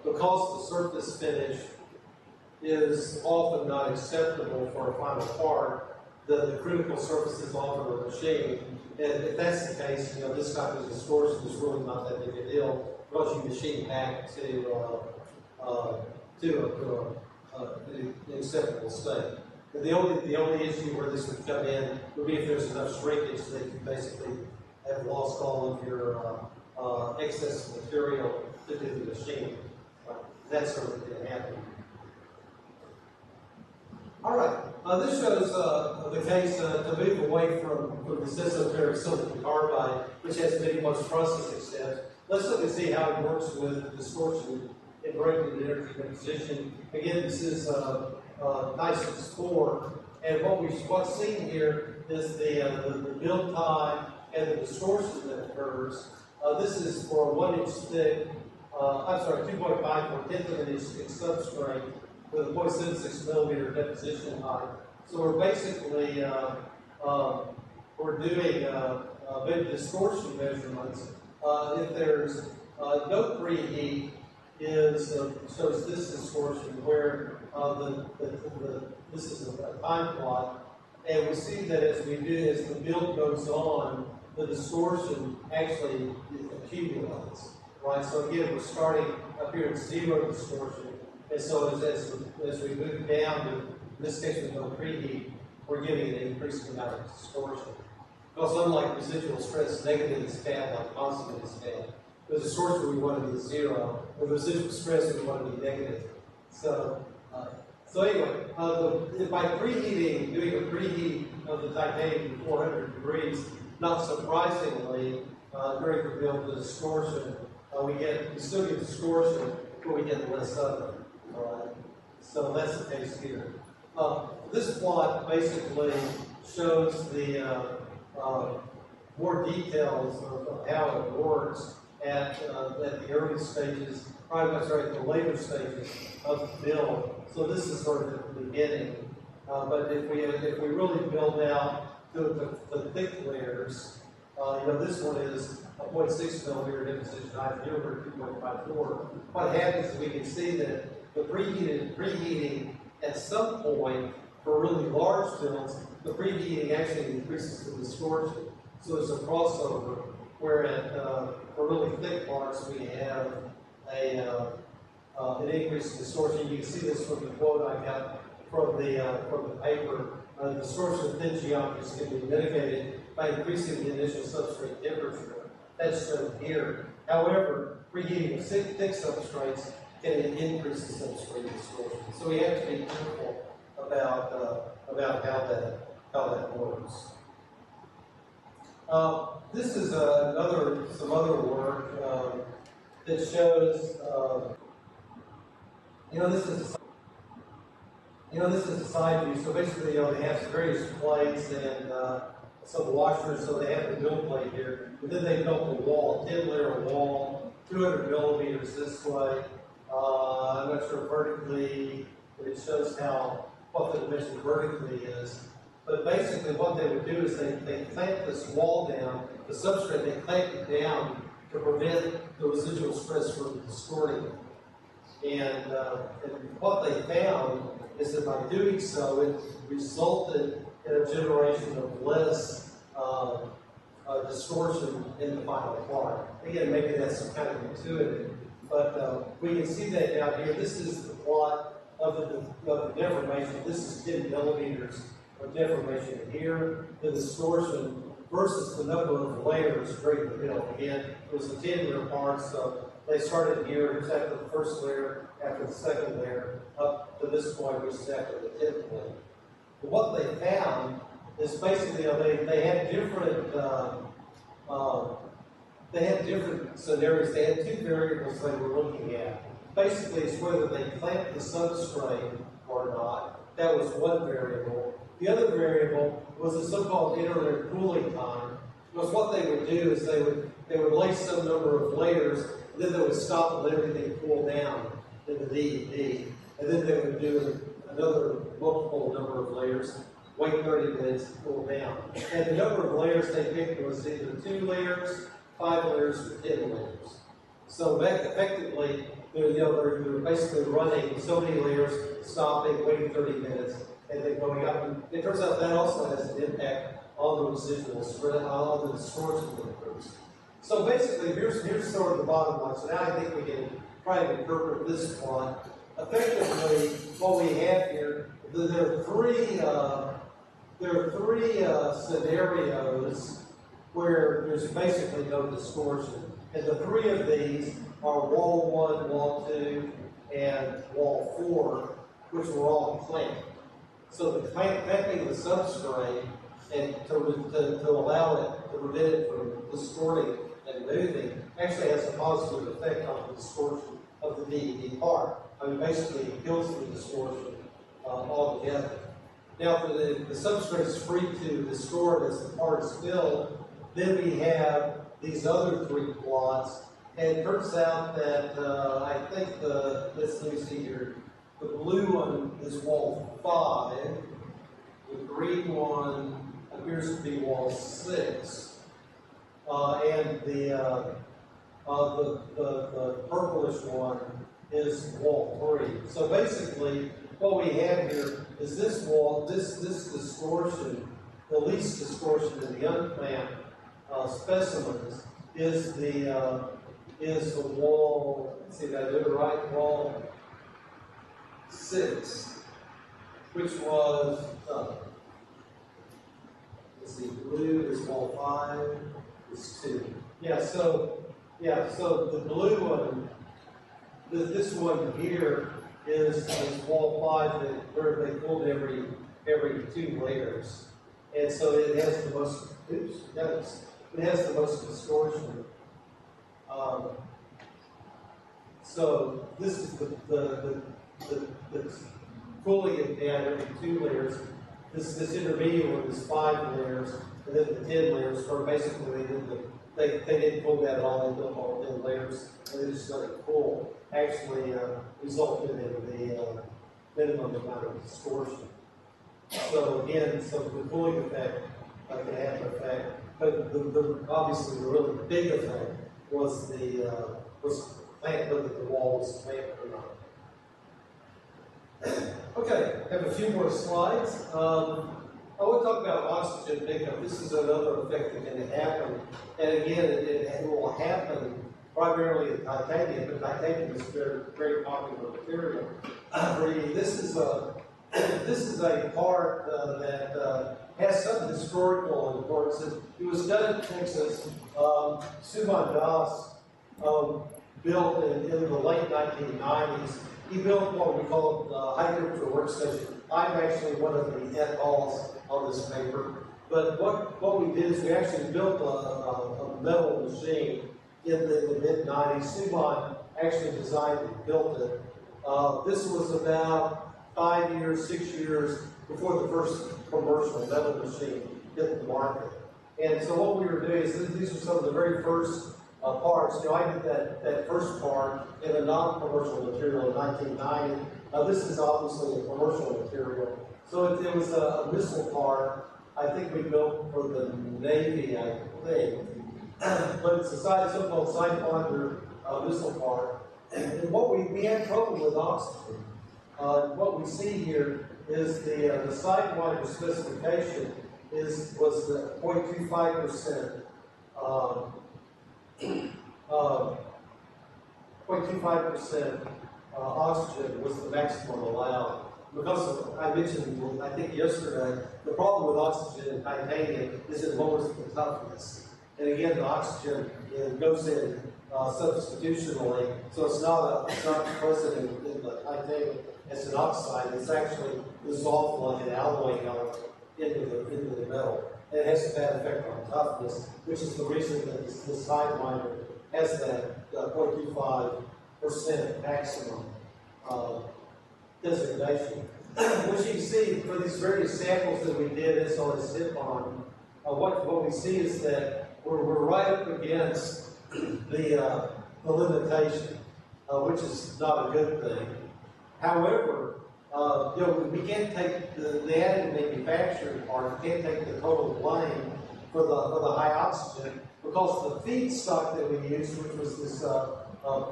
because the surface finish is often not acceptable for a final part, the critical surfaces often are machined. And if that's the case, this type of distortion is really not that big a deal because you machine back to an acceptable state. And the only issue where this would come in would be if there's enough shrinkage that you basically have lost all of your excess material to do the machine. That's certainly going to happen. All right. This shows the case to move away from this esoteric silicon carbide, which has many post-processing steps. Let's look and see how it works with distortion in directed energy deposition. Again, this is Tyson's 4, and what's seen here is the build time and the distortion that occurs. This is for a 1-inch thick, 2.5 tenth of an inch thick substrate with a 0.76 millimeter deposition height. So we're basically we're doing big distortion measurements. If there's no preheat, shows this distortion where this is a time plot, and we see that as the build goes on, the distortion actually accumulates, right? So again, we're starting up here at 0 distortion, and so as we move down, in this case with no preheat, we're getting an increasing amount of distortion. Because unlike residual stress, negative is bad, like constant is bad. The distortion we want to be 0, with residual stress we want to be negative. So anyway, by preheating, doing a preheat of the titanium to 400 degrees, not surprisingly, during the build, the distortion, we still get distortion, but we get less of it. All right? So that's the case here. This plot basically shows the more details of how it works at the early stages, the later stages of the build. So this is sort of at the beginning. But if we really build out to the thick layers, this one is a 0.6 millimeter deposition height, here we're 2.54. What happens is we can see that the preheating at some point for really large builds, the preheating actually increases the distortion. So there's a crossover where for really thick parts we have an increase in distortion. You can see this from the quote I got from the paper. The distortion of thin geometries can be mitigated by increasing the initial substrate temperature. That's shown here. However, preheating of thick substrates can increase the substrate distortion. So we have to be careful about how that works. This is some other work that shows. This is a side view. So basically, they have various plates and some washers. So they have the build plate here, and then they built a wall, 10-layer wall, 200 millimeters this way. I'm not sure vertically, but it shows what the dimension vertically is. But basically what they would do is they clamp this wall down, the substrate, they clamp it down to prevent the residual stress from distorting it. And what they found is that by doing so, it resulted in a generation of less distortion in the final part. Again, maybe that's some kind of intuitive, but we can see that down here. This is the plot of the deformation. This is 10 millimeters of deformation here. The distortion versus the number of layers during the middle. Again, it was a 10-layer part, so they started here, here's after the first layer, after the second layer, up to this point, which is after the 10th layer. But what they found is basically, they had different scenarios. They had two variables they were looking at. Basically, it's whether they clamped the substrate or not. That was one variable. The other variable was the so-called interlayer cooling time. Because what they would do is they would lay some number of layers, and then they would stop and let everything cool down in the DED. And then they would do another multiple number of layers, wait 30 minutes to cool down. And the number of layers they picked was either 2 layers, 5 layers, or 10 layers. So effectively, they're basically running so many layers, stopping, waiting 30 minutes, and then going up. And it turns out that also has an impact on the residuals, on the distortion that occurs. So basically, here's sort of the bottom line. So now I think we can try and interpret this plot. Effectively, what we have here, there are three scenarios where there's basically no distortion. And the three of these are wall 1, wall 2, and wall 4, which were all clamped. So the clamping the substrate and to allow it, to prevent it from distorting and moving, actually has a positive effect on the distortion of the DED part. I mean, basically, it kills the distortion altogether. Now, if the substrate is free to distort as the part is filled, then we have these other three plots, and it turns out that I think let me see here, the blue one is wall 5, the green one appears to be wall 6, and the purplish one is wall 3. So basically, what we have here is this wall, this distortion, the least distortion in the unclamped specimens is the wall. Let's see if I do it right. Wall 6, which was let's see, blue is wall 5, is 2. So the blue one, this one here is wall 5 where they pulled every 2 layers, and so it has the most. It has the most distortion. So this is the pulling it down every 2 layers. This intermediate one is 5 layers, and then the 10 layers, where basically they didn't pull that at all. They built all 10 layers, and they just let it pull. Actually, resulted in the minimum amount of distortion. So again, the pulling effect can have an effect, but obviously the really big effect was whether the wall was clamped or not. Okay, I have a few more slides. I want to talk about oxygen pickup. This is another effect that can happen, and again, it will happen primarily in titanium, but titanium is a very, very popular material. This is a part that has some historical importance. It was done in Texas. Subhan Das built in the late 1990s. He built what we call the high temperature workstation. I'm actually one of the et als on this paper. But what we did is we actually built a metal machine in the mid-90s. Subhan actually designed and built it. This was about 5 years, 6 years before the first commercial metal machine hit the market. And so what we were doing is these were some of the very first parts. I did that first part in a non-commercial material in 1990. Now this is obviously a commercial material. So it was a missile part. I think we built for the Navy, I think. But it's a so-called side-ponder missile part. And what we had trouble with oxygen. What we see here is the site-wide specification was the 0.25%. 0.25% oxygen was the maximum allowed. Because I mentioned, I think yesterday, the problem with oxygen and titanium is it lowers the toughness. And again, the oxygen goes in substitutionally, so it's not present in the titanium as an oxide. It's actually dissolved like an alloy element into the metal. And it has a bad effect on toughness, which is the reason that this sidewiner has that 0.25% maximum designation. Which you can see for these various samples that we did as on this hip on, what we see is that we're right up against the limitation, which is not a good thing. However, we can't take the additive manufacturing part, we can't take the total blame for the high oxygen, because the feedstock that we used, which was this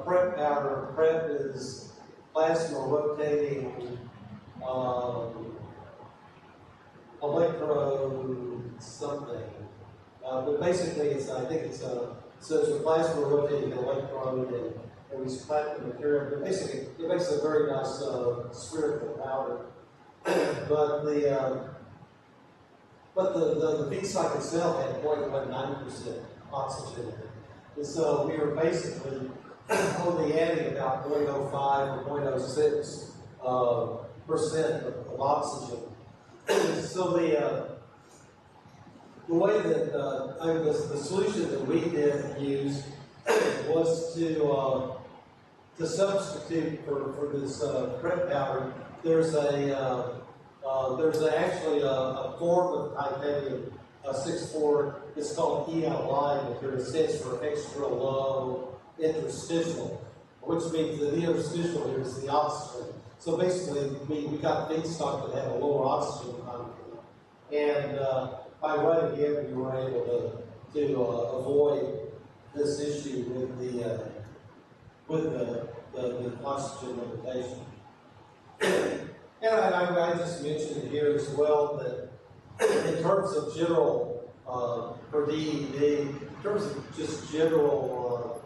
prep powder. Prep is plasma rotating electrode something. But basically, I think it's a plasma rotating electrode, and we splat the material. But basically, it makes a very nice spherical powder. But the feedstock itself had 0.19% oxygen in it. And so we were basically only adding about 0.05 or 0.06% of oxygen. So the way that the solution that we did use was to substitute for this prep powder. There's actually a form of titanium 6,4. It's called ELI material. It stands for extra low interstitial, which means that the interstitial here is the oxygen. So basically, we got feedstock that had a lower oxygen content, and by running it, we were able to avoid this issue with the oxygen limitation. And I just mentioned here as well that in terms of general, for DED, in terms of just general,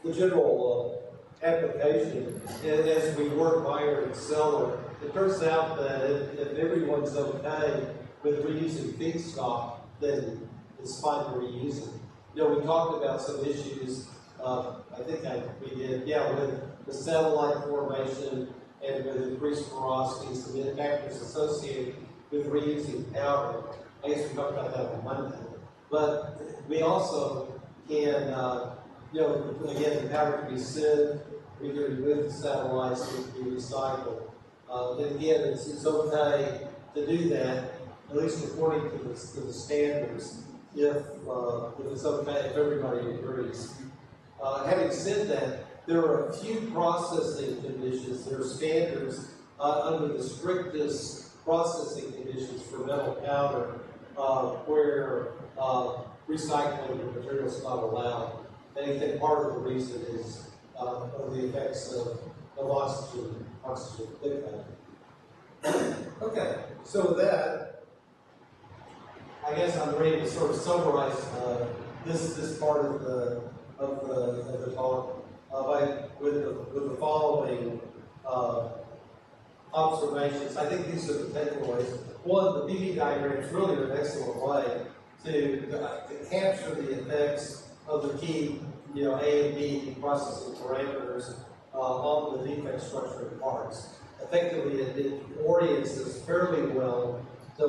the general application, as we work buyer and seller, it turns out that if everyone's okay with reusing feedstock, then it's fine to reuse it. We talked about some issues, I think we did, with the satellite formation and with increased porosities and the factors associated with reusing powder. I guess we talked about that on Monday. But we also can, again, the powder can be sieved, we can remove the satellites, it can be recycled. And again, it's okay to do that, at least according to the standards, if it's okay, if everybody agrees. Having said that, there are a few processing conditions, there are standards under the strictest processing conditions for metal powder where recycling of material is not allowed. And I think part of the reason is of the effects of oxygen leakage. Okay, so with that, I guess I'm ready to sort of summarize this part of the talk with the following observations. I think these are the takeaways. One, the PV diagram is really an excellent way to capture the effects of the key, A and B processing parameters on the defect structure of parts. Effectively, it orients us fairly well to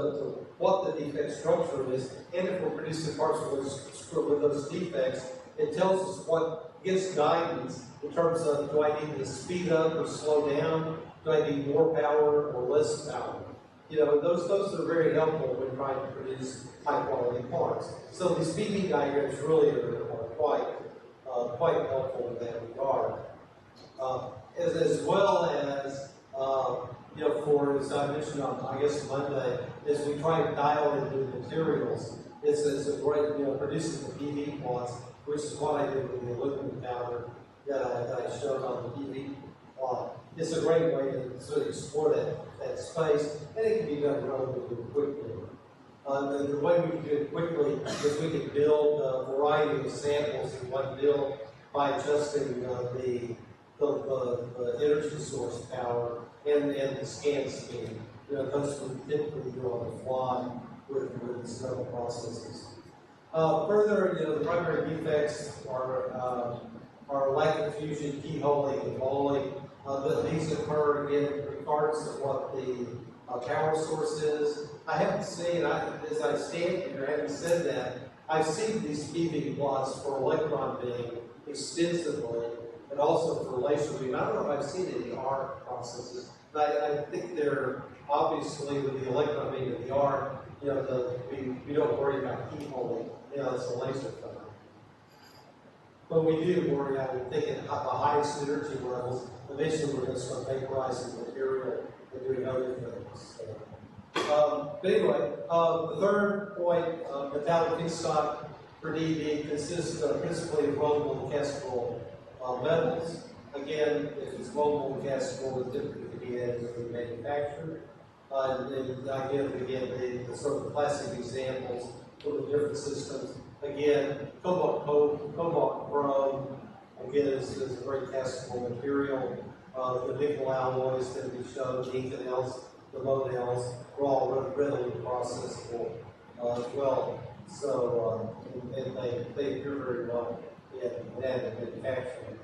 what the defect structure is, and if we're producing parts with those defects, it tells us what gives guidance in terms of, do I need to speed up or slow down? Do I need more power or less power? Those are very helpful when trying to produce high quality parts. So these PV diagrams really are quite helpful in that regard. As well as, as I mentioned on, I guess, Monday, as we try to dial into the materials, it's a great, produces the PV plots, which is what I did with the aluminum powder that I showed on the PV plot. It's a great way to sort of explore that space, and it can be done relatively quickly. The way we can do it quickly is we can build a variety of samples in one build by adjusting the energy source power and the scan speed. Those we typically do on the fly with these metal processes. Further, the primary defects are lack of fusion, keyholing, and bowling. These occur again regardless of what the power source is. I haven't seen, as I stand here, I haven't said that, I've seen these PV plots for electron beam extensively, and also for laser beam. I don't know if I've seen any arc processes, but I think they're obviously with the electron beam and the arc, we don't worry about keyholing. It's a laser phone. But we do worry, I would think, at the highest energy levels, eventually we're going to start vaporizing material and doing other things. But anyway, the third point, metallic feedstock for DV consists principally of rollable and castable metals. Again, if it's rollable and castable, it's typically be additively manufactured. And I give again the sort of classic examples for the different systems. Again, cobalt chrome, again, is a very castable material. The nickel alloys that we showed, the inconels, the models, are all readily processable as well. So, and they appear very well in additive manufacturing.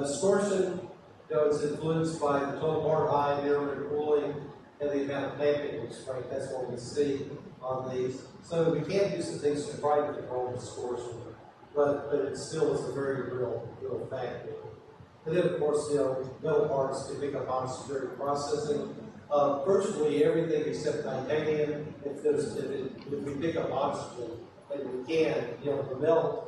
Distortion, is influenced by the total bar height, air cooling, and the amount of damping restraint. That's what we see on these. So we can do some things to try to control distortion, but it still is a very real factor. And then, of course, metal parts can pick up oxygen during processing. Virtually everything except titanium, if we pick up oxygen, and we can, the melt.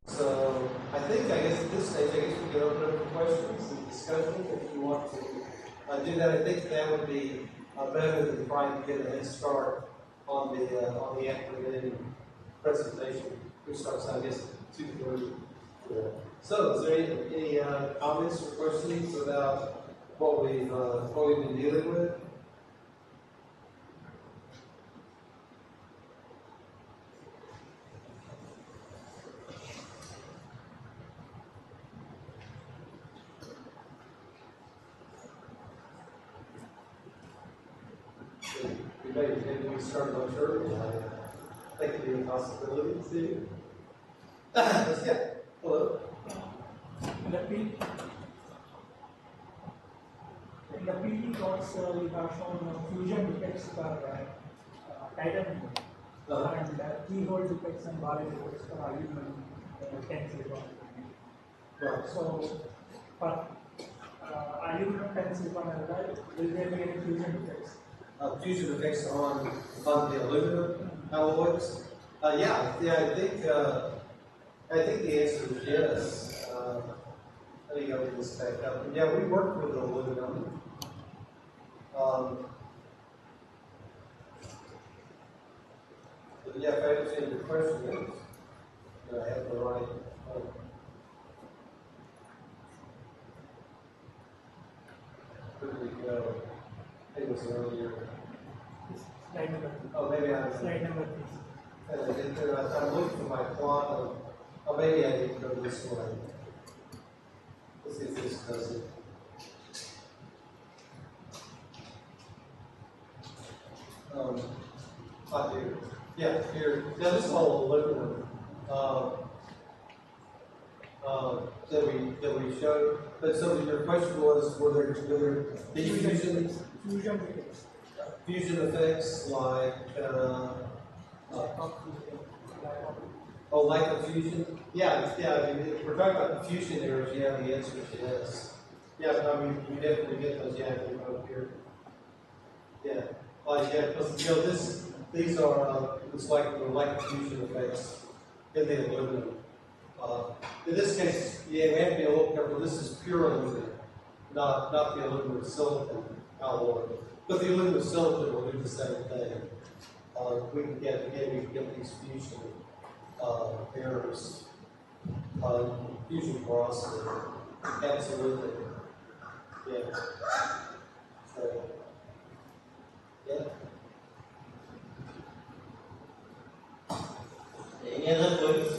So I guess at this stage, we can open up for questions and discussion if you want to do that. I think that would be better than trying to get a head start on the afternoon presentation, which starts, I guess, 2:30. So, is there any comments or questions about what we've been dealing with? Maybe we start much earlier. That could be a possibility too. Yeah. Hello. In the PE plots, we have shown fusion defects for titanium and keyhole defects and bar defects for aluminum tin silicon. Right. So, for aluminum tin silicon alloy, will there be any fusion defects? Fusion effects on the aluminum alloys. Yeah, I think the answer is yes. Let me go to this back up. Yeah, we work with aluminum. But yeah, if I understand your question, I have the right. Where did we go? I think it was earlier. Slide number Oh, maybe I was. slide number 3. I'm looking for my plot of. Oh, maybe I need to go this way. Let's see if this does it. Not here. Yeah, here. Now this is all aluminum. that we showed. But so your question was, were there diffusion effects like lack of fusion? Yeah. I mean, if we're talking about diffusion errors, yeah, the answer is yes. Yeah, I mean, we definitely get those. Yeah, over here. Yeah, because these are it's like the lack of fusion effects in the aluminum. In this case, yeah, we have to be a little careful. This is pure aluminum, not the aluminum silicon alloy. But the aluminum silicon will do the same thing. We can get these fusion errors, fusion process. Absolutely. Yeah. So, yeah. Any other queries?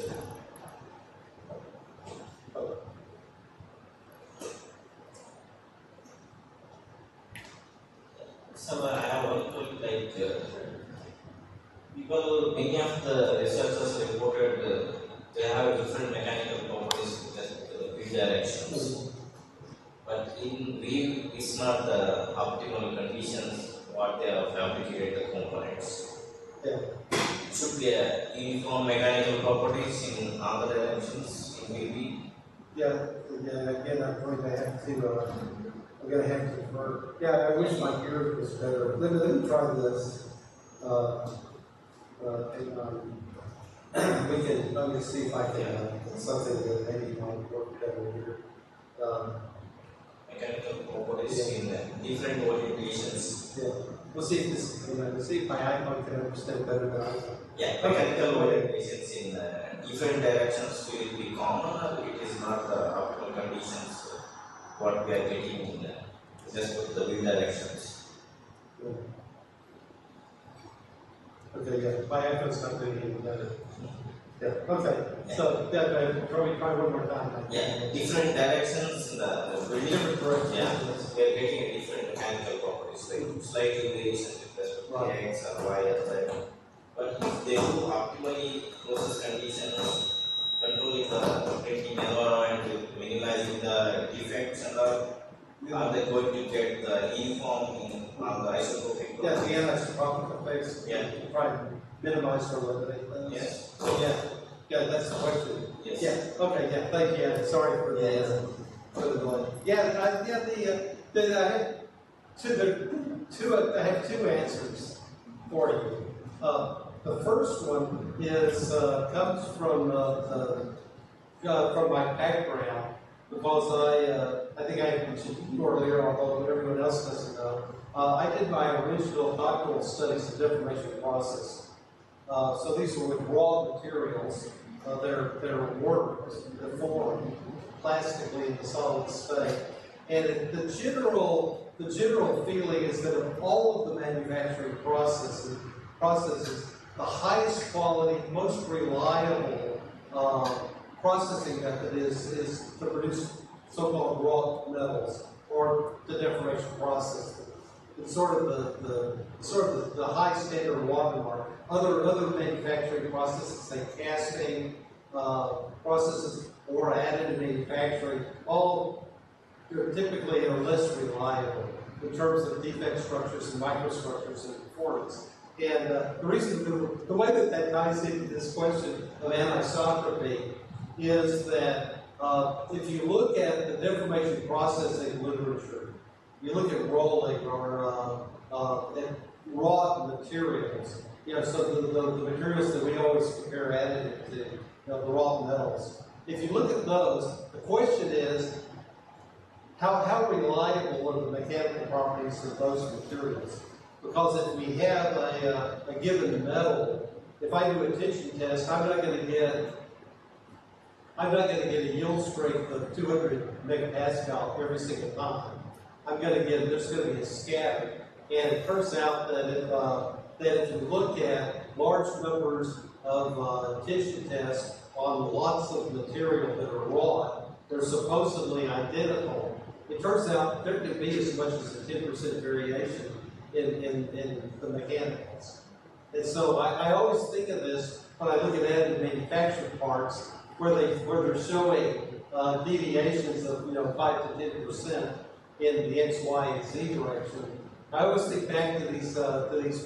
So I have one query, many of the researchers reported they have different mechanical properties with respect to the field directions. But in real, it's not the optimal conditions what they have fabricated the components. Yeah. It should be a uniform mechanical properties in all the directions in VB. Yeah, again, I'm going to have to, I'm going to have to convert. Yeah, I wish my ear was better. Let me try this. Let me see if I can, something that maybe might work better here. Mechanical properties in different orientations. Yeah. We'll see if this, we'll see if my iPhone can understand better than I can. Yeah, mechanical orientations in different directions will be common, or it is not the optimal conditions what we are getting in just with the wheel directions. Yeah. Okay, yeah, my iPhone's not doing any better. Yeah, okay, so probably try one more time. Yeah, different directions in the Different directions. Yeah, we are getting a different mechanical properties, like slightly variation with respect to Right. X or Y or Z. But if they do optimally process conditions, controlling the printing environment, with minimizing the defects and all, are they going to get the uniform in all the isotropic? Yeah, the anisotropic effects. Yeah. Try to minimize or eliminate those. Yes. Yeah, that's the question. Yes. Yeah, okay, yeah, thank you, Anna. Sorry for the delay. Yeah, I have two answers for you. The first one is comes from my background, because I think I mentioned you earlier, although everyone else doesn't know. I did my original doctoral studies in deformation process. So these were with raw materials. They're worked, they're formed plastically in the solid state. And the general feeling is that of all of the manufacturing processes, the highest quality, most reliable processing method is to produce so-called raw metals, or the deformation process. It's sort of the high standard watermark. Other manufacturing processes, like casting processes or additive manufacturing, all typically are less reliable in terms of defect structures and microstructures and performance. And the reason, the way that ties into this question of anisotropy is that if you look at the deformation processing literature, you look at rolling or at raw materials, so the materials that we always compare additive to, the raw metals. If you look at those, the question is, how reliable are the mechanical properties of those materials? Because if we have a given metal, if I do a tension test, I'm not going to get a yield strength of 200 megapascal every single time. There's going to be a scatter. And it turns out that if you look at large numbers of tension tests on lots of material that are raw, they're supposedly identical. It turns out there can be as much as a 10% variation in the mechanicals. And so I always think of this when I look at additive manufactured parts, where they're showing deviations of 5 to 10% in the X, Y, and Z direction. I always think back to these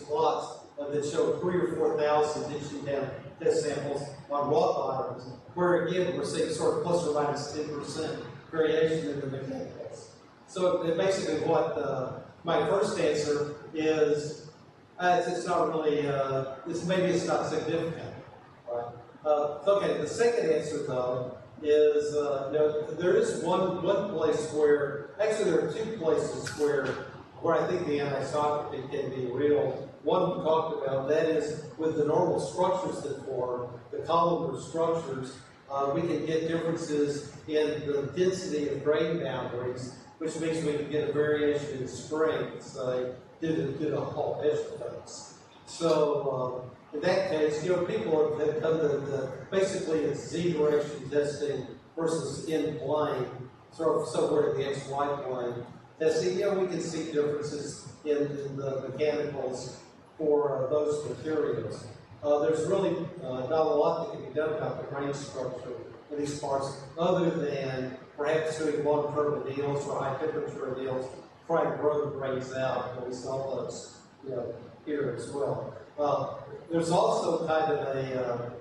plots that show 3,000 or 4,000 ditching down test samples on rock bottoms, where again we're seeing sort of plus or minus 10% variation in the mechanicals. So basically, what my first answer is, it's not really. Maybe it's not significant, right? Okay. The second answer though is there is one place where actually there are two places where I think the anisotropy can be real. One we talked about, that is with the normal structures that form, the columnar structures, we can get differences in the density of grain boundaries, which means we can get a variation in strength, say, due to Hall edge effects. So in that case, people have done basically it's Z direction testing versus in plane, sort of somewhere in the XY plane testing. We can see differences in the mechanicals for those materials. There's really not a lot that can be done about the grain structure of these parts, other than perhaps doing long-term anneals or high-temperature anneals, try to grow the grains out, and we saw those here as well. There's also kind of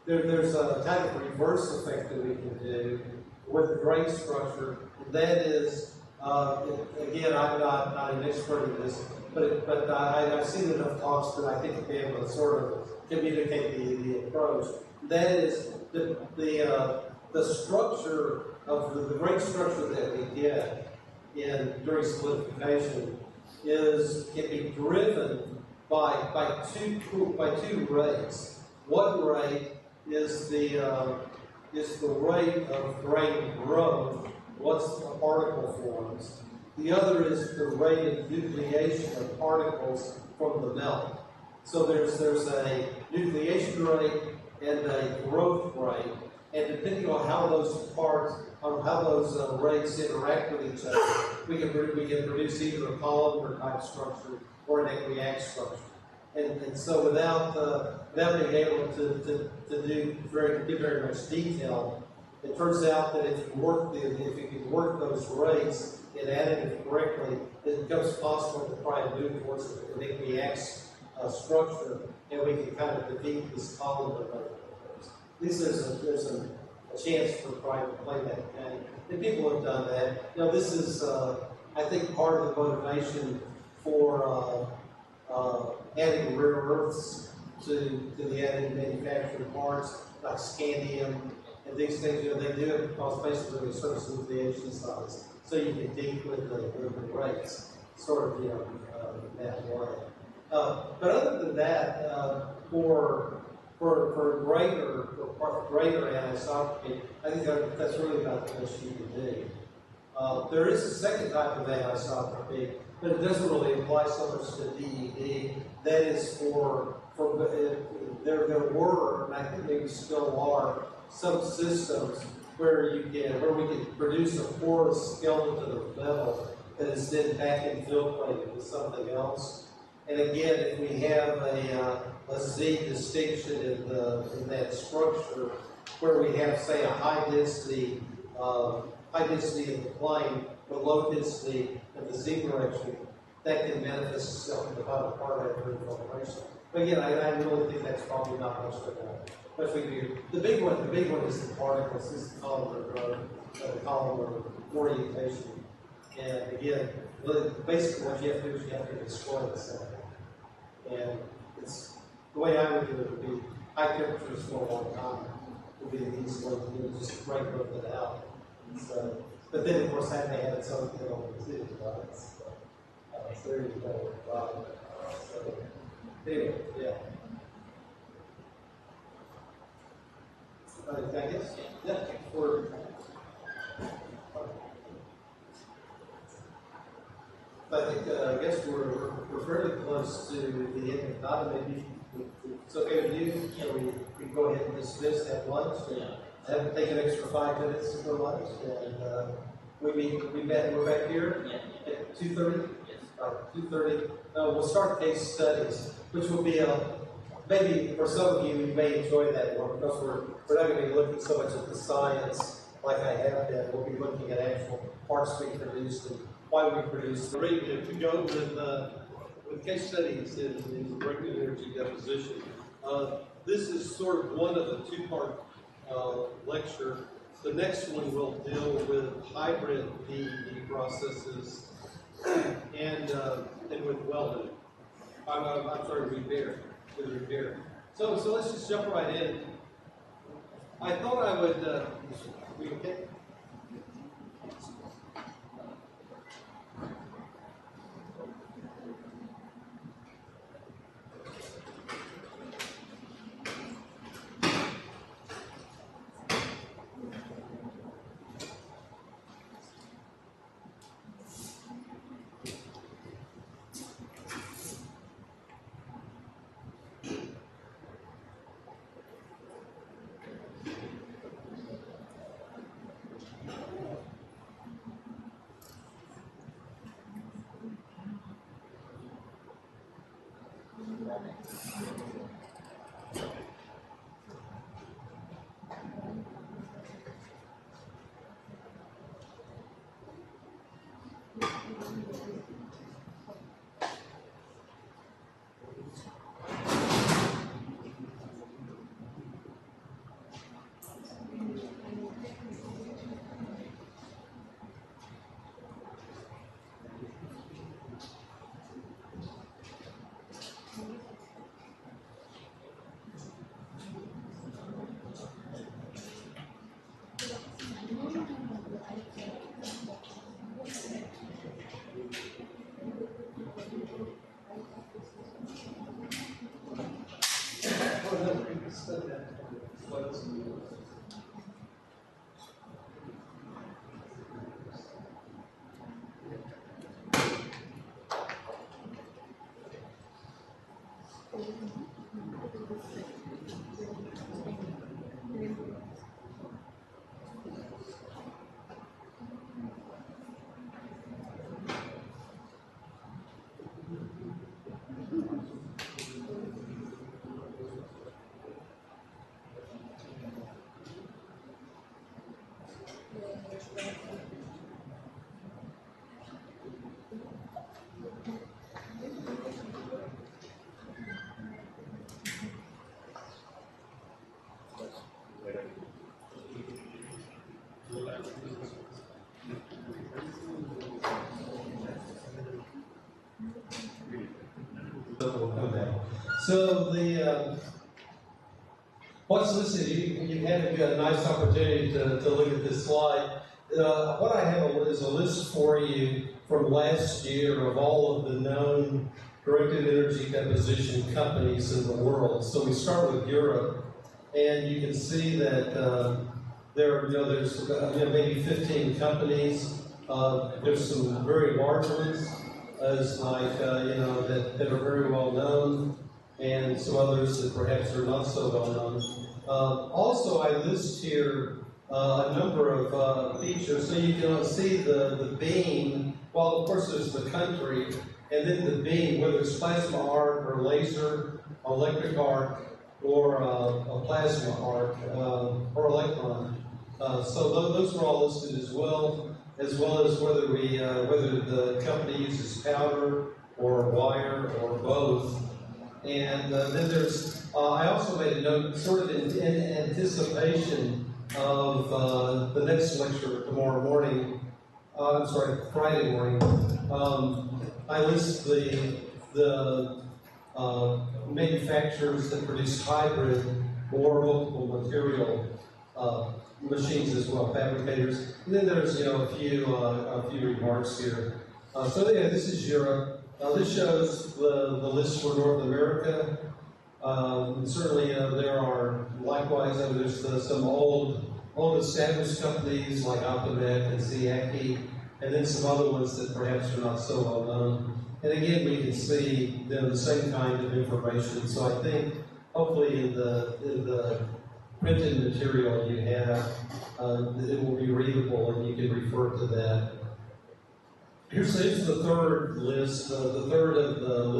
there's a kind of reverse effect that we can do with the grain structure. That is, again, I'm not an expert in this, but I've seen enough talks that I think to be able to sort of communicate the approach. That is the structure of the grain structure that we get during solidification can be driven by two rates. One rate is the rate of grain growth once a particle forms. The other is the rate of nucleation of particles from the melt. So there's a nucleation rate and a growth rate, and depending on how those rates interact with each other, we can produce either a columnar type structure or an equiax structure. And so without being able to give very much detail, it turns out that if you can work those rates and additive correctly, it becomes possible to try and move towards an equiax structure, and we can kind of defeat this columnar rate. At least there's a chance for trying to play that game. And people have done that. This is, I think, part of the motivation for adding rare earths to the additive manufactured parts, like scandium and these things. They do it because basically a certain nucleation size, so you can deal with the rates, sort of, that way. But other than that, for greater anisotropy, I think that's really about the best you can do. There is a second type of anisotropy, but it doesn't really apply so much to DED. That is there were, and I think maybe still are, some systems where we can produce a porous skeleton of metal that is then back infiltrated with something else. And again, if we have a Z distinction in that structure, where we have, say, a high density in the plane, but low density in the Z direction, that can manifest itself in the bottom part after infiltration. But again, I really think that's probably not much we do. The big one is the particles, is the columnar growth, the columnar orientation. And again, basically what you have to do is you have to destroy the cell. And it's the way I would do it would be high temperatures for a long time would be the easiest way to do it, just break it out. So, but then of course that may have its own thing on the too, right? So there you go. So anyway, yeah. I guess, yeah, I guess we're fairly close to the end of the maybe it's okay with you. Can we go ahead and dismiss, have lunch, and take an extra 5 minutes for lunch, and we're back here at 2:30. Yes. 2:30. We'll start case studies, which will be maybe for some of you may enjoy that one because we're not going to be looking so much at the science like I have been. We'll be looking at actual parts being produced and why we produce them. Great to go with case studies in directed energy deposition. This is sort of one of the two-part lecture. The next one will deal with hybrid DED processes and with welding. I'm sorry, repair. With repair. So let's just jump right in. I thought I would. We okay? So what's listed, you've had a nice opportunity to look at this slide. What I have is a list for you from last year of all of the known directed energy deposition companies in the world. So we start with Europe, and you can see that there's maybe 15 companies. There's some very large ones, as like that are very well known, and some others that perhaps are not so well known. Also, I list here a number of features, so you can see the beam. Well, of course, there's the country, and then the beam, whether it's plasma arc or laser, electric arc, or a plasma arc or electron. So those are all listed as well as whether the company uses powder or wire or both. And then there's, I also made a note, sort of in anticipation of the next lecture tomorrow morning, Friday morning. I list the manufacturers that produce hybrid or multiple material machines as well, fabricators. And then there's a few remarks here. So yeah, this is Europe. This shows the list for North America. Certainly there are likewise there's some old established companies like Optimet and Ziaki, and then some other ones that perhaps are not so well known. And again, we can see the same kind of information. So I think hopefully in the printed material you have, it will be readable and you can refer to that. Here's the third list, the third of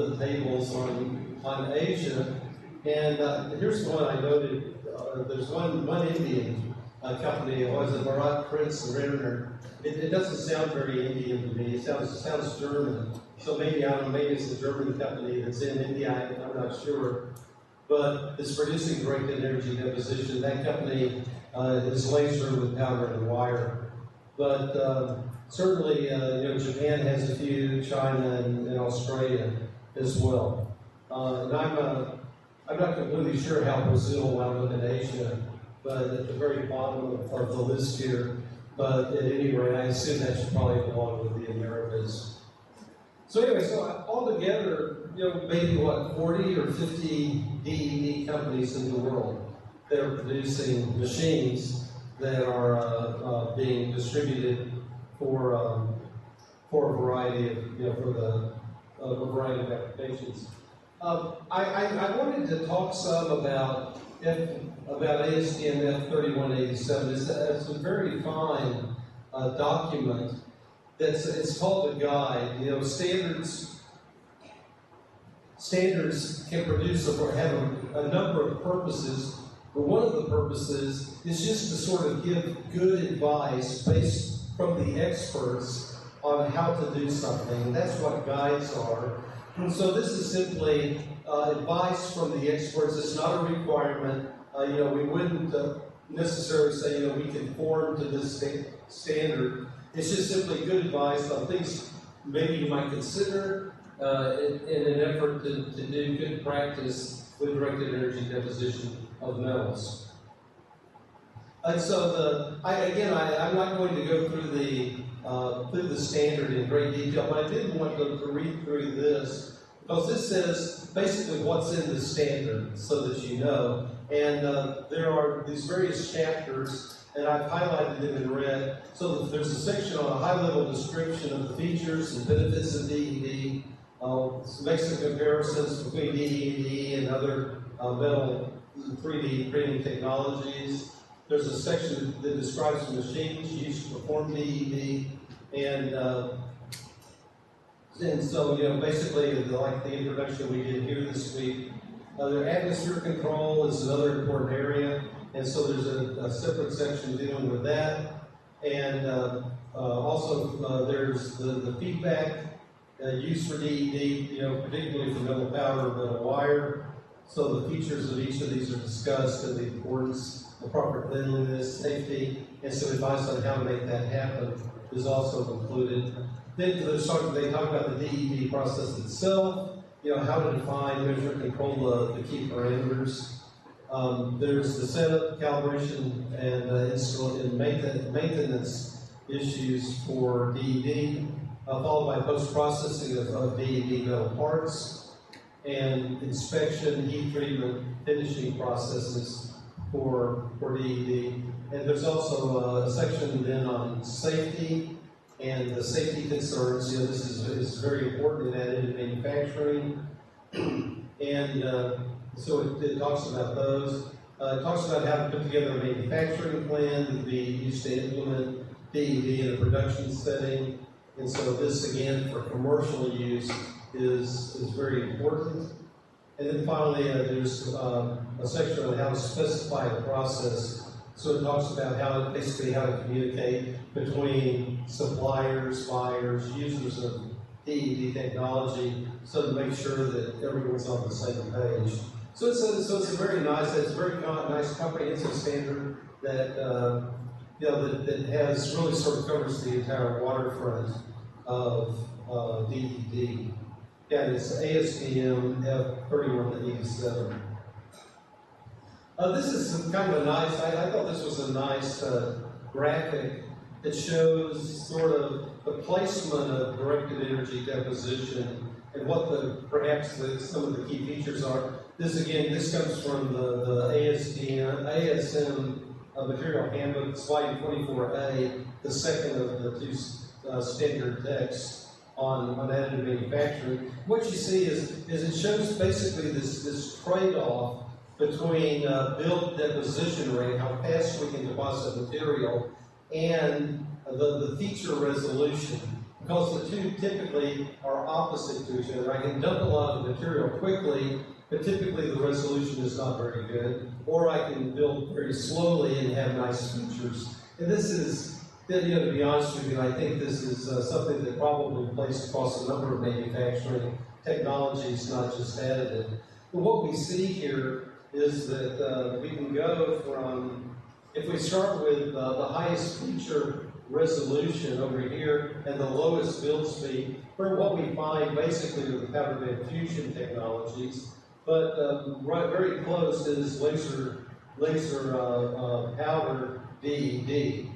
the tables on Asia. And here's the one I noted. There's one Indian company, was it Marat Prince Ritter? It doesn't sound very Indian to me. It sounds German. So maybe, I don't know, maybe it's a German company that's in India, I'm not sure. But it's producing directed energy deposition. That company is laser with powder and wire. But certainly, Japan has a few, China and Australia as well. And I'm not completely sure how Brazil wound up in Asia, but at the very bottom of the list here. But at any rate, I assume that should probably belong with the Americas. So anyway, so altogether, maybe 40 or 50 DED companies in the world that are producing machines that are being distributed for a variety of a variety of applications. I wanted to talk some about ASTM F3187. It's a very fine document. It's called a guide. Standards can produce or have a number of purposes, but one of the purposes is just to sort of give good advice based from the experts on how to do something. And that's what guides are. So this is simply advice from the experts. It's not a requirement. We wouldn't necessarily say, we conform to this standard. It's just simply good advice on things maybe you might consider in an effort to do good practice with directed energy deposition of metals. And so I'm not going to go through the standard in great detail, but I did want to read through this because this says basically what's in the standard, so that you know. And there are these various chapters, and I've highlighted them in red. So there's a section on a high-level description of the features and benefits of DED. Makes the comparisons between DED and other metal 3D printing technologies. There's a section that describes the machines used to perform DED, and so basically, like the introduction we did here this week, their atmosphere control is another important area, and so there's a separate section dealing with that, and also there's the feedback used for DED, particularly for metal powder and metal wire. So the features of each of these are discussed, and the importance, the proper cleanliness, safety, and some advice on how to make that happen is also included. Then they talk about the DED process itself, how to define, measure, control the key parameters. There's the setup, calibration, and maintenance issues for DED, followed by post-processing of DED metal parts, and inspection, heat treatment, finishing processes for DED. And there's also a section then on safety and the safety concerns. This is very important in additive manufacturing. And so it talks about those. It talks about how to put together a manufacturing plan that would be used to implement DED in a production setting. And so this, again, for commercial use is very important. And then finally, there's a section on how to specify a process. So it talks about basically how to communicate between suppliers, buyers, users of DED technology, so to make sure that everyone's on the same page. So it's a very nice comprehensive standard that that has really sort of covers the entire waterfront of DED. Yeah, it's ASTM F3187. This is kind of a nice, I thought this was a nice graphic that shows sort of the placement of directed energy deposition and what perhaps some of the key features are. This comes from the ASM Material Handbook, slide 24A, the second of the two standard texts on additive manufacturing. What you see is it shows basically this trade-off between build deposition rate, how fast we can deposit material, and the feature resolution. Because the two typically are opposite to each other. I can dump a lot of material quickly, but typically the resolution is not very good, or I can build very slowly and have nice features. And this is, to be honest with you, I think this is something that probably plays across a number of manufacturing technologies, not just additive. But what we see here is that we can go from, if we start with the highest feature resolution over here and the lowest build speed, for what we find basically are the powder bed fusion technologies, but right very close is laser powder DED.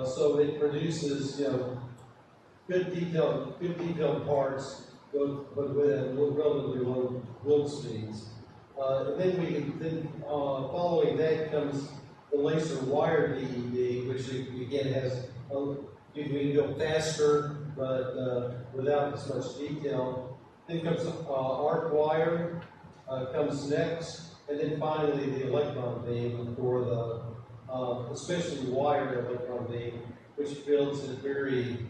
So it produces good detailed parts, but with relatively low build speeds. And then following that comes the laser wire DED, which again has you can go faster, but without as much detail. Then comes arc wire, comes next, and then finally the electron beam for the especially wired electron beam, which builds at fairly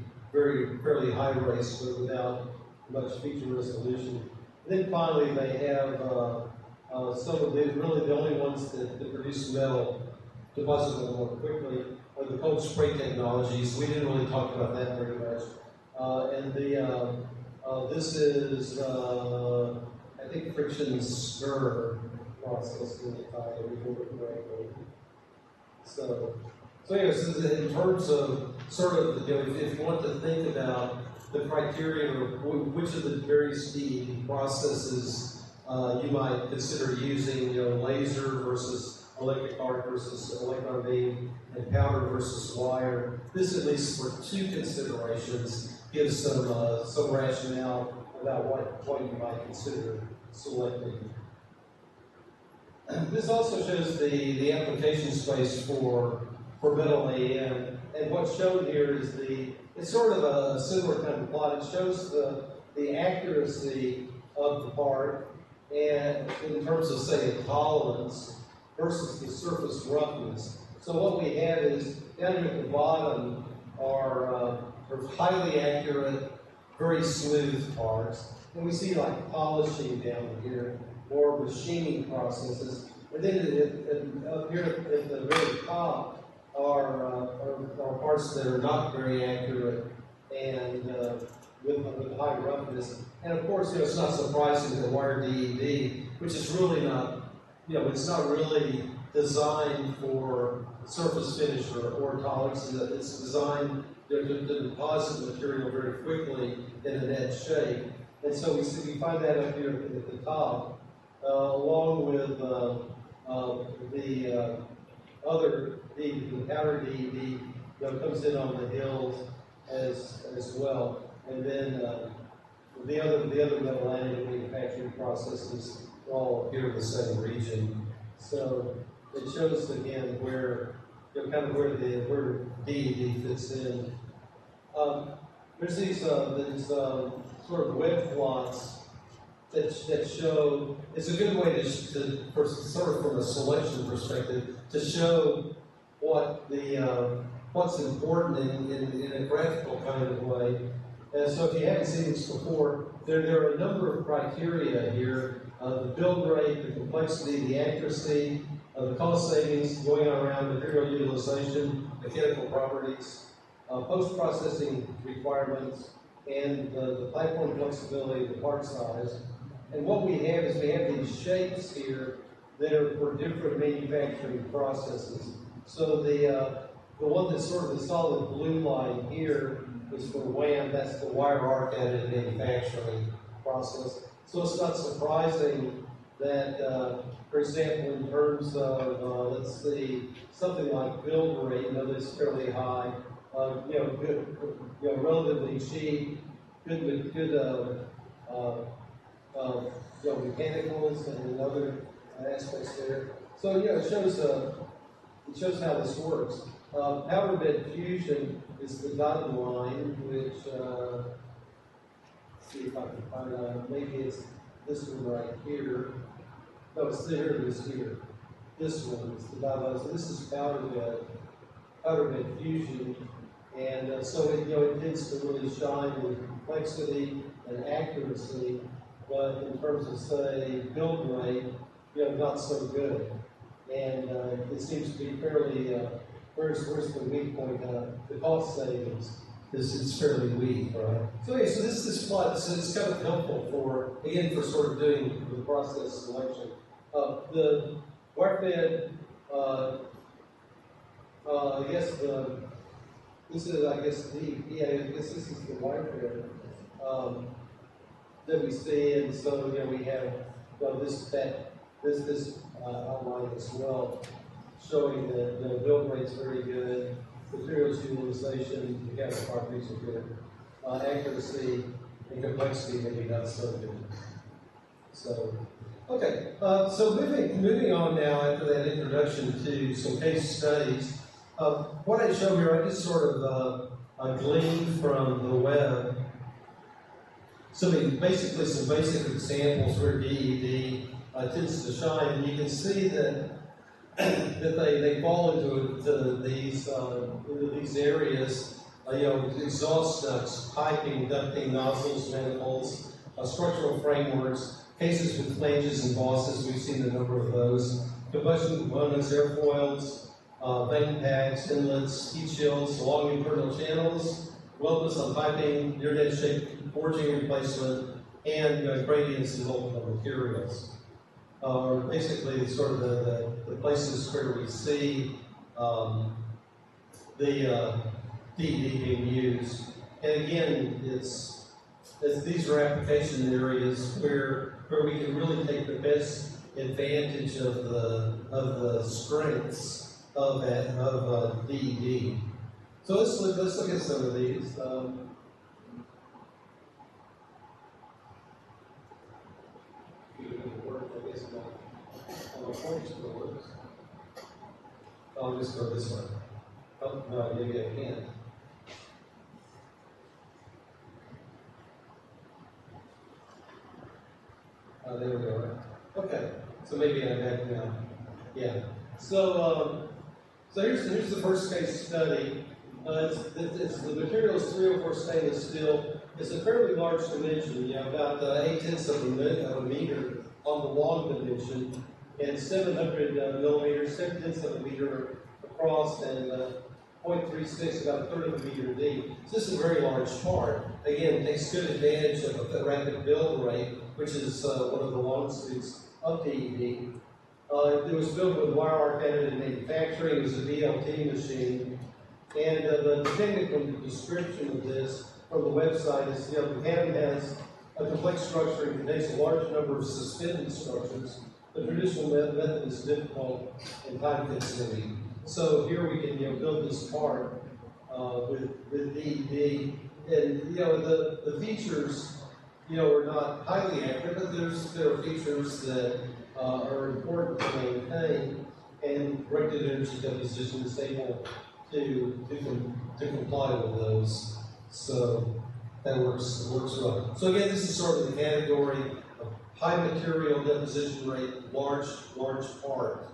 high rates, but without much feature resolution. And then finally they have some of the really the only ones that produce metal depositable more quickly are the cold spray technologies. We didn't really talk about that very much. And this is I think friction stir process if I remember correctly. So yes, in terms of sort of, if you want to think about the criteria of which of the various DED processes you might consider using, laser versus electric arc versus electron beam, and powder versus wire, this, at least for two considerations, gives some rationale about what you might consider selecting. This also shows the application space for metal AM, and what's shown here is it's sort of a similar kind of plot. It shows the accuracy of the part, and in terms of, say, a tolerance versus the surface roughness. So what we have is, down here at the bottom are highly accurate, very smooth parts, and we see like polishing down here, or machining processes. And then up here at the very top are parts that are not very accurate and with high roughness. And of course, it's not surprising that wire DED, which is really not, it's not really designed for surface finish or tolerance. It's designed to deposit material very quickly in an edge shape. And so we find that up here at the top, along with the powder DED that comes in on the hills as well. And then the other metal additive manufacturing processes all here in the same region. So it shows again where where DED fits in. There's these sort of web plots that show. It's a good way to sort of from a selection perspective to show what what's important in a graphical kind of way. And so if you haven't seen this before, there are a number of criteria here: the build rate, the complexity, the accuracy, the cost savings, going around material utilization, mechanical properties, post-processing requirements, and the platform flexibility, the part size. And what we have is we have these shapes here that are for different manufacturing processes. So the one that's sort of the solid blue line here is for WAM, that's the wire arc additive manufacturing process. So it's not surprising that, for example, in terms of, let's see, something like build rate, that's fairly high, good, relatively cheap, good mechanicals and other aspects there. So it shows how this works. Powder bed fusion is the dotted line, which let's see if I can find out. Maybe it's this one right here. No, it's here. It is here. This one is the dotted line. So this is powder bed fusion, and so it tends to really shine with complexity and accuracy. but in terms of, say, build rate, not so good. And it seems to be fairly, where's the weak point? The cost savings is fairly weak, right? So anyway, so this plot, so it's kind of helpful for, again, for sort of doing the process selection. The wire-fed, I guess this is, I guess, this is the wire-fed that we see, and so, we have this outline as well, showing that the build rate's very good, materials utilization, the capital properties are good, accuracy and complexity maybe not so good. So, okay, so moving on now after that introduction to some case studies. What I show here, I just sort of gleaned from the web. Basically some basic examples where DED tends to shine, and you can see that they fall into these areas. Exhaust ducts, piping, ducting, nozzles, manifolds, structural frameworks, cases with flanges and bosses. We've seen a number of those. Combustion components, airfoils, vane packs, inlets, heat shields, long internal channels, weldments on piping, near-net shape forging replacement, and gradients in multiple materials. Are basically sort of the places where we see the DED being used. And again, these are application areas where we can really take the best advantage of the strengths of DED. So let's look at some of these. I'll just go this way. Oh, no, maybe I can't. There we go, right? Okay, so maybe I'm back now. Yeah. So here's the first case study. The material is 304 stainless steel. It's a fairly large dimension, about 0.8 of a meter on the long dimension, and 700 millimeters, 0.7 of a meter across, and 0.36, about a third of a meter deep. So this is a very large part. Again, it takes good advantage of the rapid build rate, which is one of the longsuits of DED. It was built with wire arc additive manufacturing. It was a VLT machine. And the technical description of this from the website is, the GIAN has a complex structure and contains a large number of suspended structures. The traditional method is difficult and time-consuming. So here we can build this part with DED, and the features are not highly accurate, but there are features that are important to maintain, and directed energy deposition is able to comply with those. So that works well. So again, this is sort of the category of high material deposition rate, large part.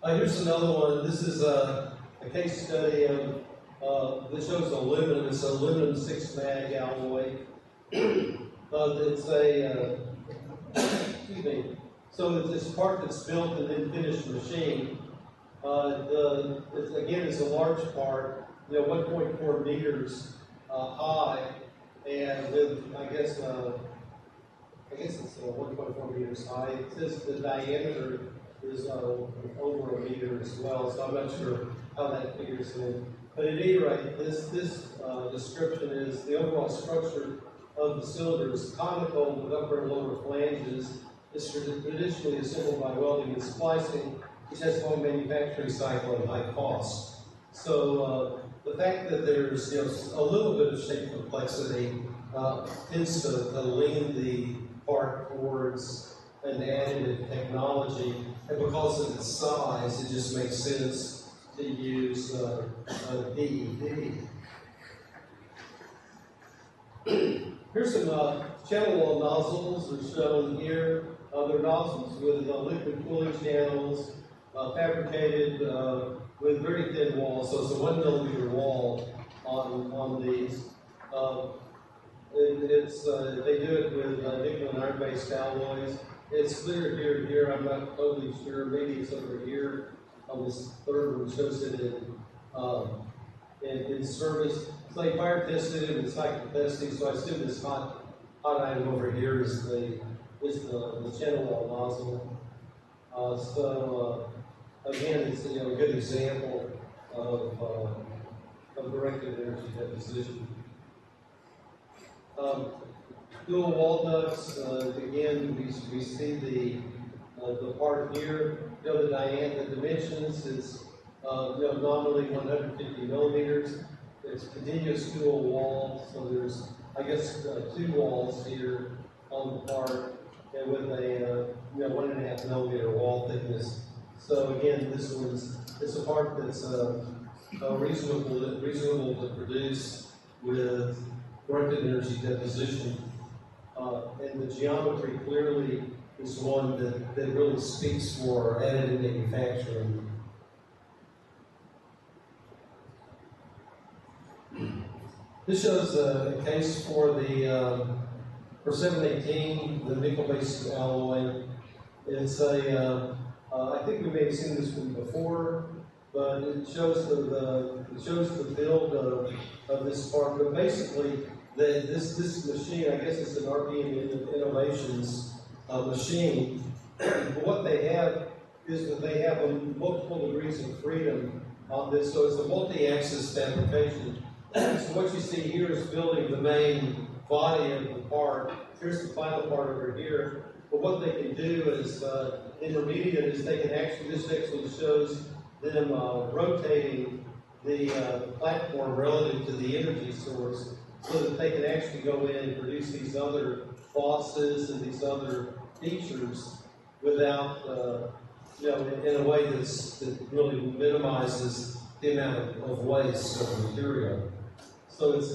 Here's another one. This is a case study of that shows aluminum. It's aluminum 6 mag alloy. It's a excuse me. So it's this part that's built and then finished machine. It's a large part, 1.4 meters high, and with I guess it's 1.4 meters high. It says the diameter is over a meter as well, so I'm not sure how that figures in. But at any rate, this description is the overall structure of the cylinder is conical with upper and lower flanges. It's traditionally assembled by welding and splicing, which has long manufacturing cycle and high cost. So the fact that there's a little bit of shape complexity tends to lean the part towards an additive technology, and because of its size, it just makes sense to use DED. Here's some channel wall nozzles are shown here. They're nozzles with liquid cooling channels, fabricated with very thin walls, so it's a 1 millimeter wall on these. They do it with nickel and iron-based alloys. It's clear here and here. I'm not totally sure. Maybe it's over here on this third one shows it in service. So they fire tested it in cycle testing. So I assume this hot item over here is the channel wall nozzle. Again, it's a good example of directed energy deposition. Dual wall ducts, again, we see the part here, the dimensions is nominally 150 millimeters. It's continuous dual wall, so there's, I guess, 2 walls here on the part, and with a 1.5 millimeter wall thickness. So again, it's a part that's reasonable to produce with directed energy deposition. And the geometry clearly is one that really speaks for additive manufacturing. This shows a case for for 718, the nickel-based alloy. It's I think we may have seen this one before, but it shows the build of this part. But basically, this machine, I guess it's an RPM Innovations machine. But what they have is that they have multiple degrees of freedom on this, so it's a multi-axis fabrication. So what you see here is building the main body of the part. Here's the final part over here. But what they can do is, intermediate is this actually shows them rotating the platform relative to the energy source so that they can actually go in and produce these other bosses and these other features without, in a way that really minimizes the amount of waste of material. So it's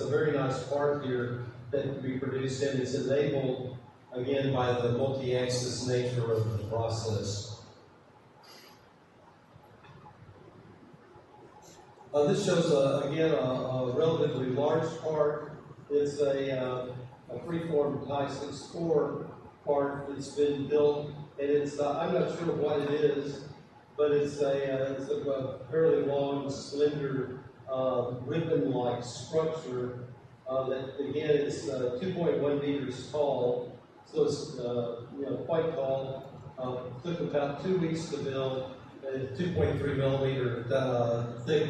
a very nice part here that can be produced, and it's enabled again by the multi-axis nature of the process. This shows again a relatively large part. It's a freeform Ti-64 part that's been built, and it's I'm not sure what it is, but it's a fairly long, slender, ribbon-like structure that again is 2.1 meters tall, so it's quite tall. Took about 2 weeks to build. 2.3 millimeter thick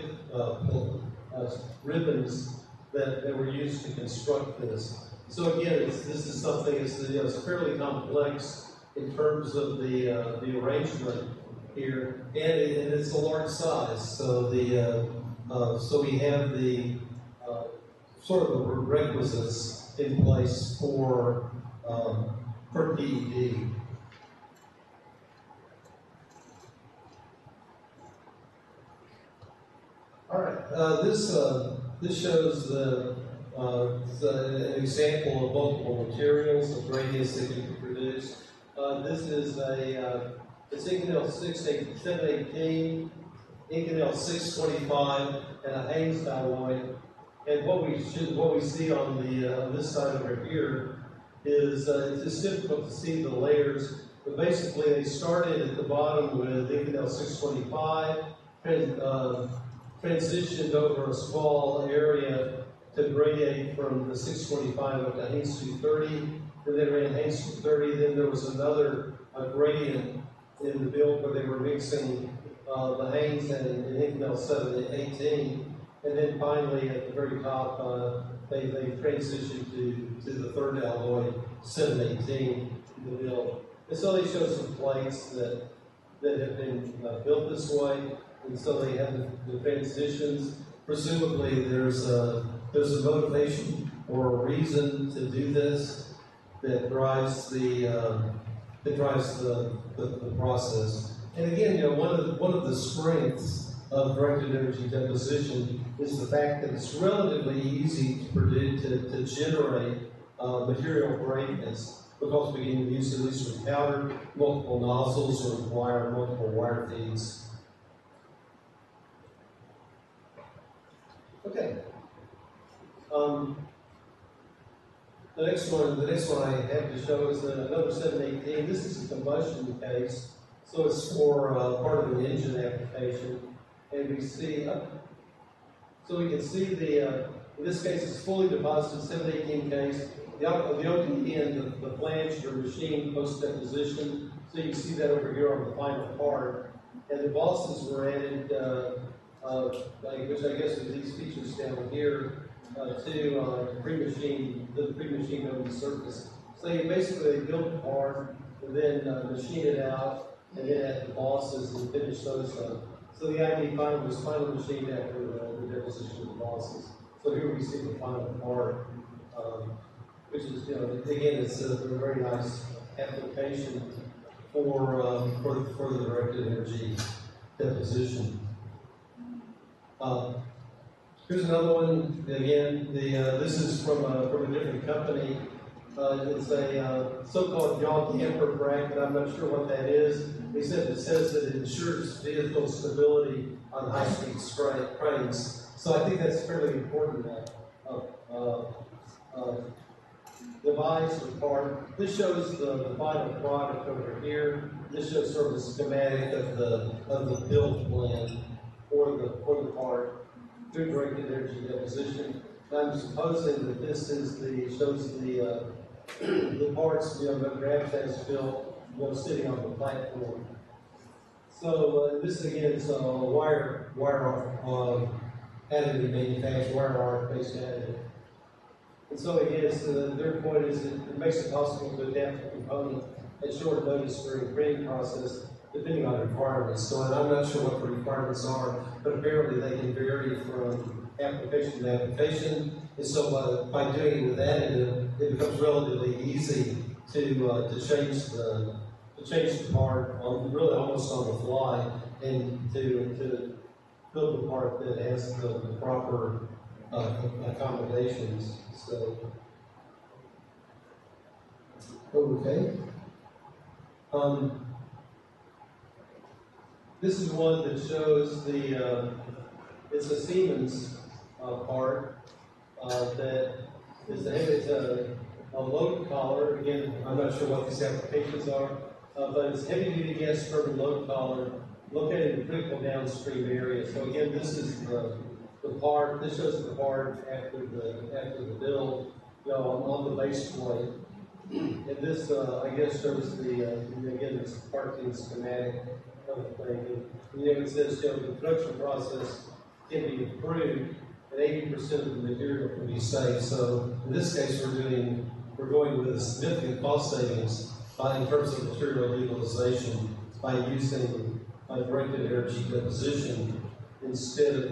ribbons that were used to construct this. So again, this is something it's fairly complex in terms of the arrangement here, and it's a large size. So so we have the sort of the requisites in place for PED. All right, this shows an example of multiple materials of gradients that can be produced. This is it's Inconel 718, Inconel 625, and a Haynes alloy. And what we see on this side over here is it's difficult to see the layers, but basically they started at the bottom with Inconel 625 and transitioned over a small area to gradiate from the 625 up to Haynes 230, and then ran Haynes 230. Then there was another gradient in the build where they were mixing the Haynes and Inconel 718. And then finally, at the very top, they transitioned to the third alloy, 718, in the build. And so they show some plates that have been built this way, and so they have the transitions. Presumably, there's a motivation or a reason to do this that drives the process. And again, one of the strengths of directed energy deposition is the fact that it's relatively easy to produce, to generate material gradients, because we can use at least from powder, multiple nozzles, or require multiple wire feeds. Okay. The next one I have to show is another 718. This is a combustion case, so it's for part of an engine application. And we see, so we can see in this case it's fully deposited 718 case. The ODE and the flange are machined post-deposition, so you can see that over here on the final part. And the bosses were added, which I guess are these features down here, to pre-machined on the surface. So you basically build a part and then machine it out and then add the bosses and finish those up. So the ID final was final machined after the deposition of the bosses. So here we see the final part, which is, again, it's a very nice application for the directed energy deposition. Here's another one. Again, this is from a different company. It's a so-called yaw damper bracket. I'm not sure what that is. It says that it ensures vehicle stability on high-speed trains. So I think that's fairly important. Device or part. This shows the final product over here. This shows sort of a schematic of the build plan for the part through directed energy deposition. I'm supposing that this is shows the parts that perhaps has built sitting on the platform. So this again is a wire additive manufactured, wire arc based additive. And so again, their point is that it makes it possible to adapt the component at short notice during the printing process, depending on requirements. So, and I'm not sure what the requirements are, but apparently they can vary from application to application. And so by doing it with additive, it becomes relatively easy to change the part really almost on the fly and to build the part that has the proper accommodations. So, okay. This is one that shows it's a Siemens part that it's a load collar. Again, I'm not sure what these applications are, but it's heavy-duty gas turbine load collar located in critical downstream areas. So again, this is the part. This shows the part after the build, on the base plate. And this, I guess, shows again, this parking schematic of the thing. And it says, the production process can be improved, and 80% of the material can be saved. So in this case, we're going with a significant cost savings in terms of material utilization by using directed energy deposition instead of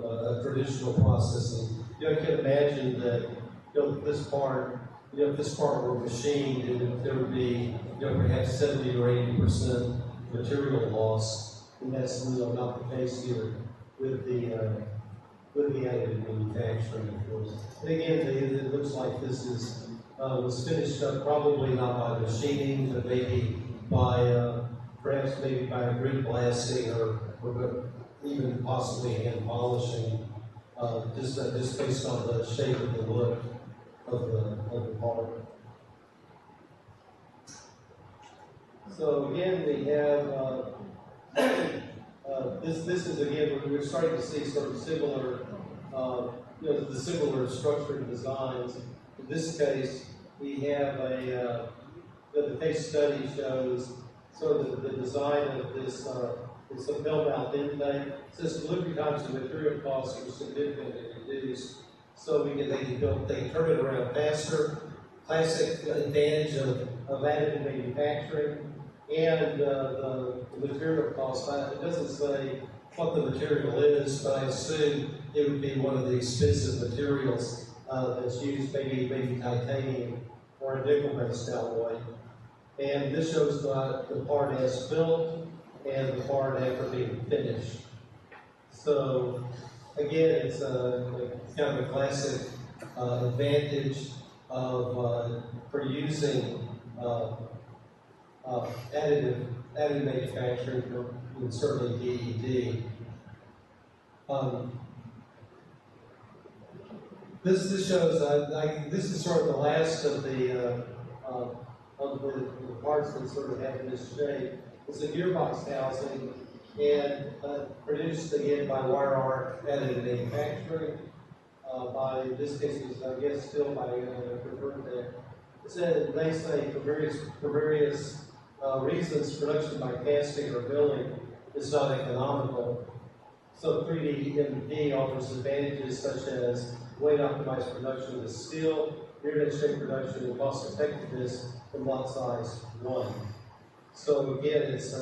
a traditional processing. I can imagine that this part, if this part were machined, there would be perhaps 70 or 80% material loss, and that's not the case here with the additive manufacturing, of course. And again, it looks like this was finished up probably not by machining, but maybe perhaps by a grid blasting or even possibly hand polishing, just based on the shape of the look of the part. So again, we have this is again we're starting to see sort of similar the similar structured designs. In this case, we have the case study shows sort of the design of this. It's a bell valve intake. It says delivery times and material costs are significantly reduced, so they can turn it around faster. Classic advantage of additive manufacturing. And the material cost, it doesn't say what the material is, but I assume it would be one of the expensive materials that's used, maybe titanium or a nickel-based alloy. And this shows the part as built and the part after being finished. So again, it's kind of a classic advantage for using additive manufacturing and certainly DED. This shows, this is sort of the last of the parts that sort of have this shape. It's a gearbox housing and produced again by wire arc additive manufacturing. By, in this case, is, I guess, still by Convertech. It said, they say, for various reasons, production by casting or milling is not economical. So 3D MD offers advantages such as weight optimized production with steel, rear-edge shape production, and cost effectiveness from lot size 1. So again, it's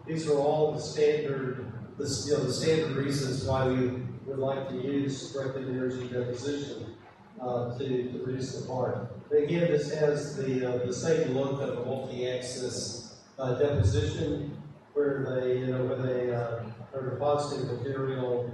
these are all the standard, the standard reasons why we would like to use directed energy deposition to produce the part. But again, this has the same look of a multi-axis deposition, where they are depositing material.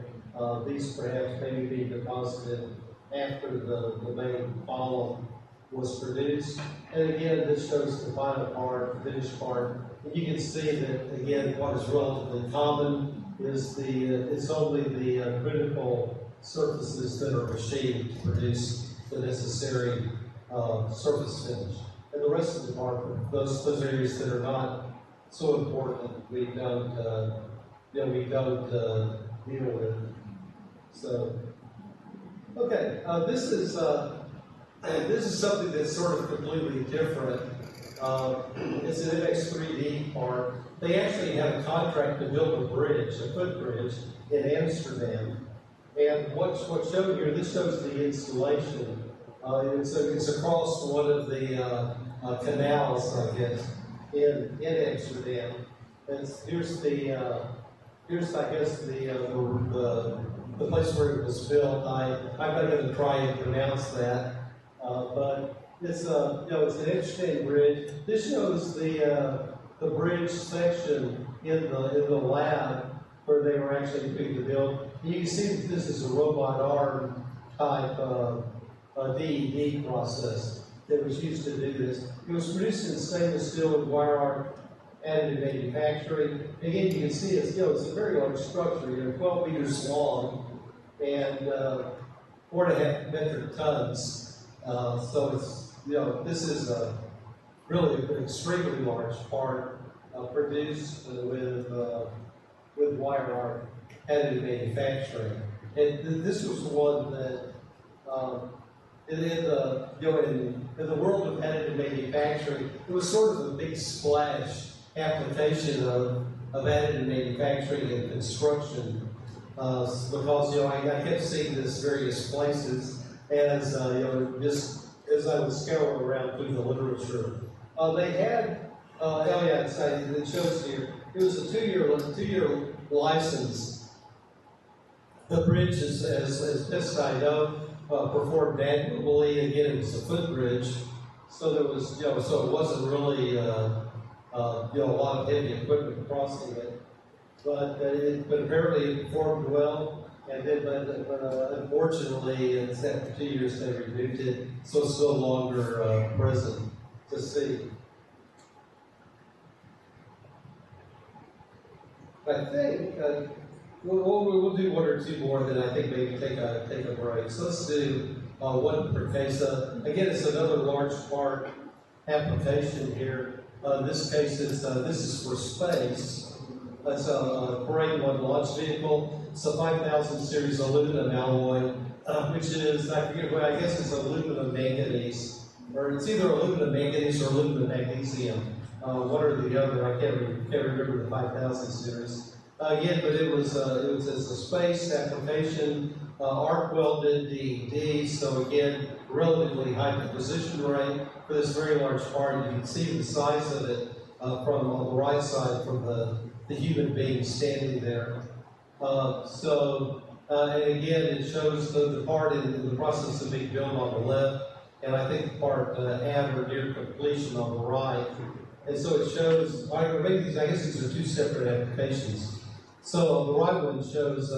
These perhaps maybe be deposited after the main column was produced. And again, this shows the final part, the finished part. And you can see that, again, what is relatively common is it's only the critical surfaces that are machined to produce the necessary surface finish. And the rest of the part, those areas that are not so important, we don't deal with. So, okay, this is something that's sort of completely different. It's an MX3D part. They actually had a contract to build a bridge, a footbridge, in Amsterdam. And what's shown here, this shows the installation. It's across one of the canals, I guess, in Amsterdam. And here's I guess the place where it was built. I'm not going to try and pronounce that, but it's it's an interesting bridge. This shows the bridge section in the lab where they were actually putting the build. You can see that this is a robot arm type DED process that was used to do this. It was produced in stainless steel with wire arc additive manufacturing. Again, you can see it's a very large structure, 12 meters long and 4.5 metric tons. So it's this is really an extremely large part produced with wire arc additive manufacturing. And this was one that in the world of additive manufacturing, it was sort of a big splash application of additive manufacturing and construction, because I kept seeing this various places as just as I would scour around through the literature. They had it shows here it was a two-year license. The bridge, as best I know, performed admirably. Again, it was a footbridge, so there was so it wasn't really a lot of heavy equipment crossing it, but apparently it performed well. And then, but unfortunately, it's after 2 years they removed it, so it's no longer present to see. I think we'll do one or two more, then I think maybe take a break. So let's do one per case. Again, it's another large part application here. In this case, this is for space. It's a Parade 1 launch vehicle. It's a 5000 series aluminum alloy, which is, I forget what, I guess it's aluminum manganese, or it's either aluminum manganese or aluminum magnesium, one or the other. I can't remember the 5000 series. Again, but it's a space application, arc welded DED, so again, relatively high deposition rate for this very large part. You can see the size of it from on the right side from the human being standing there. And again, it shows the part in the process of being built on the left, and I think the part at or near completion on the right. And so it shows, I guess these are two separate applications. So on the right one shows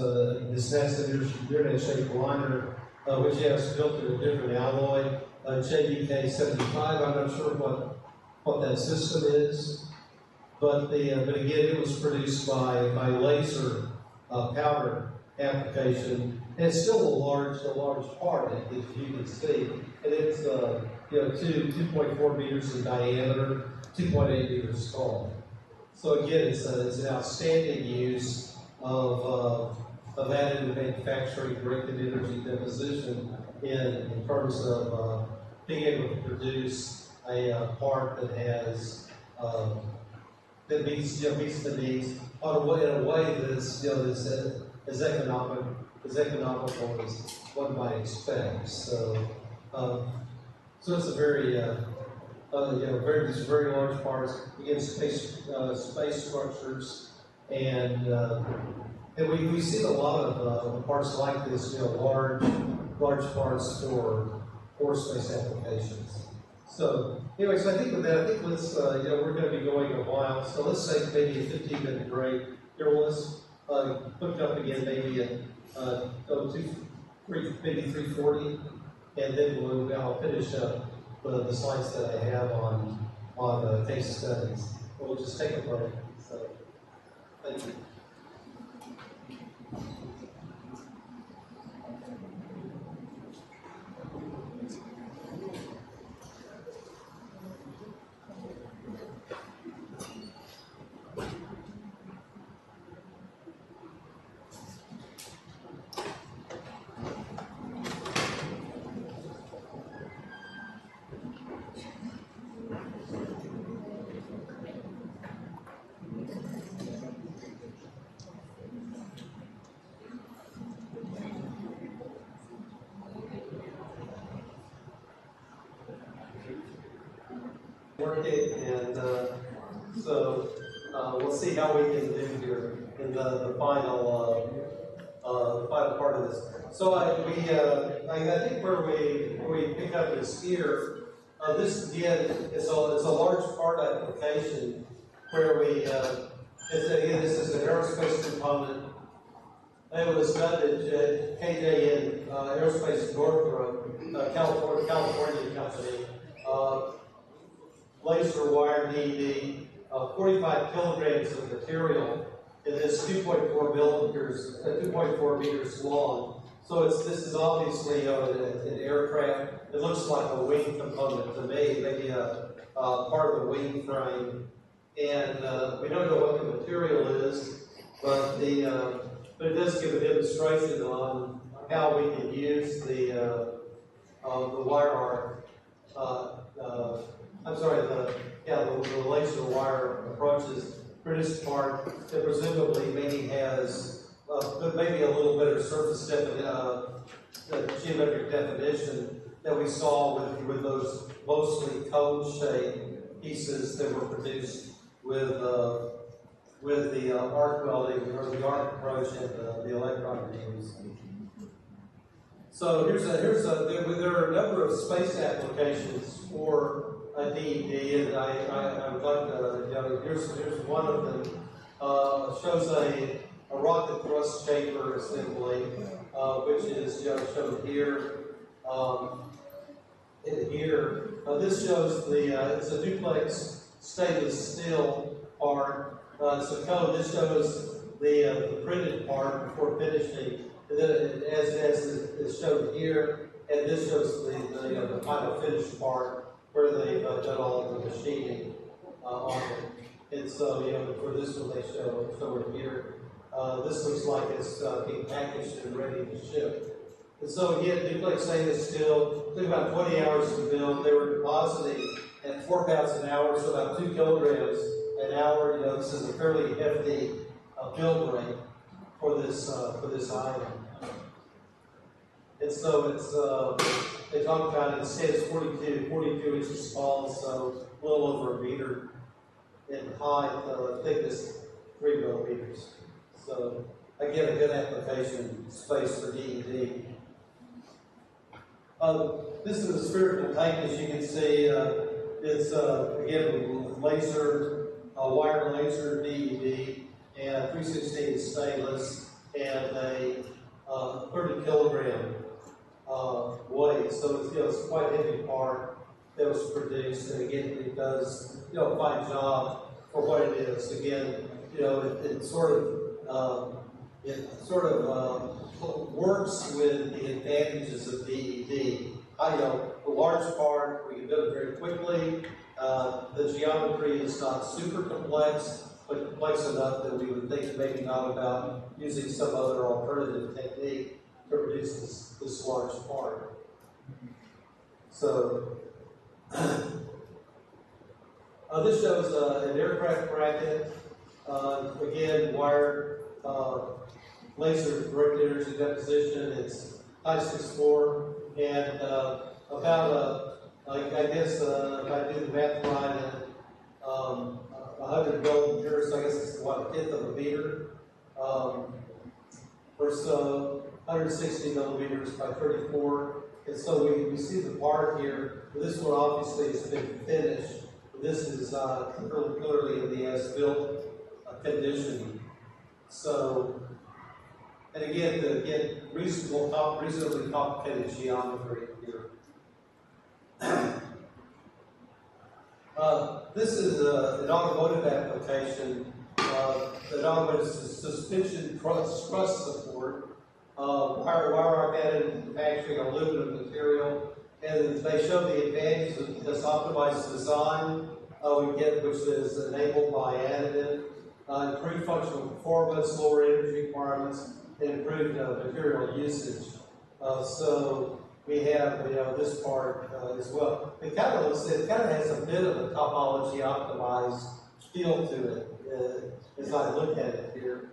this NASA near-net shaped liner, which has built in a different alloy, JBK75. I'm not sure what that system is, but again, it was produced by laser powder application. And it's still a large part, as you can see. And it's, 2.4 meters in diameter, 2.8 meters tall. So again, it's an outstanding use of additive manufacturing directed energy deposition in terms of being able to produce a part that has that meets the needs in a way that's as economical as one might expect. So it's a very these very large parts, again, space structures, and we see a lot of parts like this, large parts for space applications. So anyway, so I think with that, let's we're going to be going a while, so let's take maybe a 15-minute break. Here, let's hook up again maybe at maybe 3:40, and then I'll finish up the slides that I have on case studies. We'll just take a break. So, thank you. Working, and so we'll see how we can do here in the final part of this. So I think where we pick up is here. This again is a large part application where this is an aerospace component. It was done at KJN Aerospace Northrop, California company. Laser wire DED, 45 kilograms of material, and this 2.4 meters long. So this is obviously an aircraft. It looks like a wing component to me, maybe a part of the wing frame. And we don't know what the material is, but it does give a demonstration on how we can use the wire arc. The laser wire approaches produce a part that presumably maybe has maybe a little better surface geometric definition that we saw with those mostly cone-shaped pieces that were produced with the arc welding or the arc approach and the electron beams. So there are a number of space applications for a DED, and I would like to, here's one of them. Shows a rocket thrust chamber assembly, which is shown here. This shows it's a duplex stainless steel part. It's a cone. This shows the printed part before finishing, and then as is shown here, and this shows the final finished part where they've done all of the machining on it. And so, for this one they show it here. This looks like it's being packaged and ready to ship. And so again, duplex stainless steel took about 20 hours to build. They were depositing at 4 pounds an hour, so about 2 kilograms an hour. This is a fairly hefty build rate for this item. And so they talk about it stands 42 inches tall, so a little over a meter in height, thickness 3 millimeters. So again, a good application space for DED. This is a spherical tank, as you can see. It's again wire laser DED, and 316 stainless, and a 30 kilogram weight. So it's quite a heavy part that was produced, and again, it does a fine job for what it is. Again, it sort of it sort of works with the advantages of DED. A large part, we can build it very quickly. The geometry is not super complex, but complex enough that we would think maybe not about using some other alternative technique to produce this large part. So, this shows an aircraft bracket, again, wired laser directed energy deposition. It's Ti-6-4, and about, I guess, if I do the math right, 100 millimeters, so I guess it's what, 1/10 of a meter, or so, 160 millimeters by 34. And so we see the part here. This one obviously has been finished. This is clearly in the as-built condition. So, and again, to get reasonably complicated geometry here. This is an automotive application. An automotive suspension truss support. Wire arc manufacturing aluminum material, and they show the advantages of this optimized design we get, which is enabled by additive, improved functional performance, lower energy requirements, and improved material usage. So we have this part as well. It kind of has a bit of a topology optimized feel to it as I look at it here,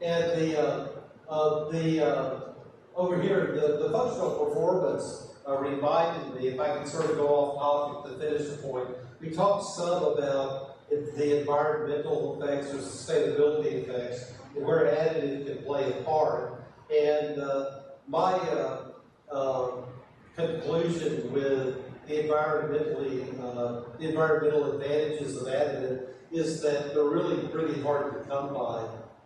and over here, the functional performance reminded me, if I can sort of go off topic to finish the point, we talked some about the environmental effects or sustainability effects and where additive can play a part. And my conclusion with the environmental advantages of additive is that they're really pretty hard to come by.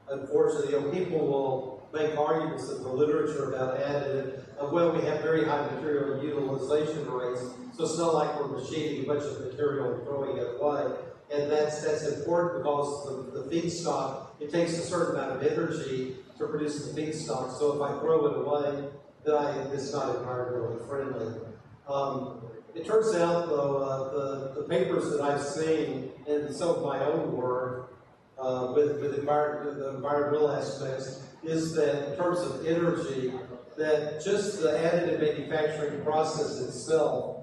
Unfortunately, people will make arguments in the literature about additive. Well, we have very high material utilization rates, so it's not like we're machining a bunch of material and throwing it away. And that's important because the feedstock, it takes a certain amount of energy to produce the feedstock. So if I throw it away, then it's not environmentally friendly. It turns out, though, the papers that I've seen and some of my own work with the environmental aspects is that in terms of energy, that just the additive manufacturing process itself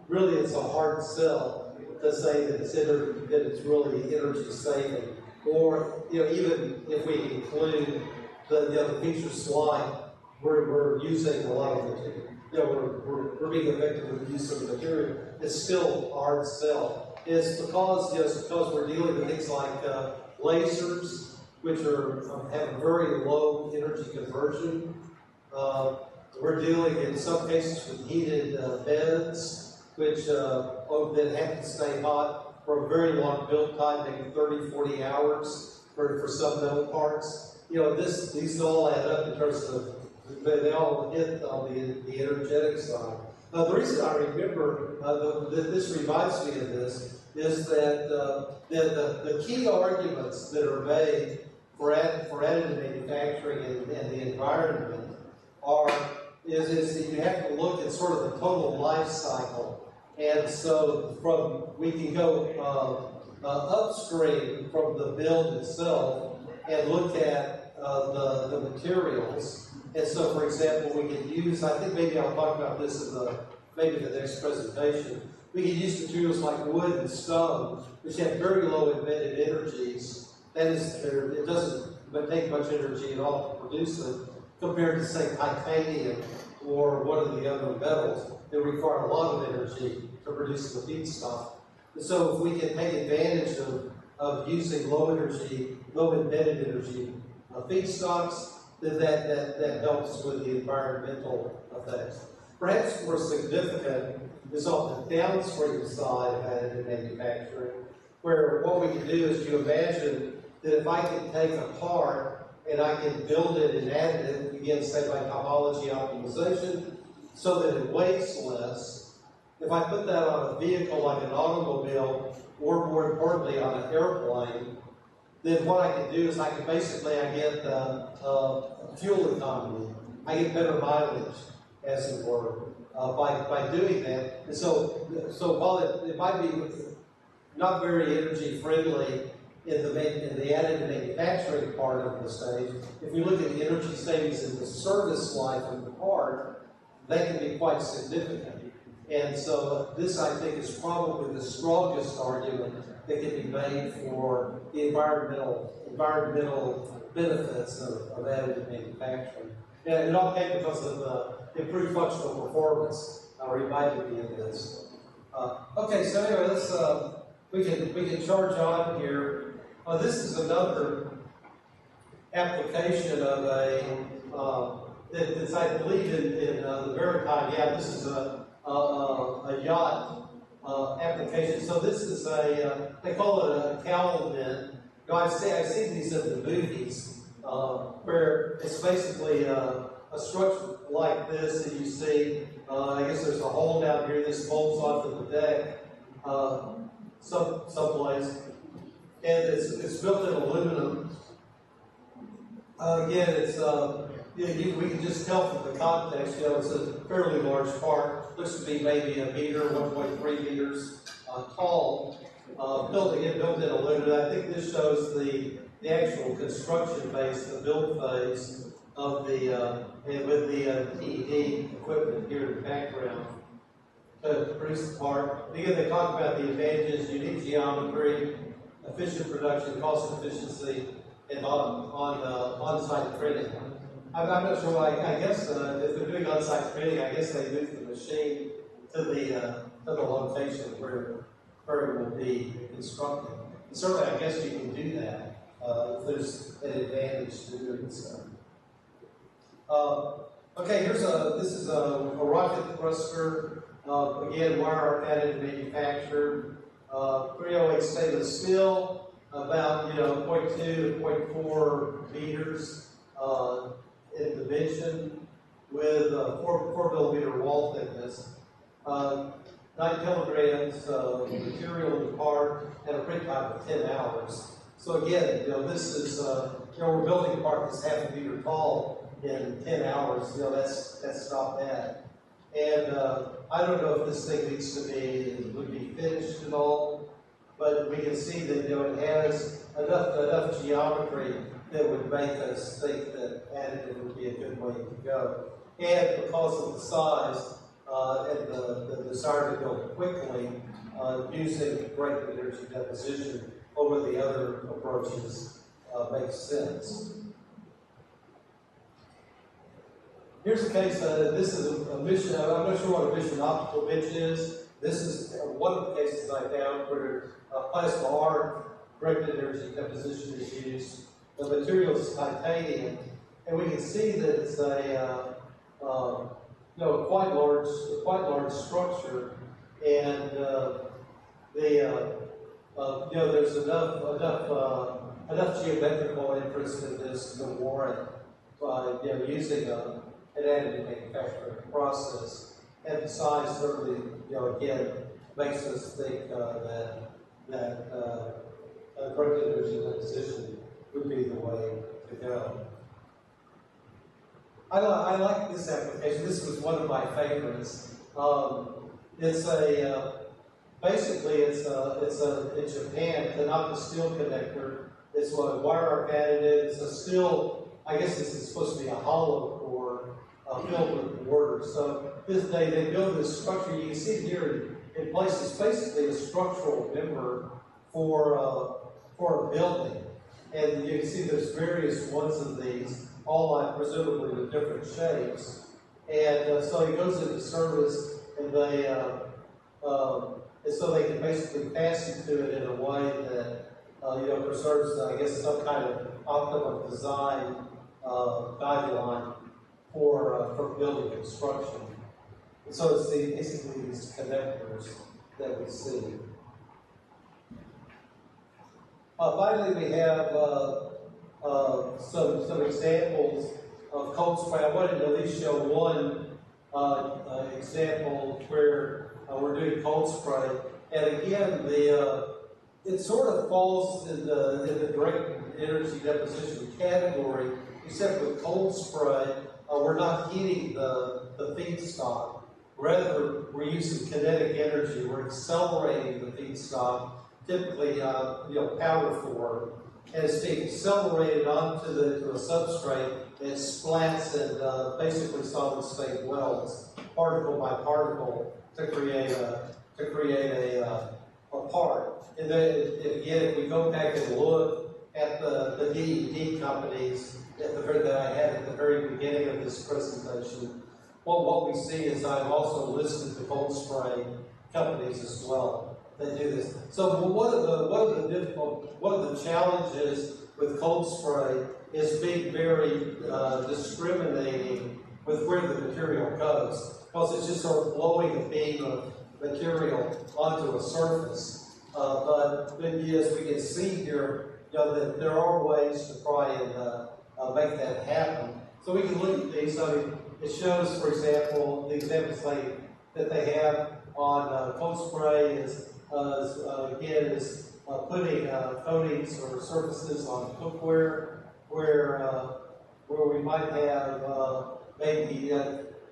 really is a hard sell to say that it's really energy saving. Or even if we include the feature slide, we're using a lot of material. We're being effective with the use of the material. It's still a hard sell. It's because we're dealing with things like lasers, which have a very low energy conversion. We're dealing in some cases with heated beds, which that have to stay hot for a very long build time, maybe 30, 40 hours for some metal parts. These all add up in terms of, they all hit on the energetic side. The reason I remember that this reminds me of this is that the key arguments that are made for additive manufacturing and the environment is that you have to look at sort of the total life cycle. And so we can go upstream from the build itself and look at the materials. And so, for example, we can use, I think maybe I'll talk about this in the next presentation. We can use materials like wood and stone, which have very low embedded energies. That is, it doesn't take much energy at all to produce it, compared to, say, titanium or one of the other metals that require a lot of energy to produce the feedstock. And so if we can take advantage of using low embedded energy feedstocks, then that helps with the environmental effects. Perhaps more significant is on the downstream side of additive manufacturing, where what we can do is you imagine that if I can take a part and I can build it in additive, again, say by topology optimization, so that it weighs less. If I put that on a vehicle like an automobile, or more importantly on an airplane, then what I can do is I get fuel economy. I get better mileage, as it were, by doing that. And so while it might be not very energy friendly in the additive manufacturing part of the stage, if we look at the energy savings in the service life of the part, that can be quite significant. And so this, I think, is probably the strongest argument that can be made for the environmental benefits of additive manufacturing. And it all came because of improved functional performance. Reminded me of this. Okay, so anyway, let's we can charge on here. This is another application of it's I believe in the maritime. Yeah, this is a yacht application. So this is they call it a cowl bin. I've seen these in the movies where it's basically a structure like this that you see. I guess there's a hole down here. This bolts onto the deck someplace, and it's built in aluminum. Again, it's we can just tell from the context. It's a fairly large part. Looks to be maybe a meter, 1.3 meters tall. Built in aluminum. I think this shows the actual construction phase, the build phase of the and with the TED equipment here in the background to produce the part. Again, they talk about the advantages: unique geometry, efficient production, cost efficiency, and on-site printing. I'm not sure why. I guess if they're doing on-site printing, I guess they move the machine to the location where it will be constructed. And certainly, I guess you can do that if there's an advantage to doing so. Okay, this is a rocket thruster. Again, wire arc additive manufactured. 308 stainless steel, about 0.2 to 0.4 meters in dimension, with 4 millimeter wall thickness. 9 kilograms of material in the part, and a print time of 10 hours. So again, this is we're building a part that's half a meter tall in 10 hours. That's not bad. And I don't know if this thing would be finished at all, but we can see that it has enough geometry that would make us think that additive would be a good way to go. And because of the size and the desire to build quickly, using great energy deposition over the other approaches makes sense. Here's a case. This is a mission. I'm not sure what a mission optical bench is. This is one of the cases I found where plasma arc directed energy deposition is used. The material is titanium, and we can see that it's a quite large structure, and there's enough geometrical interest in this to warrant using an additive manufacturing process. And the size certainly, again, makes us think that directed energy deposition would be the way to go. I like this application. This was one of my favorites. It's in Japan, the not the steel connector. It's a wire arc additive. It's a steel. I guess this is supposed to be a hollow core filled with mortar. So they build this structure. You can see here in place. It's basically a structural member for a building, and you can see there's various ones of these, all presumably with different shapes. And so it goes into service, and so they can basically fasten to it in a way that preserves, I guess, some kind of optimum design guideline for building construction. And so it's basically these connectors that we see. Finally, we have some examples of cold spray. I wanted to at least show one example where we're doing cold spray. And again, It sort of falls in the direct energy deposition category, except with cold spray, we're not heating the feedstock. Rather, we're using kinetic energy. We're accelerating the feedstock, typically powder form, and it's being accelerated onto to a substrate that splats and basically solid state welds, particle by particle, to create a part. And then again, if we go back and look at the DED companies that I had at the very beginning of this presentation, what we see is I've also listed the cold spray companies as well that do this. So one of the challenges with cold spray is being very discriminating with where the material goes, because it's just sort of blowing a beam of material onto a surface. But as we can see here, that there are ways to try and make that happen. So we can look at these. I mean, it shows, for example, the examples that they have on cold spray is putting coatings or surfaces on cookware where we might have maybe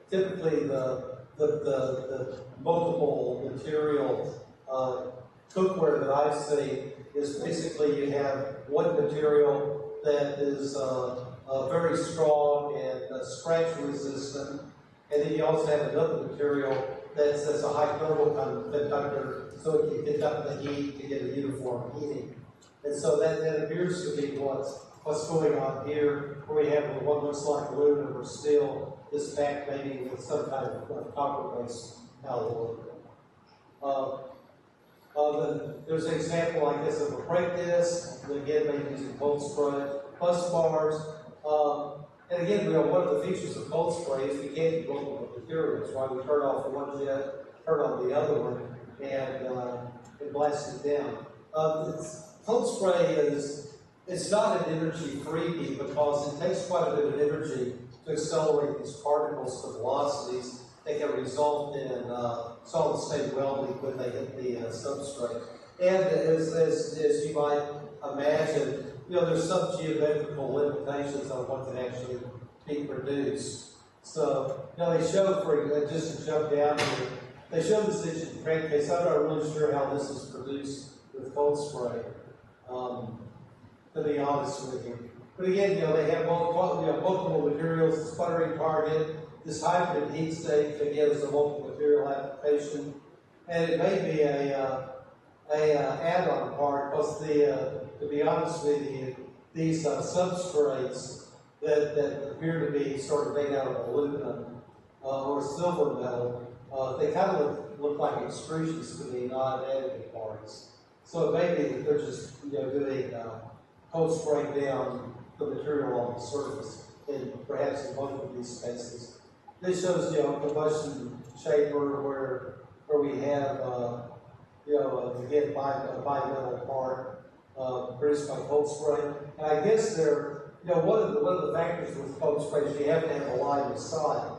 typically the multiple material cookware that I see is basically you have one material that is very strong and scratch resistant, and then you also have another material that's a high thermal conductor, so it can conduct the heat to get a uniform heating. And so that appears to be what's going on here, where we have what looks like aluminum or steel is backed maybe with some kind of copper-based alloy. There's an example, I guess, of a brake disc, again, maybe using cold spray, bus bars. And again, one of the features of cold spray is we can't do multiple materials, right? We turn off one jet, turn on the other one, and blast it down. Cold spray it's not an energy freebie because it takes quite a bit of energy to accelerate these particles to velocities that can result in solid state welding when they hit the substrate. And as you might imagine, there's some geometrical limitations on what can actually be produced. So, they show, just to jump down here, they show this engine crankcase. I'm not really sure how this is produced with cold spray, to be honest with you. But again, they have multiple materials, the sputtering target, this hybrid heat state, again, is a multiple material application. And it may be a add-on part, because to be honest with you, these substrates that appear to be sort of made out of aluminum or silver metal, they kind of look like extrusions to me, not additive parts. So it may be that they're just doing cold spray down the material on the surface, and perhaps in both of these cases. This shows combustion chamber where we have again bimetal part produced by cold spray. And I guess one of the factors with cold spray is you have to have a line of sight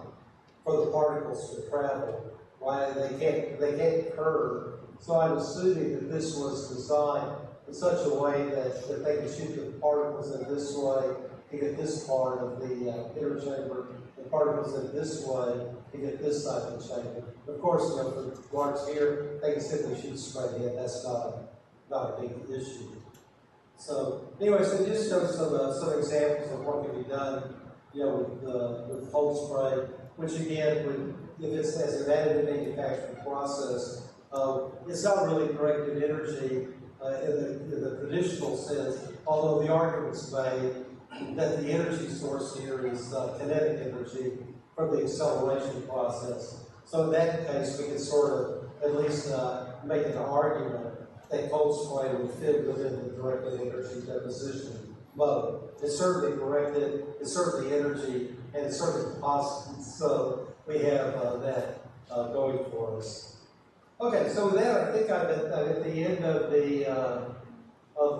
for the particles to travel. Right? They can't curve. So I'm assuming that this was designed in such a way that they can shoot the particles in this way to get this part of the inner chamber, and particles in this way to get this side of the chamber. Of course, for the marks here, they can simply shoot straight in. That's not a big issue. So anyway, so just show some examples of what can be done, with cold spray, which again, if it's as an additive manufacturing process, it's not really directed energy in the traditional sense, although the argument's made that the energy source here is kinetic energy from the acceleration process. So in that case, we can sort of at least make an argument that cold spray would fit within the directed energy deposition mode. It's certainly directed, it's certainly energy, and it's certainly positive. So we have that going for us. Okay, so with that, I think I'm at the end of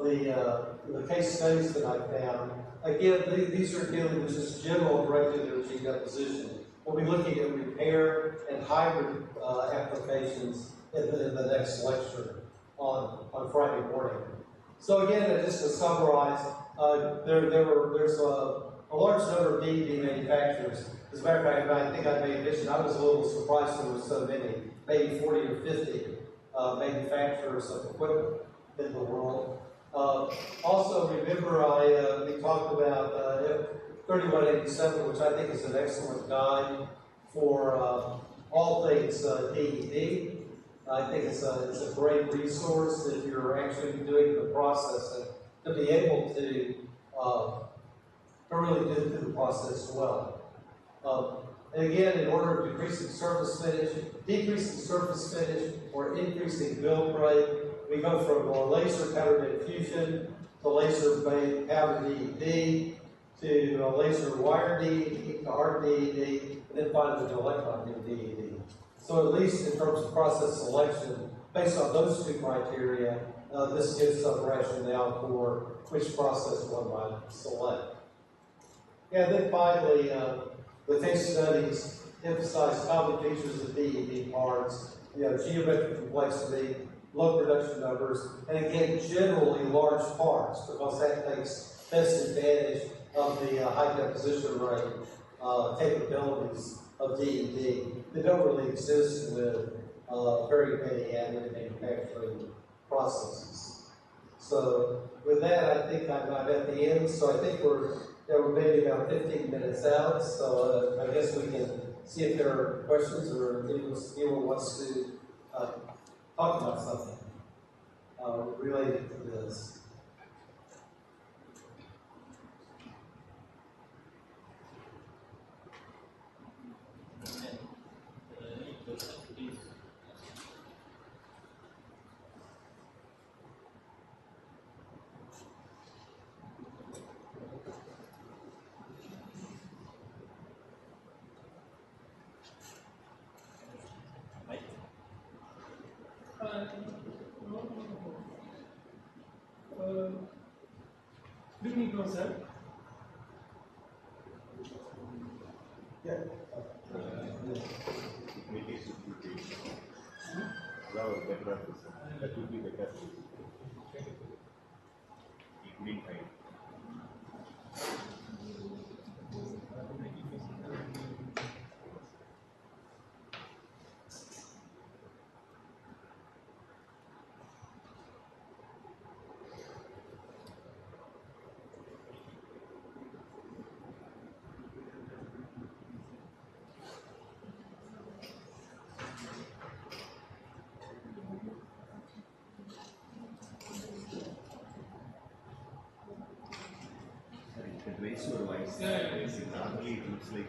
the case studies that I found. Again, these are dealing with just general directed energy deposition. We'll be looking at repair and hybrid applications in the next lecture. on Friday morning. So again, just to summarize, there's a large number of DED manufacturers. As a matter of fact, I think I may mention, I was a little surprised there were so many, maybe 40 or 50 manufacturers of equipment in the world. Also, remember we talked about 3187, which I think is an excellent guide for all things DED. I think it's a great resource if you're actually doing the process and to be able to really do the process well. And again, in order of decreasing surface finish, decreasing surface finish, or increasing build rate, we go from a laser powdered infusion to laser powdered DED to a laser wire DED to hard DED, and then finally to electron DED. So at least in terms of process selection, based on those two criteria, this gives some rationale for which process one might select. And then finally, the case studies emphasize common features of DED parts, geometric complexity, low production numbers, and again, generally large parts, because that takes best advantage of the high deposition rate capabilities of DED that don't really exist with very many additive manufacturing processes. So with that, I think I'm at the end. So I think we're maybe about 15 minutes out. So I guess we can see if there are questions or if anyone wants to talk about something related to this. Do you need to sir? Yeah. That would be the best. Including time. Normally it looks like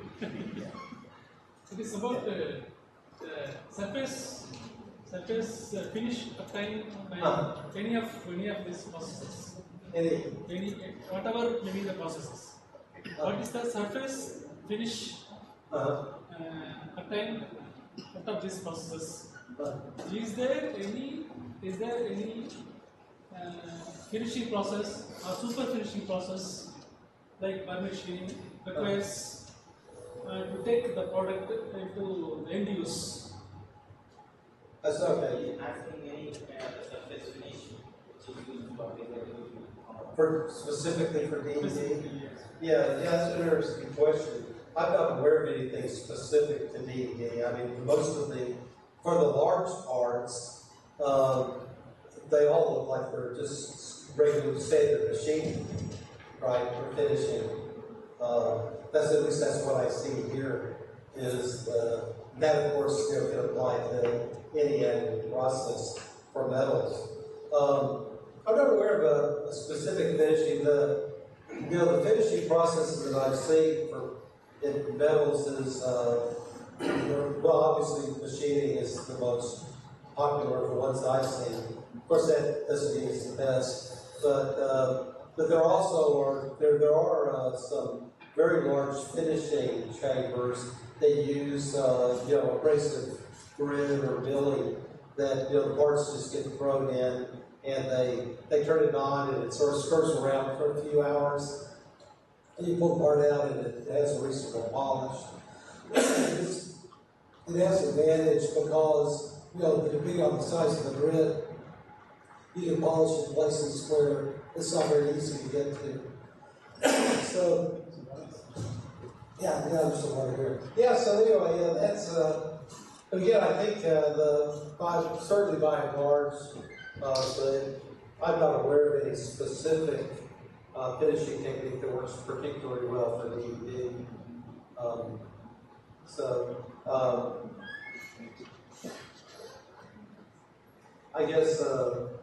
it is about surface finish uptime of any of these processes. Whatever may be the processes. What is the surface finish uptime out of these processes? Is there any finishing process or super finishing process like by machining requires to take the product into end use? That's okay. Asking any surface finish which is used For specifically for DED? Specifically, yes. Yeah, that's an interesting question. I'm not aware of anything specific to DED. I mean, for the large parts, they all look like they're just regular standard machining, right, for finishing. At least that's what I see here, is that of course can apply to any additive process for metals. I'm not aware of a specific finishing. The finishing processes that I've seen in metals is, well, obviously machining is the most popular for ones I've seen. Of course, that doesn't mean it's the best, but there also are some very large finishing chambers that use abrasive grid or milling that the parts just get thrown in and they turn it on and it sort of skirts around for a few hours. And you pull the part out and it has a reasonable polish. It has an advantage because, depending on the size of the grid, you can polish in places where it's not very easy to get to. So, yeah, I'm just over here. Yeah, so anyway, yeah, that's, again, I think certainly by and large, I'm not aware of any specific finishing technique that works particularly well for DED. I guess, but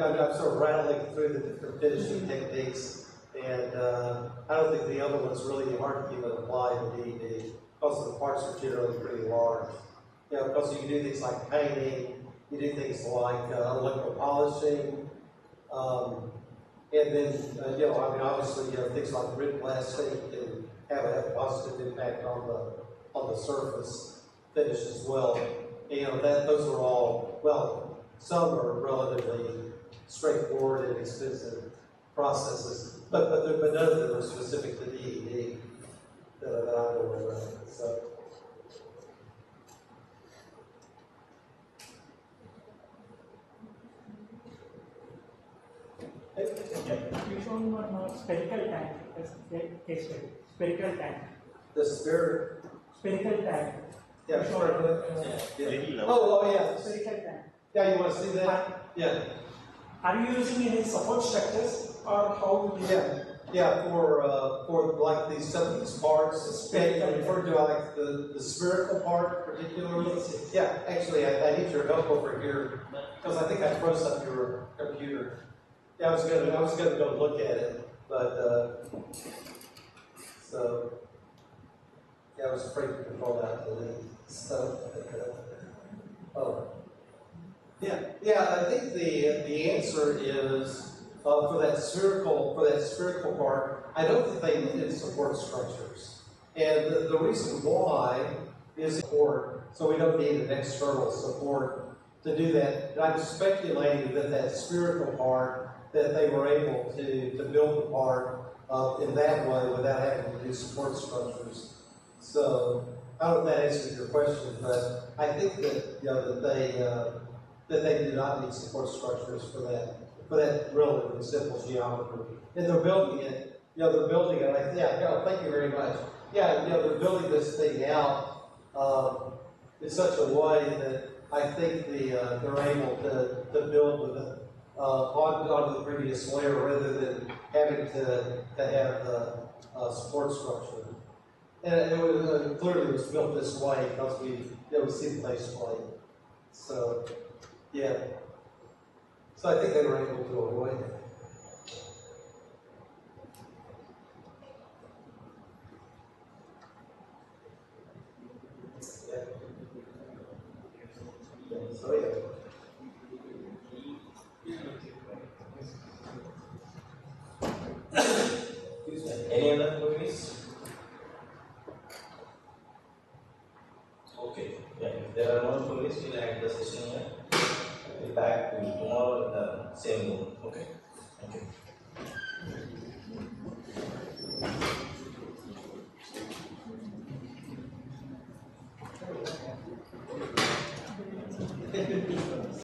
I'm sort of rattling through the different finishing techniques, and I don't think the other one's really hard to even apply to DED, because the parts are generally pretty large. Because you can do things like painting, you do things like liquid polishing, and then, obviously, things like grit blasting can have a positive impact on the surface finish as well. And those are all, well, some are relatively straightforward and expensive processes, but none of them are specific to DED that I'm aware of. So. You shown one spherical tank as case study. Spherical tank. The spherical tank. Yeah, sure. Yeah. Oh, yeah. Spherical tank. Yeah, you want to see that? Yeah. Are you using any support structures or how? Yeah, for like some of these parts, you refer to like the spherical part particularly. Yes. Yeah, actually, I need your help over here because I think I froze up your computer. Yeah, I was gonna go look at it, but so yeah, I was afraid to control that delete. So I think the answer is for that spherical part. I don't think they needed support structures, and the reason why is support. So we don't need an external support to do that. And I'm speculating that spherical part, that they were able to build the part in that way without having to do support structures. So I don't know if that answers your question, but I think that that they do not need support structures for that relatively simple geometry. And they're building it. Thank you very much. They're building this thing out in such a way that I think they're able to build with it onto the previous layer rather than having to have the support structure. And it clearly was built this way because we see the base plate. So, yeah. So I think they were able to avoid it. So yeah. Any other queries? Okay. Yeah. If there are no queries, we'll end the session here. We'll be back tomorrow in the same room. Okay.